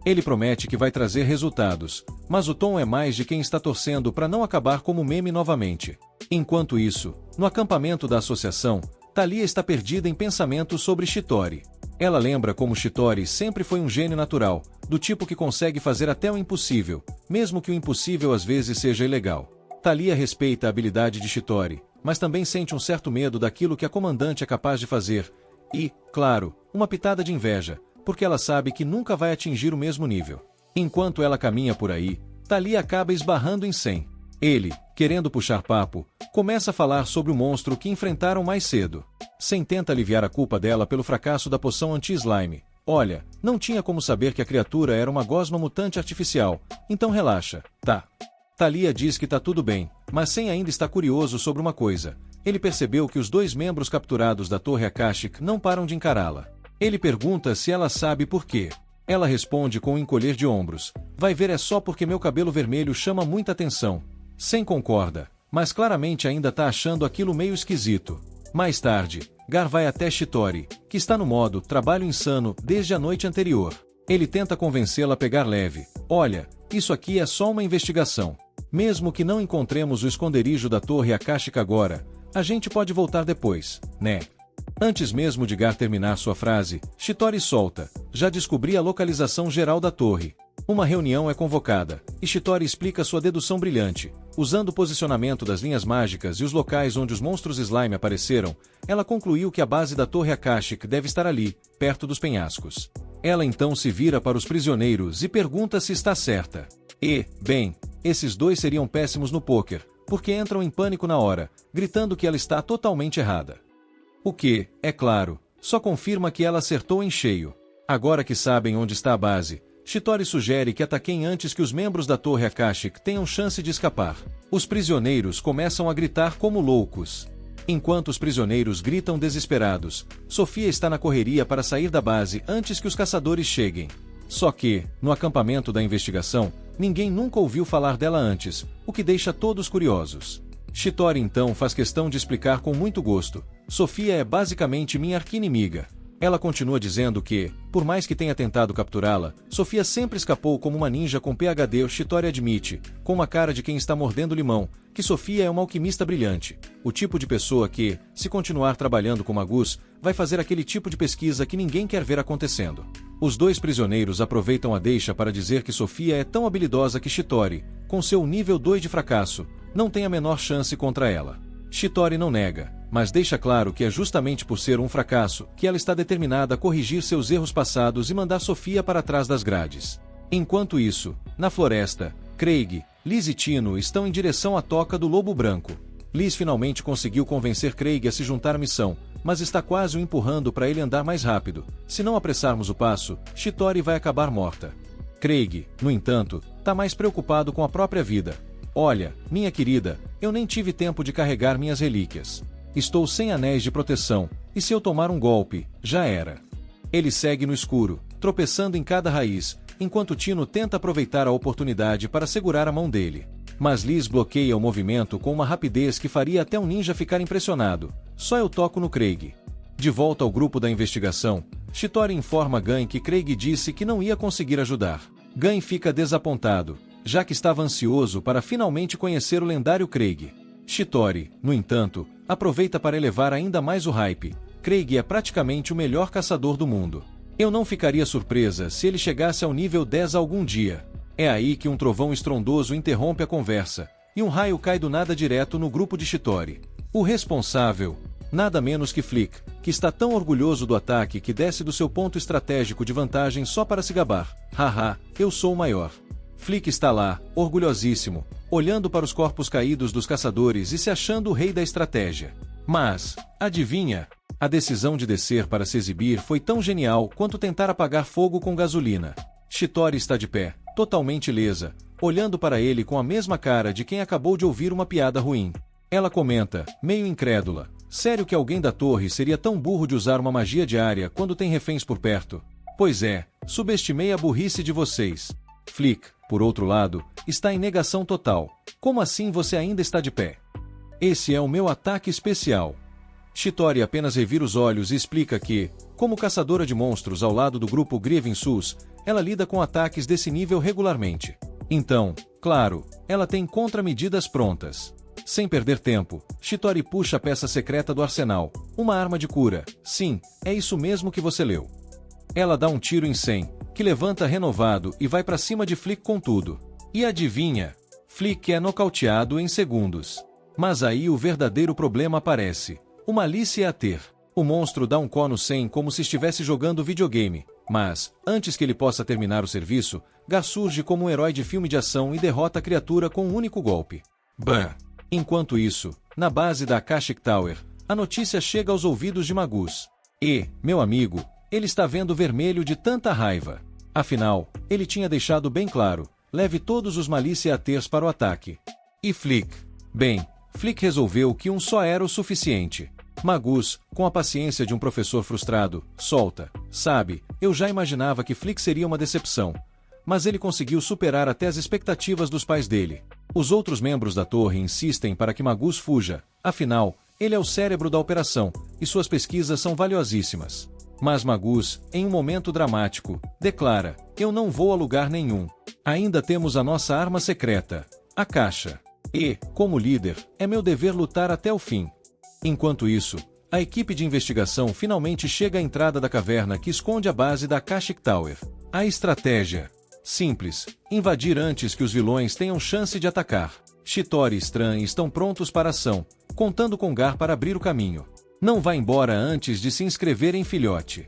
Ele promete que vai trazer resultados, mas o tom é mais de quem está torcendo para não acabar como meme novamente. Enquanto isso, no acampamento da associação, Thalia está perdida em pensamentos sobre Chitauri. Ela lembra como Chitauri sempre foi um gênio natural, do tipo que consegue fazer até o impossível, mesmo que o impossível às vezes seja ilegal. Thalia respeita a habilidade de Chitauri, mas também sente um certo medo daquilo que a comandante é capaz de fazer. E, claro, uma pitada de inveja, porque ela sabe que nunca vai atingir o mesmo nível. Enquanto ela caminha por aí, Thalia acaba esbarrando em Sen. Ele, querendo puxar papo, começa a falar sobre o monstro que enfrentaram mais cedo. Sen tenta aliviar a culpa dela pelo fracasso da poção anti-slime. Olha, não tinha como saber que a criatura era uma gosma mutante artificial, então relaxa, tá? Thalia diz que tá tudo bem, mas Sen ainda está curioso sobre uma coisa. Ele percebeu que os 2 membros capturados da Torre Akashic não param de encará-la. Ele pergunta se ela sabe por quê. Ela responde com um encolher de ombros: vai ver, é só porque meu cabelo vermelho chama muita atenção. Sen concorda, mas claramente ainda tá achando aquilo meio esquisito. Mais tarde, Gar vai até Chitauri, que está no modo trabalho insano desde a noite anterior. Ele tenta convencê-la a pegar leve. Olha, isso aqui é só uma investigação. Mesmo que não encontremos o esconderijo da Torre Akashic agora, a gente pode voltar depois, né? Antes mesmo de Gar terminar sua frase, Chitauri solta: já descobri a localização geral da torre. Uma reunião é convocada, e Chitauri explica sua dedução brilhante. Usando o posicionamento das linhas mágicas e os locais onde os monstros slime apareceram, ela concluiu que a base da Torre Akashic deve estar ali, perto dos penhascos. Ela então se vira para os prisioneiros e pergunta se está certa. Bem, esses 2 seriam péssimos no pôquer, porque entram em pânico na hora, gritando que ela está totalmente errada. O que, é claro, só confirma que ela acertou em cheio. Agora que sabem onde está a base, Chitauri sugere que ataquem antes que os membros da Torre Akashic tenham chance de escapar. Os prisioneiros começam a gritar como loucos. Enquanto os prisioneiros gritam desesperados, Sofia está na correria para sair da base antes que os caçadores cheguem. Só que, no acampamento da investigação, ninguém nunca ouviu falar dela antes, o que deixa todos curiosos. Chitauri então faz questão de explicar com muito gosto: Sofia é basicamente minha arqui-inimiga. Ela continua dizendo que, por mais que tenha tentado capturá-la, Sofia sempre escapou como uma ninja com PhD. Chitore admite, com uma cara de quem está mordendo limão, que Sofia é uma alquimista brilhante, o tipo de pessoa que, se continuar trabalhando com Magus, vai fazer aquele tipo de pesquisa que ninguém quer ver acontecendo. Os dois prisioneiros aproveitam a deixa para dizer que Sofia é tão habilidosa que Chitore, com seu nível 2 de fracasso, não tem a menor chance contra ela. Chitore não nega, mas deixa claro que é justamente por ser um fracasso que ela está determinada a corrigir seus erros passados e mandar Sofia para trás das grades. Enquanto isso, na floresta, Craig, Liz e Tino estão em direção à toca do Lobo Branco. Liz finalmente conseguiu convencer Craig a se juntar à missão, mas está quase o empurrando para ele andar mais rápido. Se não apressarmos o passo, Chitore vai acabar morta. Craig, no entanto, está mais preocupado com a própria vida. Olha, minha querida, eu nem tive tempo de carregar minhas relíquias. Estou sem anéis de proteção, e se eu tomar um golpe, já era. Ele segue no escuro, tropeçando em cada raiz, enquanto Tino tenta aproveitar a oportunidade para segurar a mão dele. Mas Liz bloqueia o movimento com uma rapidez que faria até um ninja ficar impressionado. Só eu toco no Craig. De volta ao grupo da investigação, Chitore informa Gun que Craig disse que não ia conseguir ajudar. Gun fica desapontado, já que estava ansioso para finalmente conhecer o lendário Craig. Chitore, no entanto, aproveita para elevar ainda mais o hype. Craig é praticamente o melhor caçador do mundo. Eu não ficaria surpresa se ele chegasse ao nível 10 algum dia. É aí que um trovão estrondoso interrompe a conversa, e um raio cai do nada direto no grupo de Chitore. O responsável, nada menos que Flick, que está tão orgulhoso do ataque que desce do seu ponto estratégico de vantagem só para se gabar. Haha, eu sou o maior. Flick está lá, orgulhosíssimo, olhando para os corpos caídos dos caçadores e se achando o rei da estratégia. Mas, adivinha? A decisão de descer para se exibir foi tão genial quanto tentar apagar fogo com gasolina. Chitore está de pé, totalmente ilesa, olhando para ele com a mesma cara de quem acabou de ouvir uma piada ruim. Ela comenta, meio incrédula, sério que alguém da torre seria tão burro de usar uma magia diária quando tem reféns por perto? Pois é, subestimei a burrice de vocês. Flick, por outro lado, está em negação total. Como assim você ainda está de pé? Esse é o meu ataque especial. Chitore apenas revira os olhos e explica que, como caçadora de monstros ao lado do grupo Grievensus, ela lida com ataques desse nível regularmente. Então, claro, ela tem contramedidas prontas. Sem perder tempo, Chitore puxa a peça secreta do arsenal, uma arma de cura. Sim, é isso mesmo que você leu. Ela dá um tiro em 100, que levanta renovado e vai para cima de Flick com tudo. E adivinha? Flick é nocauteado em segundos. Mas aí o verdadeiro problema aparece. Uma malícia a ter. O monstro dá um có no 100 como se estivesse jogando videogame, mas, antes que ele possa terminar o serviço, Gar surge como um herói de filme de ação e derrota a criatura com um único golpe. Bah! Enquanto isso, na base da Akashic Tower, a notícia chega aos ouvidos de Magus. E, meu amigo, ele está vendo vermelho de tanta raiva. Afinal, ele tinha deixado bem claro, leve todos os Malícia Aters para o ataque. E Flick? Bem, Flick resolveu que um só era o suficiente. Magus, com a paciência de um professor frustrado, solta. Sabe, eu já imaginava que Flick seria uma decepção. Mas ele conseguiu superar até as expectativas dos pais dele. Os outros membros da torre insistem para que Magus fuja, afinal, ele é o cérebro da operação, e suas pesquisas são valiosíssimas. Mas Magus, em um momento dramático, declara, eu não vou a lugar nenhum. Ainda temos a nossa arma secreta, a caixa. E, como líder, é meu dever lutar até o fim. Enquanto isso, a equipe de investigação finalmente chega à entrada da caverna que esconde a base da Akashic Tower. A estratégia? Simples, invadir antes que os vilões tenham chance de atacar. Chitore e Stran estão prontos para a ação, contando com Gar para abrir o caminho. Não vá embora antes de se inscrever em filhote.